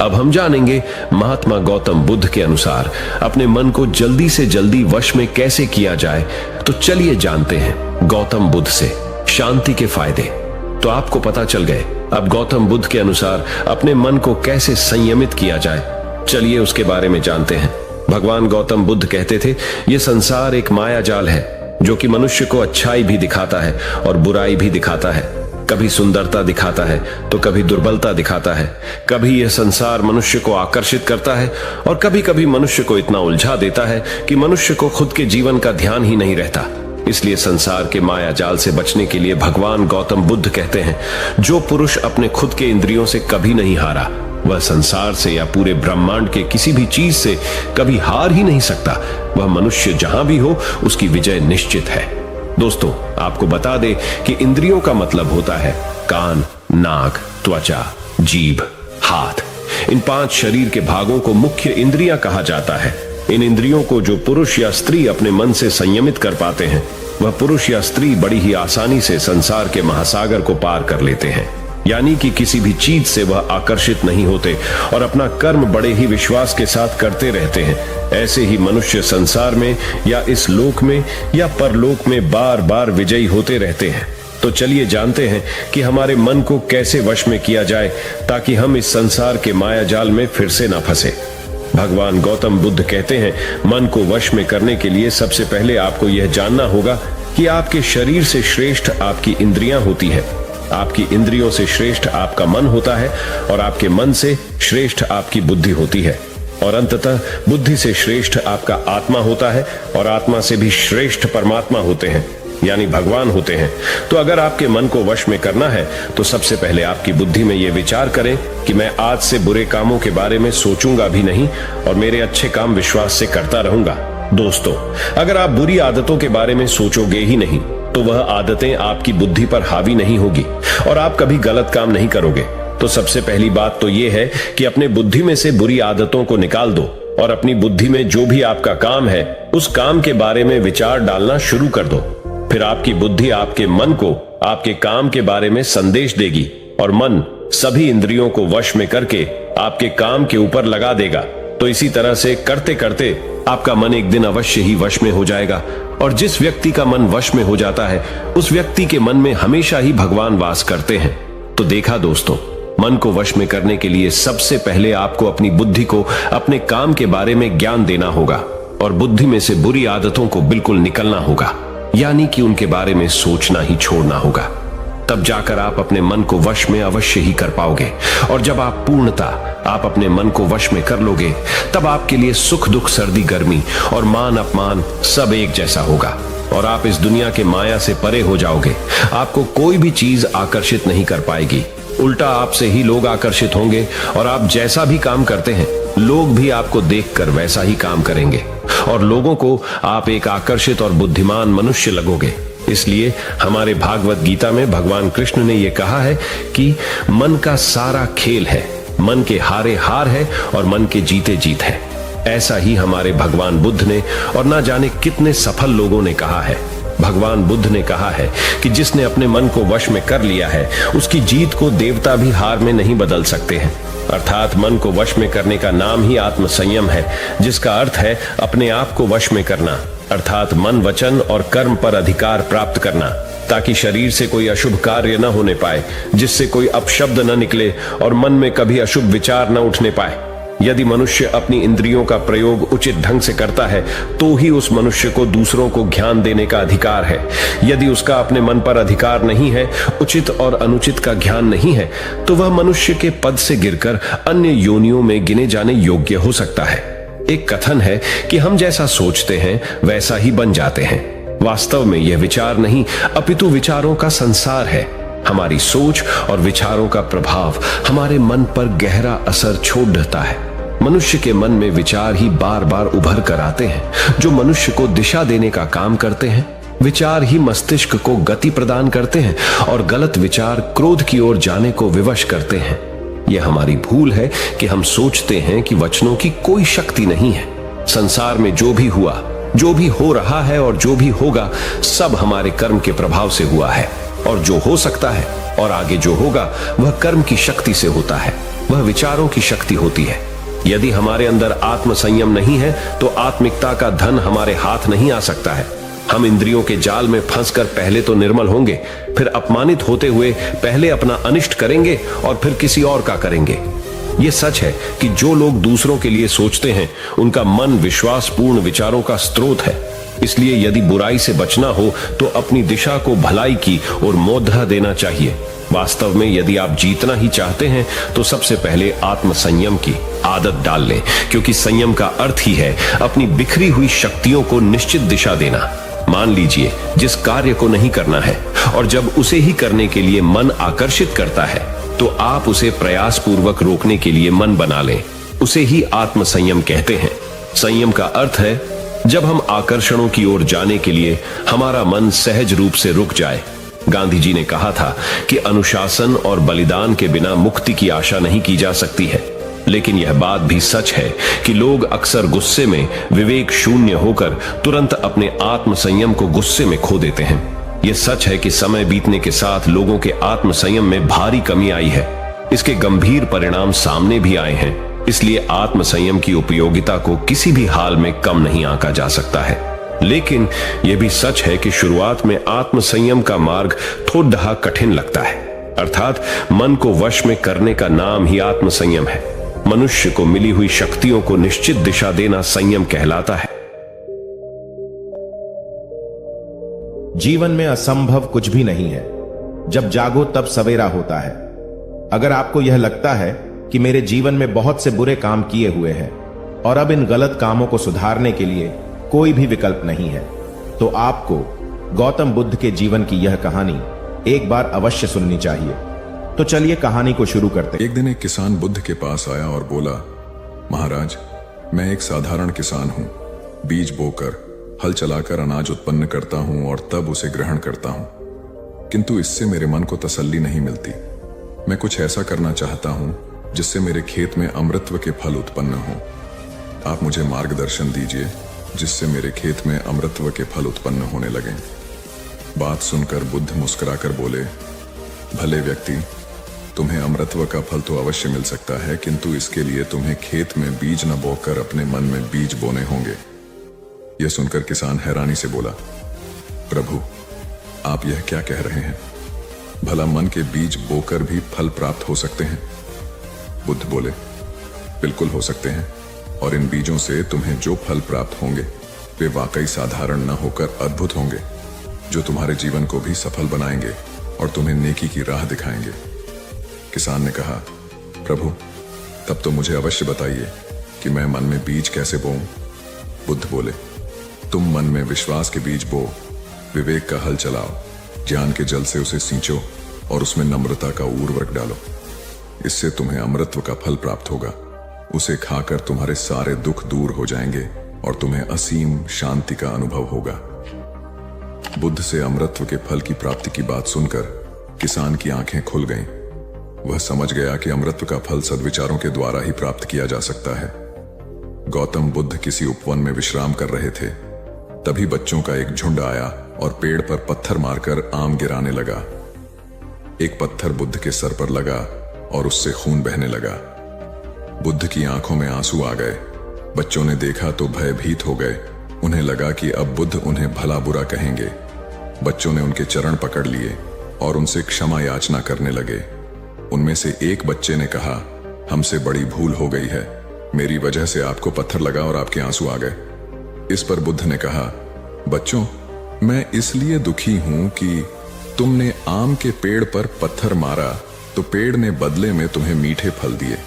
अब हम जानेंगे महात्मा गौतम बुद्ध के अनुसार अपने मन को जल्दी से जल्दी वश में कैसे किया जाए। तो चलिए जानते हैं गौतम बुद्ध से शांति के फायदे। तो आपको पता चल गए अब गौतम बुद्ध के अनुसार अपने मन को कैसे संयमित किया जाए। चलिए उसके बारे में जानते हैं। भगवान गौतम बुद्ध कहते थे, ये संसार एक माया जाल है जो कि मनुष्य को अच्छाई भी दिखाता है और बुराई भी दिखाता है। कभी सुंदरता दिखाता है तो कभी दुर्बलता दिखाता है। कभी यह संसार मनुष्य को आकर्षित करता है और कभी कभी मनुष्य को इतना उलझा देता है कि मनुष्य को खुद के जीवन का ध्यान ही नहीं रहता। इसलिए संसार के माया जाल से बचने के लिए भगवान गौतम बुद्ध कहते हैं, जो पुरुष अपने खुद के इंद्रियों से कभी नहीं हारा, वह संसार से या पूरे ब्रह्मांड के किसी भी चीज से कभी हार ही नहीं सकता। वह मनुष्य जहां भी हो उसकी विजय निश्चित है। दोस्तों, आपको बता दें कि इंद्रियों का मतलब होता है कान, नाक, त्वचा, जीभ, हाथ। इन 5 शरीर के भागों को मुख्य इंद्रियां कहा जाता है। इन इंद्रियों को जो पुरुष या स्त्री अपने मन से संयमित कर पाते हैं, वह पुरुष या स्त्री बड़ी ही आसानी से संसार के महासागर को पार कर लेते हैं। यानी कि किसी भी चीज से वह आकर्षित नहीं होते और अपना कर्म बड़े ही विश्वास के साथ करते रहते हैं। ऐसे ही मनुष्य संसार में या इस लोक में या परलोक में बार बार विजयी होते रहते हैं। तो चलिए जानते हैं कि हमारे मन को कैसे वश में किया जाए ताकि हम इस संसार के माया जाल में फिर से ना फंसे। भगवान गौतम बुद्ध कहते हैं, मन को वश में करने के लिए सबसे पहले आपको यह जानना होगा कि आपके शरीर से श्रेष्ठ आपकी इंद्रियां होती है, आपकी इंद्रियों से श्रेष्ठ आपका मन होता है और आपके मन से श्रेष्ठ आपकी बुद्धि होती है, और अंततः बुद्धि से श्रेष्ठ आपका आत्मा होता है और आत्मा से भी श्रेष्ठ परमात्मा होते हैं, यानी भगवान होते हैं। तो अगर आपके मन को वश में करना है तो सबसे पहले आपकी बुद्धि में यह विचार करें कि मैं आज से बुरे कामों के बारे में सोचूंगा भी नहीं और मेरे अच्छे काम विश्वास से करता रहूंगा। दोस्तों, अगर आप बुरी आदतों के बारे में सोचोगे ही नहीं तो वह आदतें आपकी बुद्धि पर हावी नहीं होगी और आप कभी गलत काम नहीं करोगे। तो सबसे पहली बात तो यह है कि अपने बुद्धि में से बुरी आदतों को निकाल दो और अपनी बुद्धि में जो भी आपका काम है उस काम के बारे में विचार डालना शुरू कर दो। फिर आपकी बुद्धि आपके मन को आपके काम के बारे में संदेश देगी और मन सभी इंद्रियों को वश में करके आपके काम के ऊपर लगा देगा, तो इसी तरह से करते करते आपका मन एक दिन अवश्य ही वश में हो जाएगा। और जिस व्यक्ति का मन वश में हो जाता है, उस व्यक्ति के मन में हमेशा ही भगवान वास करते हैं। तो देखा दोस्तों, मन को वश में करने के लिए सबसे पहले आपको अपनी बुद्धि को अपने काम के बारे में ज्ञान देना होगा और बुद्धि में से बुरी आदतों को बिल्कुल निकलना होगा, यानी कि उनके बारे में सोचना ही छोड़ना होगा। तब जाकर आप अपने मन को वश में अवश्य ही कर पाओगे। और जब आप पूर्णतः आप अपने मन को वश में कर लोगे, तब आपके लिए सुख दुख सर्दी गर्मी और मान अपमान सब एक जैसा होगा और आप इस दुनिया के माया से परे हो जाओगे। आपको कोई भी चीज आकर्षित नहीं कर पाएगी, उल्टा आपसे ही लोग आकर्षित होंगे और आप जैसा भी काम करते हैं, लोग भी आपको देखकर वैसा ही काम करेंगे और लोगों को आप एक आकर्षित और बुद्धिमान मनुष्य लगोगे। इसलिए हमारे भागवत गीता में भगवान कृष्ण ने यह कहा है कि मन का सारा खेल है, मन के हारे हार है और मन के जीते जीत है। ऐसा ही हमारे भगवान बुद्ध ने और ना जाने कितने सफल लोगों ने कहा है। भगवान बुद्ध ने कहा है कि जिसने अपने मन को वश में कर लिया है, उसकी जीत को देवता भी हार में नहीं बदल सकते हैं। अर्थात मन को वश में करने का नाम ही आत्म संयम है, जिसका अर्थ है अपने आप को वश में करना, अर्थात मन वचन और कर्म पर अधिकार प्राप्त करना, ताकि शरीर से कोई अशुभ कार्य न होने पाए, जिससे कोई अपशब्द न निकले और मन में कभी अशुभ विचार न उठने पाए। यदि मनुष्य अपनी इंद्रियों का प्रयोग उचित ढंग से करता है, तो ही उस मनुष्य को दूसरों को ज्ञान देने का अधिकार है। यदि उसका अपने मन पर अधिकार नहीं है, उचित और अनुचित का ज्ञान नहीं है, तो वह मनुष्य के पद से गिरकर अन्य योनियों में गिने जाने योग्य हो सकता है। एक कथन है कि हम जैसा सोचते हैं वैसा ही बन जाते हैं। वास्तव में यह विचार नहीं, अपितु विचारों का संसार है। हमारी सोच और विचारों का प्रभाव हमारे मन पर गहरा असर छोड़ देता है। मनुष्य के मन में विचार ही बार बार उभर कर आते हैं, जो मनुष्य को दिशा देने का काम करते हैं। विचार ही मस्तिष्क को गति प्रदान करते हैं और गलत विचार क्रोध की ओर जाने को विवश करते हैं। यह हमारी भूल है कि हम सोचते हैं कि वचनों की कोई शक्ति नहीं है। संसार में जो भी हुआ, जो भी हो रहा है और जो भी होगा, सब हमारे कर्म के प्रभाव से हुआ है। और जो हो सकता है और आगे जो होगा, वह कर्म की शक्ति से होता है, वह विचारों की शक्ति होती है। यदि हमारे अंदर आत्म संयम नहीं है, तो आत्मिकता का धन हमारे हाथ नहीं आ सकता है। हम इंद्रियों के जाल में फंसकर पहले तो निर्मल होंगे, फिर अपमानित होते हुए पहले अपना अनिष्ट करेंगे और फिर किसी और का करेंगे। यह सच है कि जो लोग दूसरों के लिए सोचते हैं, उनका मन विश्वासपूर्ण विचारों का स्रोत है। इसलिए यदि बुराई से बचना हो, तो अपनी दिशा को भलाई की और मोद्रा देना चाहिए। वास्तव में यदि आप जीतना ही चाहते हैं, तो सबसे पहले आत्म संयम की आदत डाल लें, क्योंकि संयम का अर्थ ही है अपनी बिखरी हुई शक्तियों को निश्चित दिशा देना। मान लीजिए जिस कार्य को नहीं करना है, और जब उसे ही करने के लिए मन आकर्षित करता है, तो आप उसे प्रयास पूर्वक रोकने के लिए मन बना लें। उसे ही आत्म संयम कहते हैं। संयम का अर्थ है जब हम आकर्षणों की ओर जाने के लिए हमारा मन सहज रूप से रुक जाए। गांधी जी ने कहा था कि अनुशासन और बलिदान के बिना मुक्ति की आशा नहीं की जा सकती है। लेकिन यह बात भी सच है कि लोग अक्सर गुस्से में विवेक शून्य होकर तुरंत अपने आत्म संयम को गुस्से में खो देते हैं। यह सच है कि समय बीतने के साथ लोगों के आत्म संयम में भारी कमी आई है। इसके गंभीर परिणाम सामने भी आए हैं। इसलिए आत्म संयम की उपयोगिता को किसी भी हाल में कम नहीं आंका जा सकता है। लेकिन यह भी सच है कि शुरुआत में आत्म संयम का मार्ग थोड़ा कठिन लगता है। अर्थात मन को वश में करने का नाम ही आत्म संयम है। मनुष्य को मिली हुई शक्तियों को निश्चित दिशा देना संयम कहलाता है। जीवन में असंभव कुछ भी नहीं है। जब जागो तब सवेरा होता है। अगर आपको यह लगता है कि मेरे जीवन में बहुत से बुरे काम किए हुए हैं और अब इन गलत कामों को सुधारने के लिए कोई भी विकल्प नहीं है, तो आपको गौतम बुद्ध के जीवन की यह कहानी एक बार अवश्य सुननी चाहिए। तो चलिए कहानी को शुरू करते हैं। एक दिन एक किसान बुद्ध के पास आया और बोला, महाराज, मैं एक साधारण किसान हूं। बीज बोकर, हल चलाकर अनाज उत्पन्न करता हूं और तब उसे ग्रहण करता हूं, किंतु इससे मेरे मन को तसल्ली नहीं मिलती। मैं कुछ ऐसा करना चाहता हूं जिससे मेरे खेत में अमृतत्व के फल उत्पन्न हो। आप मुझे मार्गदर्शन दीजिए जिससे मेरे खेत में अमृतत्व के फल उत्पन्न होने लगें। बात सुनकर बुद्ध मुस्कुराकर बोले, भले व्यक्ति, तुम्हें अमृतत्व का फल तो अवश्य मिल सकता है, किंतु इसके लिए तुम्हें खेत में बीज न बोकर अपने मन में बीज बोने होंगे। यह सुनकर किसान हैरानी से बोला, प्रभु आप यह क्या कह रहे हैं? भला मन के बीज बोकर भी फल प्राप्त हो सकते हैं? बुद्ध बोले, बिल्कुल हो सकते हैं, और इन बीजों से तुम्हें जो फल प्राप्त होंगे वे वाकई साधारण न होकर अद्भुत होंगे, जो तुम्हारे जीवन को भी सफल बनाएंगे और तुम्हें नेकी की राह दिखाएंगे। किसान ने कहा, प्रभु तब तो मुझे अवश्य बताइए कि मैं मन में बीज कैसे बोऊं? बुद्ध बोले, तुम मन में विश्वास के बीज बो, विवेक का हल चलाओ, ज्ञान के जल से उसे सींचो और उसमें नम्रता का उर्वरक डालो। इससे तुम्हें अमृतत्व का फल प्राप्त होगा। उसे खाकर तुम्हारे सारे दुख दूर हो जाएंगे और तुम्हें असीम शांति का अनुभव होगा। बुद्ध से अमृतत्व के फल की प्राप्ति की बात सुनकर किसान की आंखें खुल गईं। वह समझ गया कि अमृतत्व का फल सद्विचारों के द्वारा ही प्राप्त किया जा सकता है। गौतम बुद्ध किसी उपवन में विश्राम कर रहे थे। तभी बच्चों का एक झुंड आया और पेड़ पर पत्थर मारकर आम गिराने लगा। एक पत्थर बुद्ध के सर पर लगा और उससे खून बहने लगा। बुद्ध की आंखों में आंसू आ गए। बच्चों ने देखा तो भयभीत हो गए। उन्हें लगा कि अब बुद्ध उन्हें भला बुरा कहेंगे। बच्चों ने उनके चरण पकड़ लिए और उनसे क्षमा याचना करने लगे। उनमें से एक बच्चे ने कहा, हमसे बड़ी भूल हो गई है, मेरी वजह से आपको पत्थर लगा और आपके आंसू आ गए। इस पर बुद्ध ने कहा, बच्चों मैं इसलिए दुखी हूं कि तुमने आम के पेड़ पर पत्थर मारा तो पेड़ ने बदले में तुम्हें मीठे फल दिए,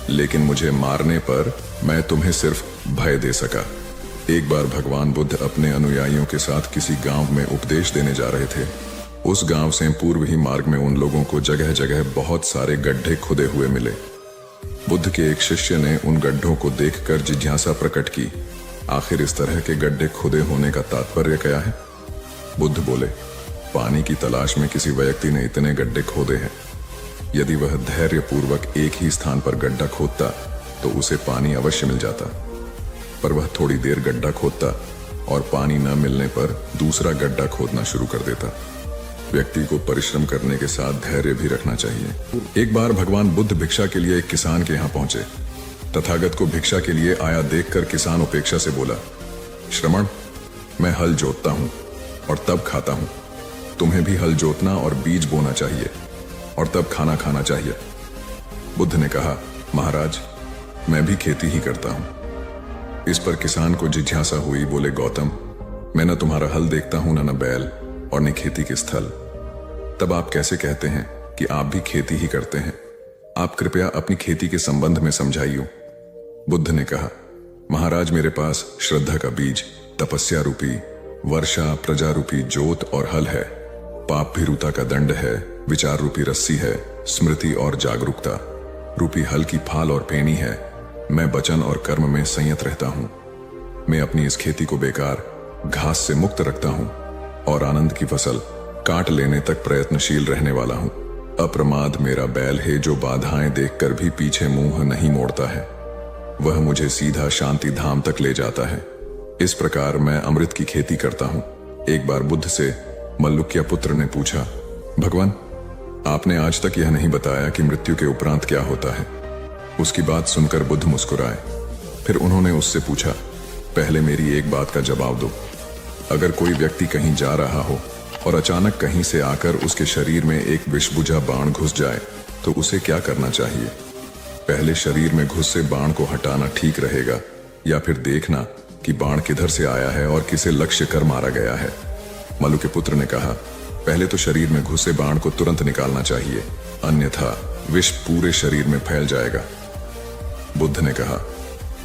लेकिन मुझे मारने पर मैं तुम्हें सिर्फ भय दे सका। एक बार भगवान बुद्ध अपने अनुयायियों के साथ किसी गांव में उपदेश देने जा रहे थे। उस गांव से पूर्व ही मार्ग में उन लोगों को जगह जगह बहुत सारे गड्ढे खुदे हुए मिले। बुद्ध के एक शिष्य ने उन गड्ढों को देखकर जिज्ञासा प्रकट की, आखिर इस तरह के गड्ढे खुदे होने का तात्पर्य क्या है? बुद्ध बोले, पानी की तलाश में किसी व्यक्ति ने इतने गड्ढे खोदे हैं। यदि वह धैर्यपूर्वक एक ही स्थान पर गड्ढा खोदता तो उसे पानी अवश्य मिल जाता, पर वह थोड़ी देर गड्ढा खोदता और पानी न मिलने पर दूसरा गड्ढा खोदना शुरू कर देता। व्यक्ति को परिश्रम करने के साथ धैर्य भी रखना चाहिए। एक बार भगवान बुद्ध भिक्षा के लिए एक किसान के यहाँ पहुंचे। तथागत को भिक्षा के लिए आया देखकर किसान उपेक्षा से बोला, श्रमण मैं हल जोतता हूं और तब खाता हूं। तुम्हें भी हल जोतना और बीज बोना चाहिए और तब खाना खाना चाहिए। बुद्ध ने कहा, महाराज मैं भी खेती ही करता हूं। इस पर किसान को जिज्ञासा हुई। बोले, गौतम मैं न तुम्हारा हल देखता हूं, न बैल और न खेती के स्थल, तब आप कैसे कहते हैं कि आप भी खेती ही करते हैं? आप कृपया अपनी खेती के संबंध में समझाइए। बुद्ध ने कहा, महाराज मेरे पास श्रद्धा का बीज, तपस्या रूपी वर्षा, प्रजा रूपी जोत और हल है, पाप भीरुता का दंड है, विचार रूपी रस्सी है, स्मृति और जागरूकता रूपी हल की फाल और पेनी है। मैं वचन और कर्म में संयत रहता हूं। मैं अपनी इस खेती को बेकार घास से मुक्त रखता हूं और आनंद की फसल काट लेने तक प्रयत्नशील रहने वाला हूं। अप्रमाद मेरा बैल है जो बाधाएं देखकर भी पीछे मुंह नहीं मोड़ता है। वह मुझे सीधा शांति धाम तक ले जाता है। इस प्रकार मैं अमृत की खेती करता हूं। एक बार बुद्ध से मल्लुक्य पुत्र ने पूछा, भगवान आपने आज तक यह नहीं बताया कि मृत्यु के उपरांत क्या होता है। उसकी बात सुनकर बुद्ध मुस्कुराए। फिर उन्होंने उससे पूछा, पहले मेरी एक बात का जवाब दो। अगर कोई व्यक्ति कहीं जा रहा हो और अचानक कहीं से आकर उसके शरीर में एक विषबुझा बाण घुस जाए तो उसे क्या करना चाहिए? पहले शरीर में घुसे बाण को हटाना ठीक रहेगा या फिर देखना कि बाण किधर से आया है और किसे लक्ष्य कर मारा गया है? मल्लु के पुत्र ने कहा, पहले तो शरीर में घुसे बाण को तुरंत निकालना चाहिए, अन्यथा विष पूरे शरीर में फैल जाएगा। बुद्ध ने कहा,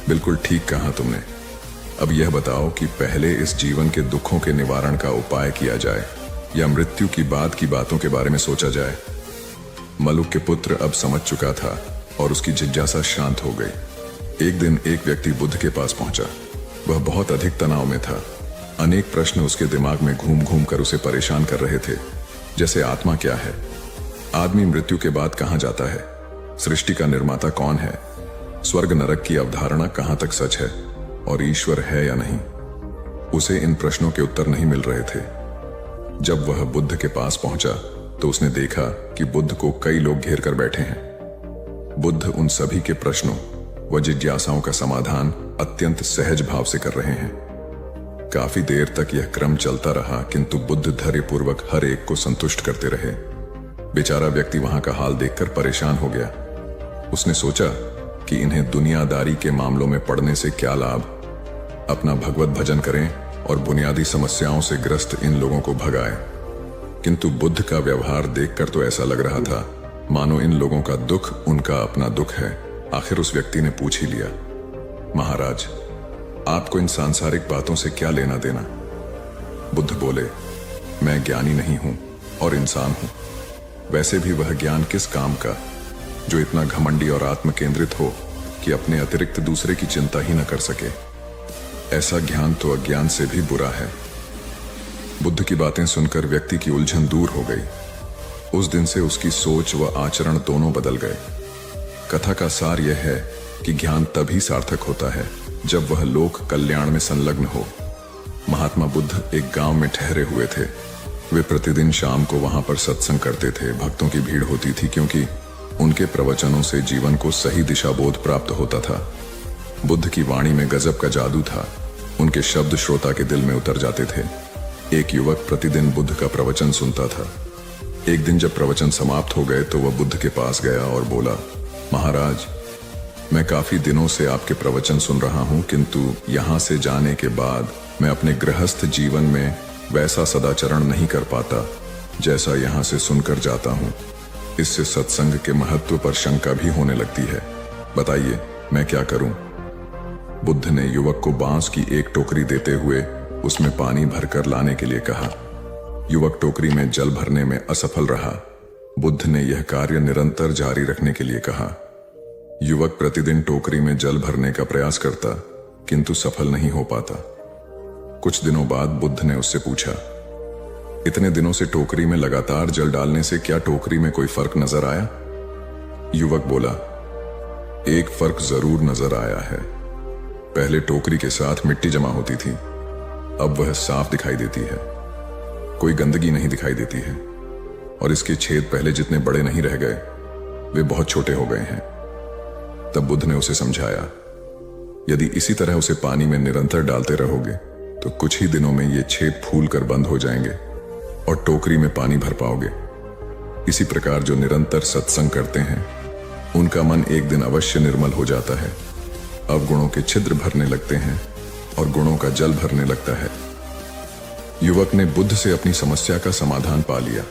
बिल्कुल ठीक कहा तुमने। अब यह बताओ कि पहले इस जीवन के दुखों के निवारण का उपाय किया जाए या मृत्यु की बाद की बातों के बारे में सोचा जाए? मलुक के पुत्र अब समझ चुका था और उसकी जिज्ञासा शांत हो गई। एक दिन एक व्यक्ति बुद्ध के पास पहुंचा। वह बहुत अधिक तनाव में था। अनेक प्रश्न उसके दिमाग में घूम घूम कर उसे परेशान कर रहे थे, जैसे आत्मा क्या है, आदमी मृत्यु के बाद कहां जाता है, सृष्टि का निर्माता कौन है, स्वर्ग नरक की अवधारणा कहां तक सच है और ईश्वर है या नहीं। उसे इन प्रश्नों के उत्तर नहीं मिल रहे थे। जब वह बुद्ध के पास पहुंचा तो उसने देखा कि बुद्ध को कई लोग घेर कर बैठे हैं। बुद्ध उन सभी के प्रश्नों व जिज्ञासाओं का समाधान अत्यंत सहज भाव से कर रहे हैं। काफी देर तक यह क्रम चलता रहा, किंतु बुद्ध धैर्यपूर्वक हर एक को संतुष्ट करते रहे। बेचारा व्यक्ति वहां का हाल देखकर परेशान हो गया। उसने सोचा कि इन्हें दुनियादारी के मामलों में पड़ने से क्या लाभ, अपना भगवत भजन करें और बुनियादी समस्याओं से ग्रस्त इन लोगों को भगाए। किंतु बुद्ध का व्यवहार देखकर तो ऐसा लग रहा था मानो इन लोगों का दुख उनका अपना दुख है। आखिर उस व्यक्ति ने पूछ ही लिया, महाराज, आपको इन सांसारिक बातों से क्या लेना देना? बुद्ध बोले, मैं ज्ञानी नहीं हूं और इंसान हूं। वैसे भी वह ज्ञान किस काम का जो इतना घमंडी और आत्मकेंद्रित हो कि अपने अतिरिक्त दूसरे की चिंता ही न कर सके। ऐसा ज्ञान तो अज्ञान से भी बुरा है। बुद्ध की बातें सुनकर व्यक्ति की उलझन दूर हो गई। उस दिन से उसकी सोच व आचरण दोनों बदल गए। कथा का सार यह है कि ज्ञान तभी सार्थक होता है जब वह लोक कल्याण में संलग्न हो। महात्मा बुद्ध एक गांव में ठहरे हुए थे। वे प्रतिदिन शाम को वहां पर सत्संग करते थे। भक्तों की भीड़ होती थी क्योंकि उनके प्रवचनों से जीवन को सही दिशा बोध प्राप्त होता था। बुद्ध की वाणी में गजब का जादू था। उनके शब्द श्रोता के दिल में उतर जाते थे। एक युवक प्रतिदिन बुद्ध का प्रवचन सुनता था। एक दिन जब प्रवचन समाप्त हो गए तो वह बुद्ध के पास गया और बोला, महाराज, मैं काफी दिनों से आपके प्रवचन सुन रहा हूं, किंतु यहां से जाने के बाद मैं अपने गृहस्थ जीवन में वैसा सदाचरण नहीं कर पाता जैसा यहां से सुनकर जाता हूं। इससे सत्संग के महत्व पर शंका भी होने लगती है। बताइए, मैं क्या करूं? बुद्ध ने युवक को बांस की एक टोकरी देते हुए उसमें पानी भरकर लाने के लिए कहा। युवक टोकरी में जल भरने में असफल रहा। बुद्ध ने यह कार्य निरंतर जारी रखने के लिए कहा। युवक प्रतिदिन टोकरी में जल भरने का प्रयास करता, किंतु सफल नहीं हो पाता। कुछ दिनों बाद बुद्ध ने उससे पूछा, इतने दिनों से टोकरी में लगातार जल डालने से क्या टोकरी में कोई फर्क नजर आया? युवक बोला, एक फर्क जरूर नजर आया है। पहले टोकरी के साथ मिट्टी जमा होती थी, अब वह साफ दिखाई देती है। कोई गंदगी नहीं दिखाई देती है और इसके छेद पहले जितने बड़े नहीं रह गए, वे बहुत छोटे हो गए हैं। तब बुद्ध ने उसे समझाया, यदि इसी तरह उसे पानी में निरंतर डालते रहोगे तो कुछ ही दिनों में ये छेद फूल कर बंद हो जाएंगे और टोकरी में पानी भर पाओगे। इसी प्रकार जो निरंतर सत्संग करते हैं उनका मन एक दिन अवश्य निर्मल हो जाता है। अवगुणों के छिद्र भरने लगते हैं और गुणों का जल भरने लगता है। युवक ने बुद्ध से अपनी समस्या का समाधान पा लिया।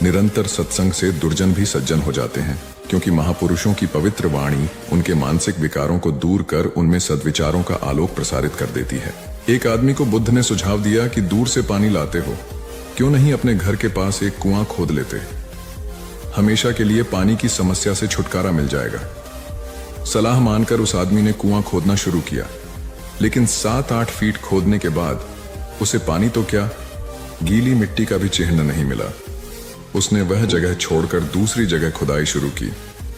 निरंतर सत्संग से दुर्जन भी सज्जन हो जाते हैं, क्योंकि महापुरुषों की पवित्र वाणी उनके मानसिक विकारों को दूर कर उनमें सद्विचारों का आलोक प्रसारित कर देती है। एक आदमी को बुद्ध ने सुझाव दिया कि दूर से पानी लाते हो, क्यों नहीं अपने घर के पास एक कुआं खोद लेते? हमेशा के लिए पानी की समस्या से छुटकारा मिल जाएगा। सलाह मानकर उस आदमी ने कुआं खोदना शुरू किया, लेकिन 7-8 फीट खोदने के बाद उसे पानी तो क्या, गीली मिट्टी का भी चिन्ह नहीं मिला। उसने वह जगह छोड़कर दूसरी जगह खुदाई शुरू की,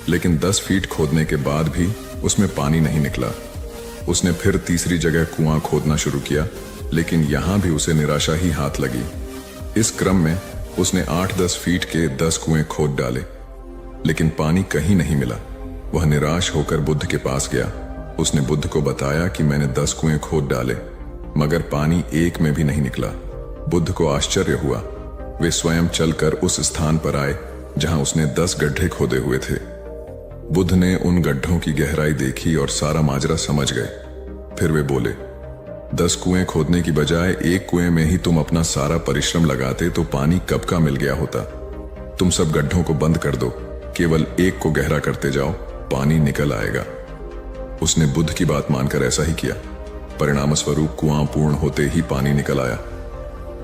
लेकिन 10 फीट खोदने के बाद भी उसमें पानी नहीं निकला। उसने फिर तीसरी जगह कुआं खोदना शुरू किया, लेकिन यहां भी उसे निराशा ही हाथ लगी। इस क्रम में उसने 8-10 फीट के 10 कुएं खोद डाले, लेकिन पानी कहीं नहीं मिला। वह निराश होकर बुद्ध के पास गया। उसने बुद्ध को बताया कि मैंने 10 कुएं खोद डाले, मगर पानी एक में भी नहीं निकला। बुद्ध को आश्चर्य हुआ। वे स्वयं चलकर उस स्थान पर आए जहां उसने 10 गड्ढे खोदे हुए थे। बुद्ध ने उन गड्ढों की गहराई देखी और सारा माजरा समझ गए। फिर वे बोले, 10 कुएं खोदने की बजाय एक कुएं में ही तुम अपना सारा परिश्रम लगाते तो पानी कब का मिल गया होता। तुम सब गड्ढों को बंद कर दो, केवल एक को गहरा करते जाओ, पानी निकल आएगा। उसने बुद्ध की बात मानकर ऐसा ही किया। परिणाम स्वरूप कुआं पूर्ण होते ही पानी निकल आया।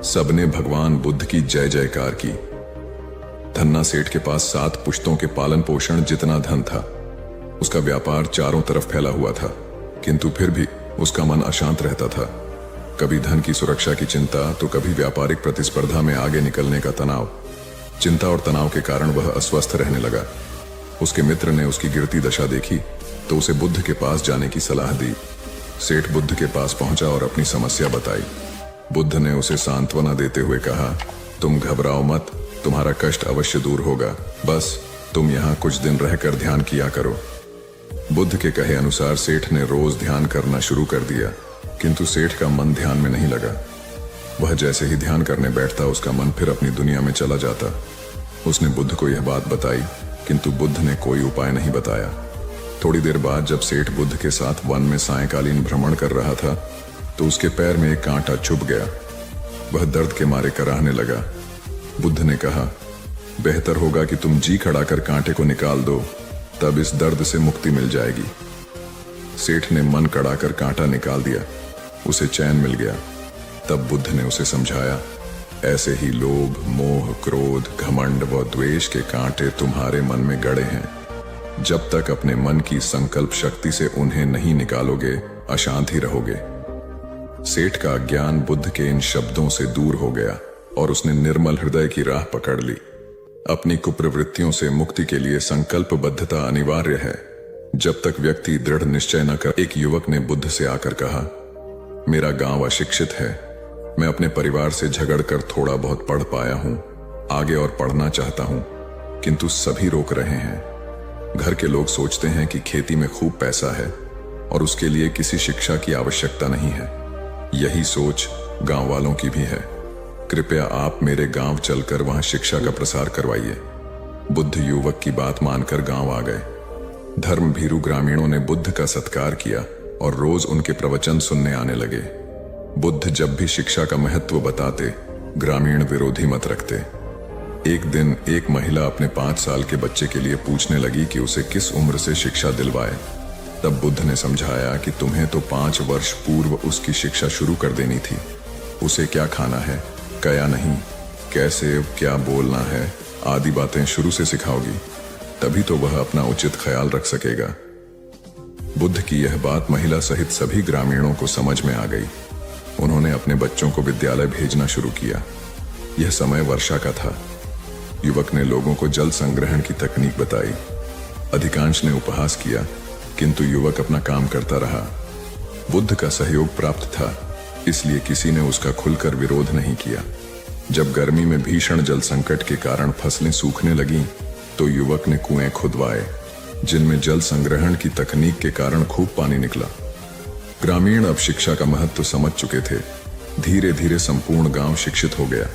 सबने भगवान बुद्ध की जय जयकार की। धन्ना सेठ के पास 7 पुश्तों के पालन पोषण जितना धन था। उसका व्यापार चारों तरफ फैला हुआ था, किंतु फिर भी उसका मन अशांत रहता था। कभी धन की सुरक्षा की चिंता तो कभी व्यापारिक प्रतिस्पर्धा में आगे निकलने का तनाव। चिंता और तनाव के कारण वह अस्वस्थ रहने लगा। उसके मित्र ने उसकी गिरती दशा देखी तो उसे बुद्ध के पास जाने की सलाह दी। सेठ बुद्ध के पास पहुंचा और अपनी समस्या बताई। बुद्ध ने उसे सांत्वना देते हुए कहा, तुम घबराओ मत, तुम्हारा कष्ट अवश्य दूर होगा, बस तुम यहाँ कुछ दिन रहकर ध्यान किया करो। बुद्ध के कहे अनुसार सेठ ने रोज ध्यान करना शुरू कर दिया, किंतु सेठ का मन ध्यान में नहीं लगा। वह जैसे ही ध्यान करने बैठता उसका मन फिर अपनी दुनिया में चला जाता। उसने बुद्ध को यह बात बताई, किंतु बुद्ध ने कोई उपाय नहीं बताया। थोड़ी देर बाद जब सेठ बुद्ध के साथ वन में सायंकालीन भ्रमण कर रहा था तो उसके पैर में एक कांटा चुभ गया। वह दर्द के मारे कराहने लगा। बुद्ध ने कहा, बेहतर होगा कि तुम जी खड़ा कर कांटे को निकाल दो, तब इस दर्द से मुक्ति मिल जाएगी। सेठ ने मन कड़ा कर कांटा निकाल दिया, उसे चैन मिल गया। तब बुद्ध ने उसे समझाया, ऐसे ही लोभ, मोह, क्रोध, घमंड व द्वेष के कांटे तुम्हारे मन में गड़े हैं। जब तक अपने मन की संकल्प शक्ति से उन्हें नहीं निकालोगे, अशांत ही रहोगे। सेठ का ज्ञान बुद्ध के इन शब्दों से दूर हो गया और उसने निर्मल हृदय की राह पकड़ ली। अपनी कुप्रवृत्तियों से मुक्ति के लिए संकल्पबद्धता अनिवार्य है। जब तक व्यक्ति दृढ़ निश्चय न कर। एक युवक ने बुद्ध से आकर कहा, मेरा गांव अशिक्षित है, मैं अपने परिवार से झगड़कर थोड़ा बहुत पढ़ पाया हूं, आगे और पढ़ना चाहता हूं, किंतु सभी रोक रहे हैं। घर के लोग सोचते हैं कि खेती में खूब पैसा है और उसके लिए किसी शिक्षा की आवश्यकता नहीं है। यही सोच गांव वालों की भी है। कृपया आप मेरे गांव चलकर वहां शिक्षा का प्रसार करवाइए। बुद्ध युवक की बात मानकर गांव आ गए। धर्म भीरू ग्रामीणों ने बुद्ध का सत्कार किया और रोज उनके प्रवचन सुनने आने लगे। बुद्ध जब भी शिक्षा का महत्व बताते, ग्रामीण विरोधी मत रखते। एक दिन एक महिला अपने 5 साल के बच्चे के लिए पूछने लगी कि उसे किस उम्र से शिक्षा दिलवाए। तब बुद्ध ने समझाया कि तुम्हें तो 5 वर्ष पूर्व उसकी शिक्षा शुरू कर देनी थी। उसे क्या खाना है, क्या नहीं, कैसे क्या बोलना है आदि बातें शुरू से सिखाओगी, तभी तो वह अपना उचित ख्याल रख सकेगा। बुद्ध की यह बात महिला सहित सभी ग्रामीणों को समझ में आ गई। उन्होंने अपने बच्चों को विद्यालय भेजना शुरू किया। यह समय वर्षा का था। युवक ने लोगों को जल संग्रहण की तकनीक बताई। अधिकांश ने उपहास किया, किंतु युवक अपना काम करता रहा। बुद्ध का सहयोग प्राप्त था, इसलिए किसी ने उसका खुलकर विरोध नहीं किया। जब गर्मी में भीषण जल संकट के कारण फसलें सूखने लगीं, तो युवक ने कुएं खुदवाए, जिनमें जल संग्रहण की तकनीक के कारण खूब पानी निकला। ग्रामीण अब शिक्षा का महत्व समझ चुके थे। धीरे धीरे संपूर्ण गांव शिक्षित हो गया।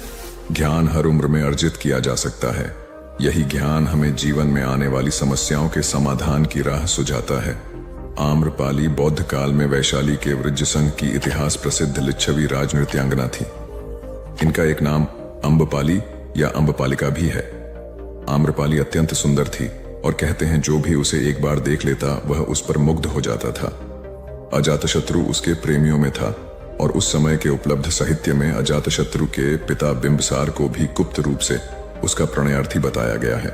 ज्ञान हर उम्र में अर्जित किया जा सकता है। यही ज्ञान हमें जीवन में आने वाली समस्याओं के समाधान की राह सुझाता है। आम्रपाली बौद्ध काल में वैशाली के वृज्जसंघ की इतिहास प्रसिद्ध लिच्छवी राजनृत्यांगना थी। इनका एक नाम अम्बपाली या अम्बपालिका भी है। आम्रपाली अत्यंत सुंदर थी और कहते हैं जो भी उसे एक बार देख लेता वह उस पर मुग्ध हो जाता था। अजातशत्रु उसके प्रेमियों में था और उस समय के उपलब्ध साहित्य में अजातशत्रु के पिता बिंबसार को भी गुप्त रूप से उसका प्रणयार्थी बताया गया है।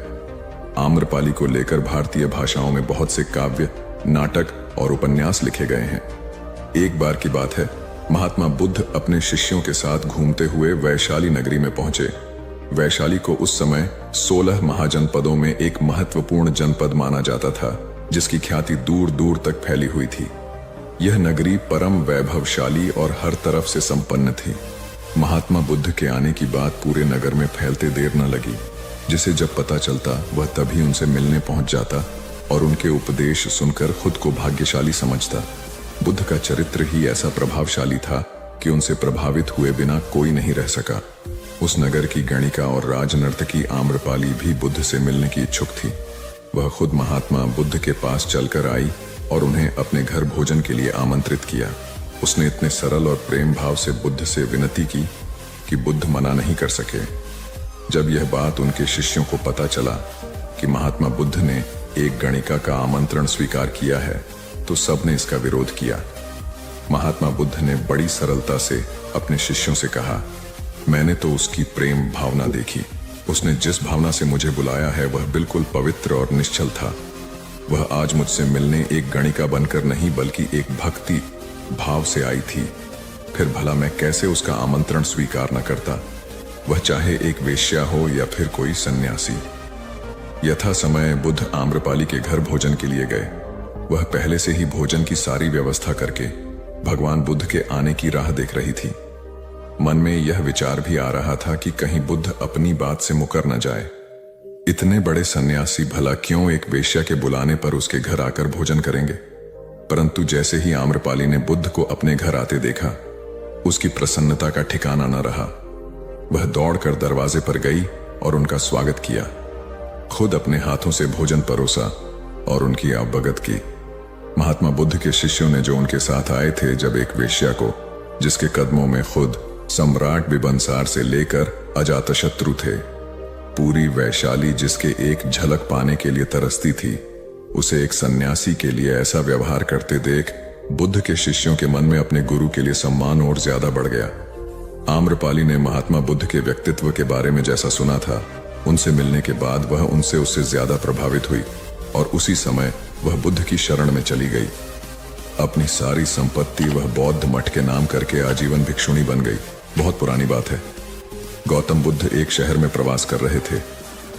आम्रपाली को लेकर भारतीय भाषाओं में बहुत से काव्य, नाटक और उपन्यास लिखे गए हैं। एक बार की बात है, महात्मा बुद्ध अपने शिष्यों के साथ घूमते हुए वैशाली नगरी में पहुंचे। वैशाली को उस समय 16 महाजनपदों में एक महत्वपूर्ण जनपद माना जाता था, जिसकी ख्याति दूर दूर तक फैली हुई थी। यह नगरी परम वैभवशाली और हर तरफ से संपन्न थी। महात्मा बुद्ध के आने की बात पूरे नगर में फैलते देर न लगी। जिसे जब पता चलता वह तभी उनसे मिलने पहुंच जाता और उनके उपदेश सुनकर खुद को भाग्यशाली समझता। बुद्ध का चरित्र ही ऐसा प्रभावशाली था कि उनसे प्रभावित हुए बिना कोई नहीं रह सका। उस नगर की गणिका और राजनर्तकी आम्रपाली भी बुद्ध से मिलने की इच्छुक थी। वह खुद महात्मा बुद्ध के पास चलकर आई और उन्हें अपने घर भोजन के लिए आमंत्रित किया। उसने इतने सरल और प्रेम भाव से बुद्ध से विनती की कि बुद्ध मना नहीं कर सके। जब यह बात उनके शिष्यों को पता चला कि महात्मा बुद्ध ने एक गणिका का आमंत्रण स्वीकार किया है, तो सबने इसका विरोध किया। महात्मा बुद्ध ने बड़ी सरलता से अपने शिष्यों से कहा, मैंने तो उसकी प्रेम भावना देखी। उसने जिस भावना से मुझे बुलाया है वह बिल्कुल पवित्र और निश्चल था। वह आज मुझसे मिलने एक गणिका बनकर नहीं बल्कि एक भक्ति भाव से आई थी। फिर भला मैं कैसे उसका आमंत्रण स्वीकार न करता, वह चाहे एक वेश्या हो या फिर कोई सन्यासी। यथा समय बुद्ध आम्रपाली के घर भोजन के लिए गए। वह पहले से ही भोजन की सारी व्यवस्था करके भगवान बुद्ध के आने की राह देख रही थी। मन में यह विचार भी आ रहा था कि कहीं बुद्ध अपनी बात से मुकर न जाए। इतने बड़े सन्यासी भला क्यों एक वेश्या के बुलाने पर उसके घर आकर भोजन करेंगे। परंतु जैसे ही आम्रपाली ने बुद्ध को अपने घर आते देखा, उसकी प्रसन्नता का ठिकाना न रहा। वह दौड़कर दरवाजे पर गई और उनका स्वागत किया, खुद अपने हाथों से भोजन परोसा और उनकी आवभगत की। महात्मा बुद्ध के शिष्यों ने जो उनके साथ आए थे, जब एक वेश्या को, जिसके कदमों में खुद सम्राट बिंबिसार से लेकर अजातशत्रु थे, पूरी वैशाली जिसके एक झलक पाने के लिए तरसती थी, उसे एक सन्यासी के लिए ऐसा व्यवहार करते देख बुद्ध के शिष्यों के मन में अपने गुरु के लिए सम्मान और ज्यादा बढ़ गया। आम्रपाली ने महात्मा बुद्ध के व्यक्तित्व के बारे में जैसा सुना था, उनसे मिलने के बाद वह उससे ज्यादा प्रभावित हुई और उसी समय वह बुद्ध की शरण में चली गई। अपनी सारी संपत्ति वह बौद्ध मठ के नाम करके आजीवन भिक्षुणी बन गई। बहुत पुरानी बात है। गौतम बुद्ध एक शहर में प्रवास कर रहे थे।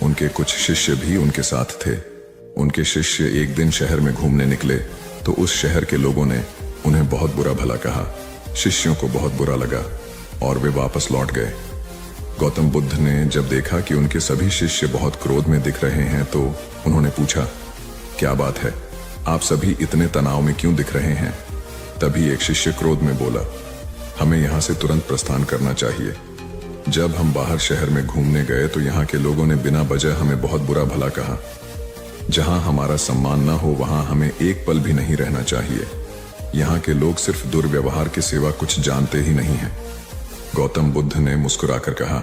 उनके कुछ शिष्य भी उनके साथ थे। उनके शिष्य एक दिन शहर में घूमने निकले तो उस शहर के लोगों ने उन्हें बहुत बुरा भला कहा। शिष्यों को बहुत बुरा लगा और वे वापस लौट गए। गौतम बुद्ध ने जब देखा कि उनके सभी शिष्य बहुत क्रोध में दिख रहे हैं, तो उन्होंने पूछा, क्या बात है, आप सभी इतने तनाव में क्यों दिख रहे हैं? तभी एक शिष्य क्रोध में बोला, हमें यहां से तुरंत प्रस्थान करना चाहिए। जब हम बाहर शहर में घूमने गए तो यहाँ के लोगों ने बिना वजह हमें बहुत बुरा भला कहा। जहां हमारा सम्मान न हो वहां हमें एक पल भी नहीं रहना चाहिए। यहाँ के लोग सिर्फ दुर्व्यवहार के सिवा कुछ जानते ही नहीं हैं। गौतम बुद्ध ने मुस्कुराकर कहा,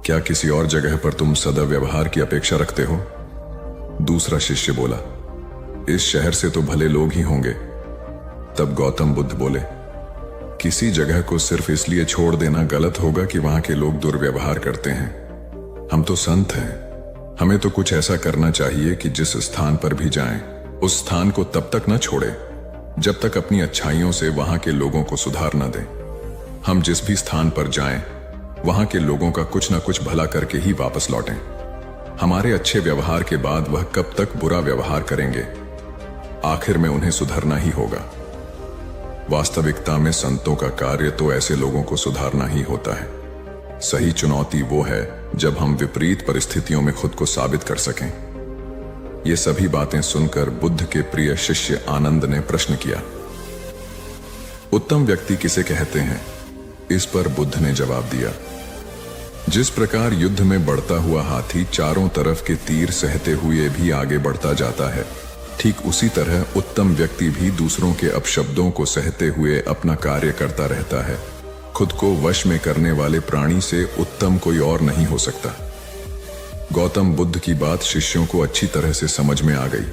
क्या किसी और जगह पर तुम सद्व्यवहार की अपेक्षा रखते हो? दूसरा शिष्य बोला, इस शहर से तो भले लोग ही होंगे। तब गौतम बुद्ध बोले, किसी जगह को सिर्फ इसलिए छोड़ देना गलत होगा कि वहां के लोग दुर्व्यवहार करते हैं। हम तो संत हैं, हमें तो कुछ ऐसा करना चाहिए कि जिस स्थान पर भी जाएं, उस स्थान को तब तक न छोड़े जब तक अपनी अच्छाइयों से वहां के लोगों को सुधार न दें। हम जिस भी स्थान पर जाएं, वहां के लोगों का कुछ न कुछ भला करके ही वापस लौटें। हमारे अच्छे व्यवहार के बाद वह कब तक बुरा व्यवहार करेंगे? आखिर में उन्हें सुधरना ही होगा। वास्तविकता में संतों का कार्य तो ऐसे लोगों को सुधारना ही होता है। सही चुनौती वो है जब हम विपरीत परिस्थितियों में खुद को साबित कर सकें। ये सभी बातें सुनकर बुद्ध के प्रिय शिष्य आनंद ने प्रश्न किया, उत्तम व्यक्ति किसे कहते हैं? इस पर बुद्ध ने जवाब दिया, जिस प्रकार युद्ध में बढ़ता हुआ हाथी चारों तरफ के तीर सहते हुए भी आगे बढ़ता जाता है, ठीक उसी तरह उत्तम व्यक्ति भी दूसरों के अपशब्दों को सहते हुए अपना कार्य करता रहता है। खुद को वश में करने वाले प्राणी से उत्तम कोई और नहीं हो सकता। गौतम बुद्ध की बात शिष्यों को अच्छी तरह से समझ में आ गई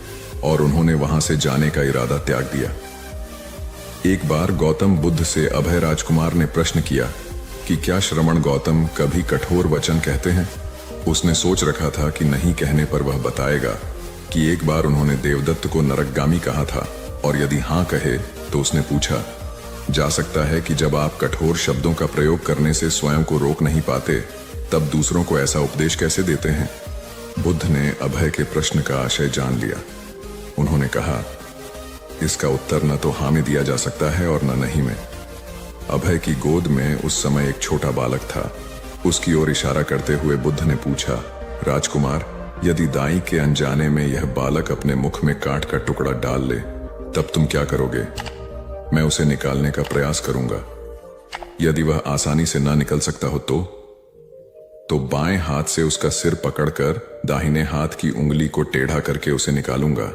और उन्होंने वहां से जाने का इरादा त्याग दिया। एक बार गौतम बुद्ध से अभय राजकुमार ने प्रश्न किया कि क्या श्रवण गौतम कभी कठोर वचन कहते हैं? उसने सोच रखा था कि नहीं कहने पर वह बताएगा कि एक बार उन्होंने देवदत्त को नरकगामी कहा था, और यदि हां कहे तो उसने पूछा, जा सकता है कि जब आप कठोर शब्दों का प्रयोग करने से स्वयं को रोक नहीं पाते, तब दूसरों को ऐसा उपदेश कैसे देते हैं? बुद्ध ने अभय के प्रश्न का आशय जान लिया। उन्होंने कहा, इसका उत्तर न तो हाँ में दिया जा सकता है और न नहीं में। अभय की गोद में उस समय एक छोटा बालक था। उसकी ओर इशारा करते हुए बुद्ध ने पूछा, राजकुमार, यदि दाई के अनजाने में यह बालक अपने मुख में काट का टुकड़ा डाल ले, तब तुम क्या करोगे? मैं उसे निकालने का प्रयास करूंगा। यदि वह आसानी से ना निकल सकता हो तो बाएं हाथ से उसका सिर पकड़कर दाहिने हाथ की उंगली को टेढ़ा करके उसे निकालूंगा।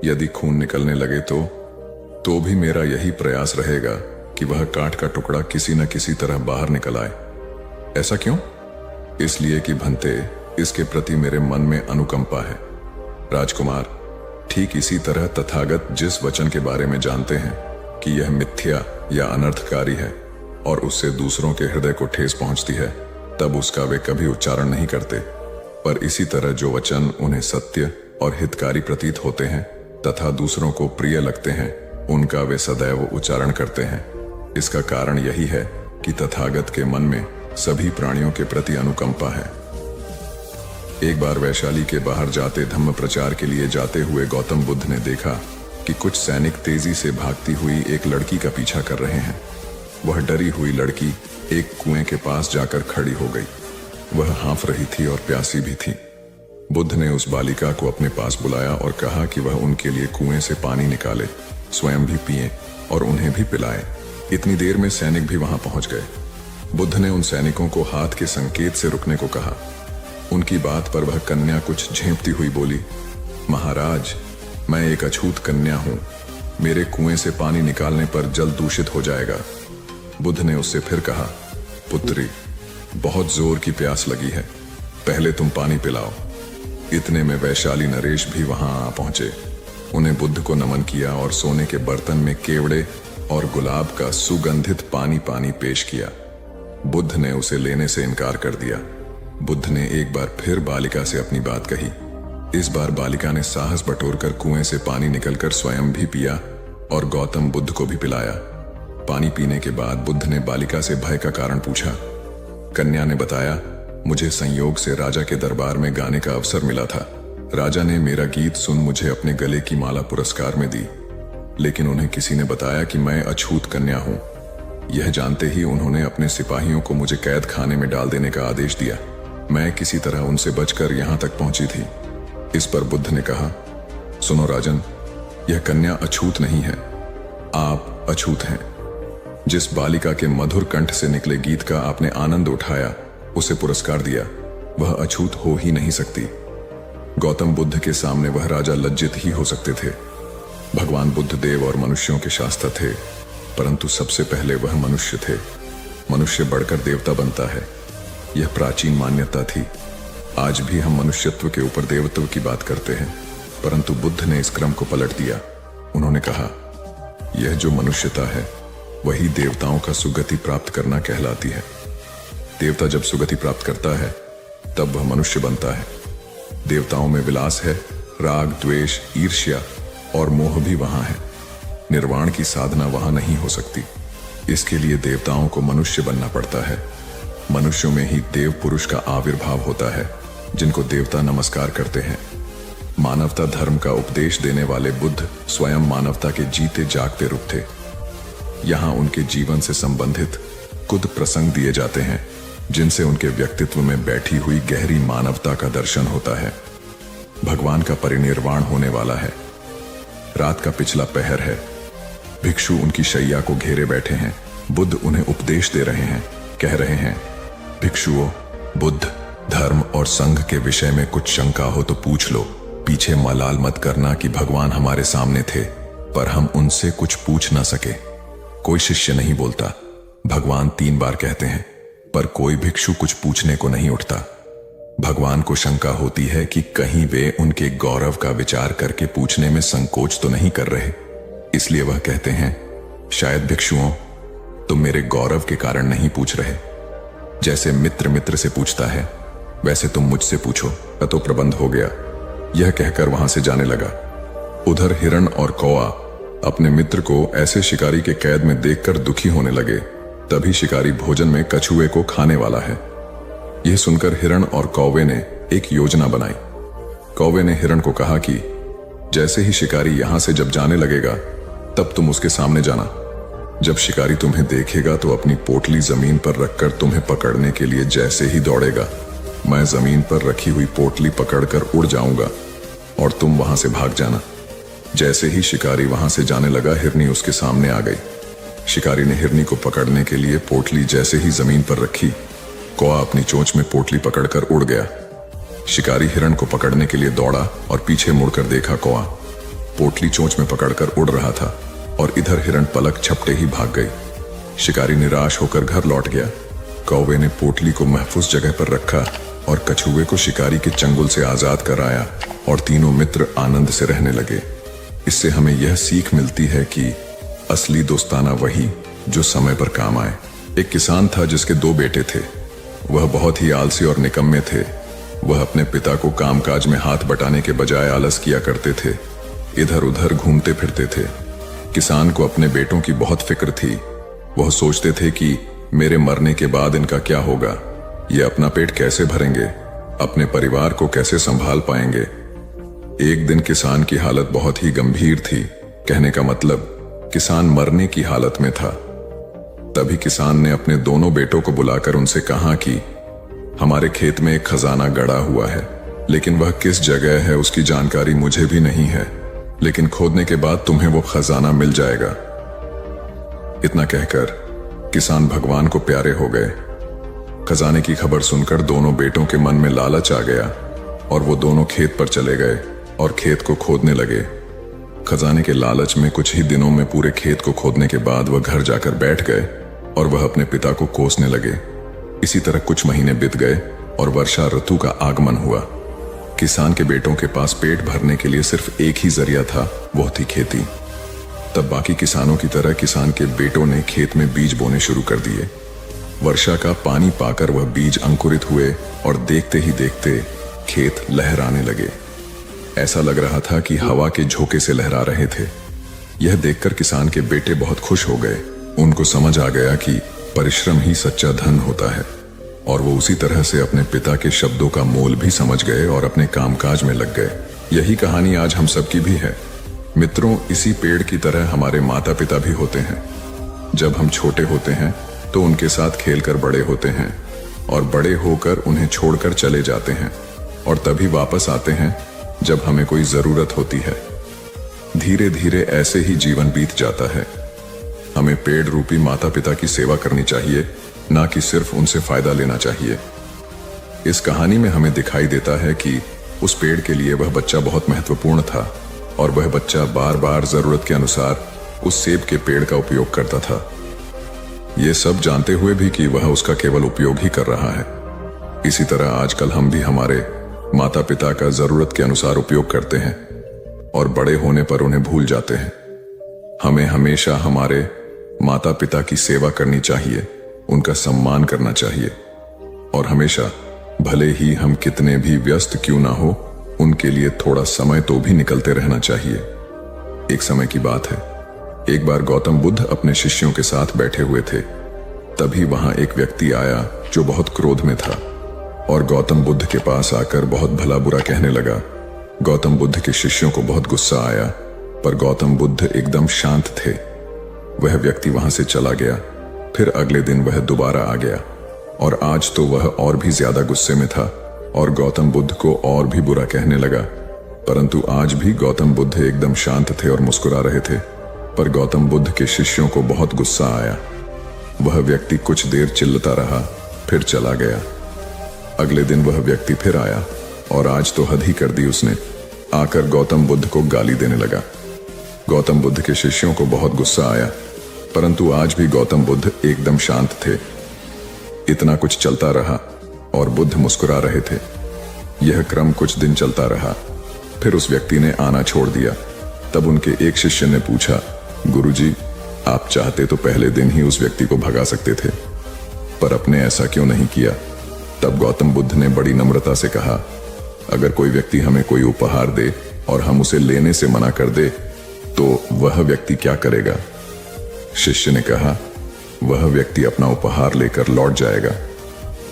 यदि खून निकलने लगे तो भी मेरा यही प्रयास रहेगा कि वह काट का टुकड़ा किसी न किसी तरह बाहर निकल आए। ऐसा क्यों? इसलिए कि भंते, इसके प्रति मेरे मन में अनुकंपा है। राजकुमार, ठीक इसी तरह तथागत जिस वचन के बारे में जानते हैं कि यह मिथ्या या अनर्थकारी है और उससे दूसरों के हृदय को ठेस पहुंचती है, तब उसका वे कभी उच्चारण नहीं करते। पर इसी तरह जो वचन उन्हें सत्य और हितकारी प्रतीत होते हैं तथा दूसरों को प्रिय लगते हैं, उनका वे सदैव उच्चारण करते हैं। इसका कारण यही है कि तथागत के मन में सभी प्राणियों के प्रति अनुकंपा है। एक बार वैशाली के बाहर जाते धम्म प्रचार के लिए जाते हुए गौतम बुद्ध ने देखा कि कुछ सैनिक तेजी से भागती हुई एक लड़की का पीछा कर रहे हैं। वह डरी हुई लड़की एक कुएं के पास जाकर खड़ी हो गई। वह हाँफ रही थी और प्यासी भी थी। बुद्ध ने उस बालिका को अपने पास बुलाया और कहा कि वह उनके लिए कुएं से पानी निकाले, स्वयं भी पिए और उन्हें भी पिलाए। इतनी देर में सैनिक भी वहां पहुंच गए। बुद्ध ने उन सैनिकों को हाथ के संकेत से रुकने को कहा। उनकी बात पर वह कन्या कुछ झेंपती हुई बोली, महाराज, मैं एक अछूत कन्या हूं, मेरे कुएं से पानी निकालने पर जल दूषित हो जाएगा। बुद्ध ने उससे फिर कहा, पुत्री, बहुत जोर की प्यास लगी है, पहले तुम पानी पिलाओ। इतने में वैशाली नरेश भी वहां आ पहुंचे। उन्हें बुद्ध को नमन किया और सोने के बर्तन में केवड़े और गुलाब का सुगंधित पानी पेश किया। बुद्ध ने उसे लेने से इनकार कर दिया। बुद्ध ने एक बार फिर बालिका से अपनी बात कही। इस बार बालिका ने साहस बटोरकर कुएं से पानी निकलकर स्वयं भी पिया और गौतम बुद्ध को भी पिलाया। पानी पीने के बाद बुद्ध ने बालिका से भय का कारण पूछा। कन्या ने बताया, मुझे संयोग से राजा के दरबार में गाने का अवसर मिला था। राजा ने मेरा गीत सुन मुझे अपने गले की माला पुरस्कार में दी, लेकिन उन्हें किसी ने बताया कि मैं अछूत कन्या हूं। यह जानते ही उन्होंने अपने सिपाहियों को मुझे कैद खाने में डाल देने का आदेश दिया। मैं किसी तरह उनसे बचकर यहां तक पहुंची थी। इस पर बुद्ध ने कहा, सुनो राजन, यह कन्या अछूत नहीं है, आप अछूत हैं। जिस बालिका के मधुर कंठ से निकले गीत का आपने आनंद उठाया, उसे पुरस्कार दिया, वह अछूत हो ही नहीं सकती। गौतम बुद्ध के सामने वह राजा लज्जित ही हो सकते थे। भगवान बुद्ध देव और मनुष्यों के शास्त्र थे, परंतु सबसे पहले वह मनुष्य थे। मनुष्य बढ़कर देवता बनता है, यह प्राचीन मान्यता थी। आज भी हम मनुष्यत्व के ऊपर देवत्व की बात करते हैं, परंतु बुद्ध ने इस क्रम को पलट दिया। उन्होंने कहा, यह जो मनुष्यता है वही देवताओं का सुगति प्राप्त करना कहलाती है। देवता जब सुगति प्राप्त करता है तब वह मनुष्य बनता है। देवताओं में विलास है, राग, द्वेष, ईर्ष्या और मोह भी वहां है। निर्वाण की साधना वहां नहीं हो सकती। इसके लिए देवताओं को मनुष्य बनना पड़ता है। मनुष्यों में ही देव पुरुष का आविर्भाव होता है, जिनको देवता नमस्कार करते हैं। मानवता धर्म का उपदेश देने वाले बुद्ध स्वयं मानवता के जीते जागते रूप थे। यहां उनके जीवन से संबंधित कुछ प्रसंग दिए जाते हैं, जिनसे उनके व्यक्तित्व में बैठी हुई गहरी मानवता का दर्शन होता है। भगवान का परिनिर्वाण होने वाला है। रात का पिछला पहर है। भिक्षु उनकी शैया को घेरे बैठे हैं। बुद्ध उन्हें उपदेश दे रहे हैं। कह रहे हैं, भिक्षुओं, बुद्ध, धर्म और संघ के विषय में कुछ शंका हो तो पूछ लो। पीछे मलाल मत करना कि भगवान हमारे सामने थे, पर हम उनसे कुछ पूछ ना सके। कोई शिष्य नहीं बोलता। भगवान 3 बार कहते हैं, पर कोई भिक्षु कुछ पूछने को नहीं उठता। भगवान को शंका होती है कि कहीं वे उनके गौरव का विचार करके पूछने में संकोच तो नहीं कर रहे। इसलिए वह कहते हैं, शायद भिक्षुओं, तुम मेरे गौरव के कारण नहीं पूछ रहे। जैसे मित्र मित्र से पूछता है, वैसे तुम मुझसे पूछो, तो प्रबंध हो गया। यह कहकर वहां से जाने लगा। उधर हिरण और कौआ अपने मित्र को ऐसे शिकारी के कैद में देखकर दुखी होने लगे। तभी शिकारी भोजन में कछुए को खाने वाला है। यह सुनकर हिरण और कौवे ने एक योजना बनाई। कौवे ने हिरण को कहा कि जैसे ही शिकारी यहां से जब जाने लगेगा, तब तुम उसके सामने जाना। जब शिकारी तुम्हें देखेगा तो अपनी पोटली जमीन पर रखकर तुम्हें पकड़ने के लिए जैसे ही दौड़ेगा, मैं जमीन पर रखी हुई पोटली पकड़कर उड़ जाऊंगा और तुम वहां से भाग जाना। जैसे ही शिकारी वहां से जाने लगा, हिरनी उसके सामने आ गई। शिकारी ने हिरनी को पकड़ने के लिए पोटली जैसे ही जमीन पर रखी, कौआ अपनी चोंच में पोटली पकड़कर उड़ गया। शिकारी हिरण को पकड़ने के लिए दौड़ा और पीछे मुड़कर देखा, कौआ पोटली चोंच में पकड़कर उड़ रहा था और इधर हिरण पलक झपटे ही भाग गई। शिकारी निराश होकर घर लौट गया। कौवे ने पोटली को महफूज जगह पर रखा और कछुए को शिकारी के चंगुल से आजाद कराया और तीनों मित्र आनंद से रहने लगे। इससे हमें यह सीख मिलती है कि असली दोस्ताना वही जो समय पर काम आए। एक किसान था जिसके 2 बेटे थे। वह बहुत ही आलसी और निकम्मे थे। वह अपने पिता को कामकाज में हाथ बटाने के बजाय आलस किया करते थे, इधर उधर घूमते फिरते थे। किसान को अपने बेटों की बहुत फिक्र थी। वह सोचते थे कि मेरे मरने के बाद इनका क्या होगा, ये अपना पेट कैसे भरेंगे, अपने परिवार को कैसे संभाल पाएंगे। एक दिन किसान की हालत बहुत ही गंभीर थी। कहने का मतलब, किसान मरने की हालत में था। तभी किसान ने अपने दोनों बेटों को बुलाकर उनसे कहा कि हमारे खेत में एक खजाना गड़ा हुआ है, लेकिन वह किस जगह है उसकी जानकारी मुझे भी नहीं है, लेकिन खोदने के बाद तुम्हें वो खजाना मिल जाएगा। इतना कहकर किसान भगवान को प्यारे हो गए। खजाने की खबर सुनकर दोनों बेटों के मन में लालच आ गया और वो दोनों खेत पर चले गए और खेत को खोदने लगे। खजाने के लालच में कुछ ही दिनों में पूरे खेत को खोदने के बाद वह घर जाकर बैठ गए और वह अपने पिता को कोसने लगे। इसी तरह कुछ महीने बीत गए और वर्षा ऋतु का आगमन हुआ। किसान के बेटों के पास पेट भरने के लिए सिर्फ एक ही जरिया था, वो थी खेती। तब बाकी किसानों की तरह किसान के बेटों ने खेत में बीज बोने शुरू कर दिए। वर्षा का पानी पाकर वह बीज अंकुरित हुए और देखते ही देखते खेत लहराने लगे। ऐसा लग रहा था कि हवा के झोंके से लहरा रहे थे। यह देखकर किसान के बेटे बहुत खुश हो गए। उनको समझ आ गया कि परिश्रम ही सच्चा धन होता है और वो उसी तरह से अपने पिता के शब्दों का मोल भी समझ गए और अपने कामकाज में लग गए। यही कहानी आज हम सबकी भी है। मित्रों, इसी पेड़ की तरह हमारे माता पिता भी होते हैं। जब हम छोटे होते हैं तो उनके साथ खेलकर बड़े होते हैं और बड़े होकर उन्हें छोड़कर चले जाते हैं और तभी वापस आते हैं जब हमें कोई जरूरत होती है। धीरे धीरे ऐसे ही जीवन बीत जाता है। हमें पेड़ रूपी माता पिता की सेवा करनी चाहिए, ना कि सिर्फ उनसे फायदा लेना चाहिए। इस कहानी में हमें दिखाई देता है कि उस पेड़ के लिए वह बच्चा बहुत महत्वपूर्ण था और वह बच्चा बार बार जरूरत के अनुसार उस सेब के पेड़ का उपयोग करता था, ये सब जानते हुए भी कि वह उसका केवल उपयोग ही कर रहा है। इसी तरह आजकल हम भी हमारे माता पिता का जरूरत के अनुसार उपयोग करते हैं और बड़े होने पर उन्हें भूल जाते हैं। हमें हमेशा हमारे माता पिता की सेवा करनी चाहिए, उनका सम्मान करना चाहिए और हमेशा, भले ही हम कितने भी व्यस्त क्यों ना हो, उनके लिए थोड़ा समय तो भी निकलते रहना चाहिए। एक समय की बात है, एक बार गौतम बुद्ध अपने शिष्यों के साथ बैठे हुए थे। तभी वहां एक व्यक्ति आया जो बहुत क्रोध में था और गौतम बुद्ध के पास आकर बहुत भला बुरा कहने लगा। गौतम बुद्ध के शिष्यों को बहुत गुस्सा आया, पर गौतम बुद्ध एकदम शांत थे। वह व्यक्ति वहां से चला गया। फिर अगले दिन वह दोबारा आ गया और आज तो वह और भी ज्यादा गुस्से में था और गौतम बुद्ध को और भी बुरा कहने लगा। परंतु आज भी गौतम बुद्ध एकदम शांत थे और मुस्कुरा रहे थे। पर गौतम बुद्ध के शिष्यों को बहुत गुस्सा आया। वह व्यक्ति कुछ देर चिल्लाता रहा, फिर चला गया। अगले दिन वह व्यक्ति फिर आया और आज तो हद ही कर दी उसने। आकर गौतम बुद्ध को गाली देने लगा। गौतम बुद्ध के शिष्यों को बहुत गुस्सा आया, परंतु आज भी गौतम बुद्ध एकदम शांत थे। इतना कुछ चलता रहा और बुद्ध मुस्कुरा रहे थे। यह क्रम कुछ दिन चलता रहा। फिर उस व्यक्ति ने आना छोड़ दिया। तब उनके एक शिष्य ने पूछा, गुरुजी, आप चाहते तो पहले दिन ही उस व्यक्ति को भगा सकते थे, पर आपने ऐसा क्यों नहीं किया? तब गौतम बुद्ध ने बड़ी नम्रता से कहा, अगर कोई व्यक्ति हमें कोई उपहार दे और हम उसे लेने से मना कर दे तो वह व्यक्ति क्या करेगा? शिष्य ने कहा, वह व्यक्ति अपना उपहार लेकर लौट जाएगा।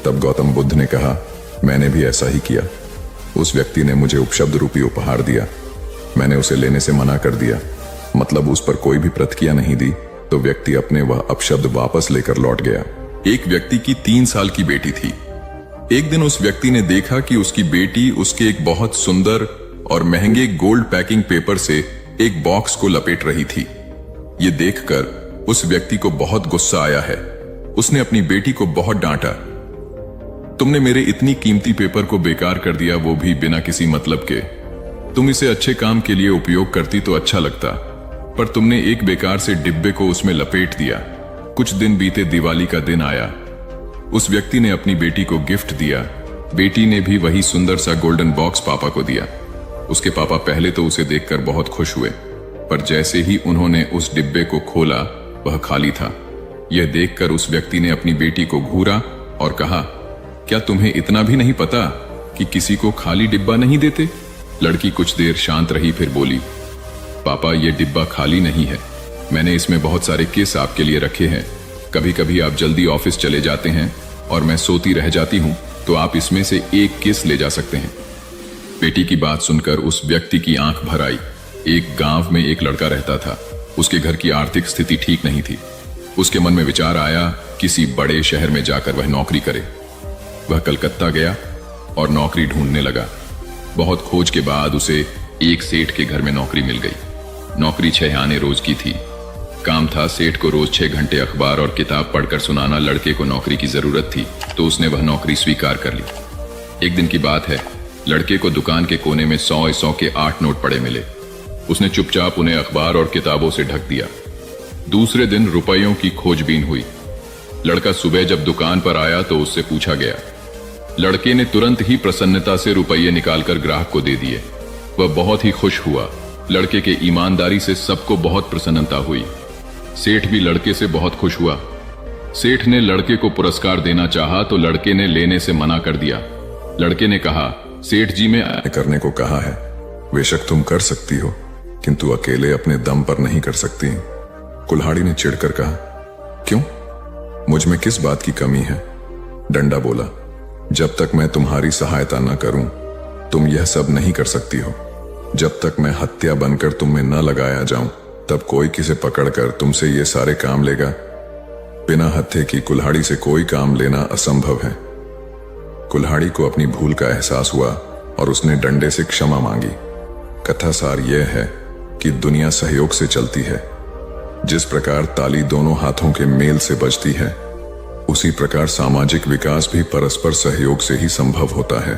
तब गौतम बुद्ध ने कहा, मैंने भी ऐसा ही किया। उस व्यक्ति ने मुझे उपशब्द रूपी उपहार दिया, मैंने उसे लेने से मना कर दिया, मतलब उस पर कोई भी प्रतिक्रिया नहीं दी, तो व्यक्ति अपने वह अपशब्द वापस लेकर लौट गया। एक व्यक्ति की 3 साल की बेटी थी। एक दिन उस व्यक्ति ने देखा कि उसकी बेटी उसके एक बहुत सुंदर और महंगे गोल्ड पैकिंग पेपर से एक बॉक्स को लपेट रही थी। ये देखकर उस व्यक्ति को बहुत गुस्सा आया है। उसने अपनी बेटी को बहुत डांटा, तुमने मेरे इतनी कीमती पेपर को बेकार कर दिया, वो भी बिना किसी मतलब के। तुम इसे अच्छे काम के लिए उपयोग करती तो अच्छा लगता, पर तुमने एक बेकार से डिब्बे को उसमें लपेट दिया। कुछ दिन बीते, दिवाली का दिन आया। उस व्यक्ति ने अपनी बेटी को गिफ्ट दिया। बेटी ने भी वही सुंदर सा गोल्डन बॉक्स पापा को दिया। उसके पापा पहले तो उसे देखकर बहुत खुश हुए, पर जैसे ही उन्होंने उस डिब्बे को खोला, वह खाली था। यह देखकर उस व्यक्ति ने अपनी बेटी को घूरा और कहा, क्या तुम्हें इतना भी नहीं पता कि किसी को खाली डिब्बा नहीं देते? लड़की कुछ देर शांत रही, फिर बोली, पापा, यह डिब्बा खाली नहीं है। मैंने इसमें बहुत सारे किस आपके लिए रखे हैं। कभी कभी आप जल्दी ऑफिस चले जाते हैं और मैं सोती रह जाती हूं, तो आप इसमें से एक किस ले जा सकते हैं। बेटी की बात सुनकर उस व्यक्ति की आंख भर आई। एक गांव में एक लड़का रहता था। उसके घर की आर्थिक स्थिति ठीक नहीं थी। उसके मन में विचार आया किसी बड़े शहर में जाकर वह नौकरी करे। वह कलकत्ता गया और नौकरी ढूंढने लगा। बहुत खोज के बाद उसे एक सेठ के घर में नौकरी मिल गई। नौकरी 6 आने रोज की थी। काम था सेठ को रोज 6 घंटे अखबार और किताब पढ़कर सुनाना। लड़के को नौकरी की जरूरत थी तो उसने वह नौकरी स्वीकार कर ली। एक दिन की बात है, लड़के को दुकान के कोने में 100 के 8 नोट पड़े मिले। उसने चुपचाप उन्हें अखबार और किताबों से ढक दिया। दूसरे दिन रुपयों की खोजबीन हुई। लड़का सुबह जब दुकान पर आया तो उससे पूछा गया। लड़के ने तुरंत ही प्रसन्नता से रुपये निकालकर ग्राहक को दे दिए। वह बहुत ही खुश हुआ। लड़के के ईमानदारी से सबको बहुत प्रसन्नता हुई। सेठ भी लड़के से बहुत खुश हुआ। सेठ ने लड़के को पुरस्कार देना चाहा तो लड़के ने लेने से मना कर दिया। लड़के ने कहा, सेठ जी मैं करने को कहा है, बेशक तुम कर सकती हो, किंतु अकेले अपने दम पर नहीं कर सकती। कुल्हाड़ी ने चिढ़कर कहा, क्यों? मुझ में किस बात की कमी है? डंडा बोला, जब तक मैं तुम्हारी सहायता न करूं, तुम यह सब नहीं कर सकती हो। जब तक मैं हत्या बनकर तुम में न लगाया जाऊं, तब कोई किसे पकड़कर तुमसे ये सारे काम लेगा? बिना हत्थे की कुल्हाड़ी से कोई काम लेना असंभव है। कुल्हाड़ी को अपनी भूल का एहसास हुआ और उसने डंडे से क्षमा मांगी। कथा सार यह है कि दुनिया सहयोग से चलती है। जिस प्रकार ताली दोनों हाथों के मेल से बजती है, उसी प्रकार सामाजिक विकास भी परस्पर सहयोग से ही संभव होता है।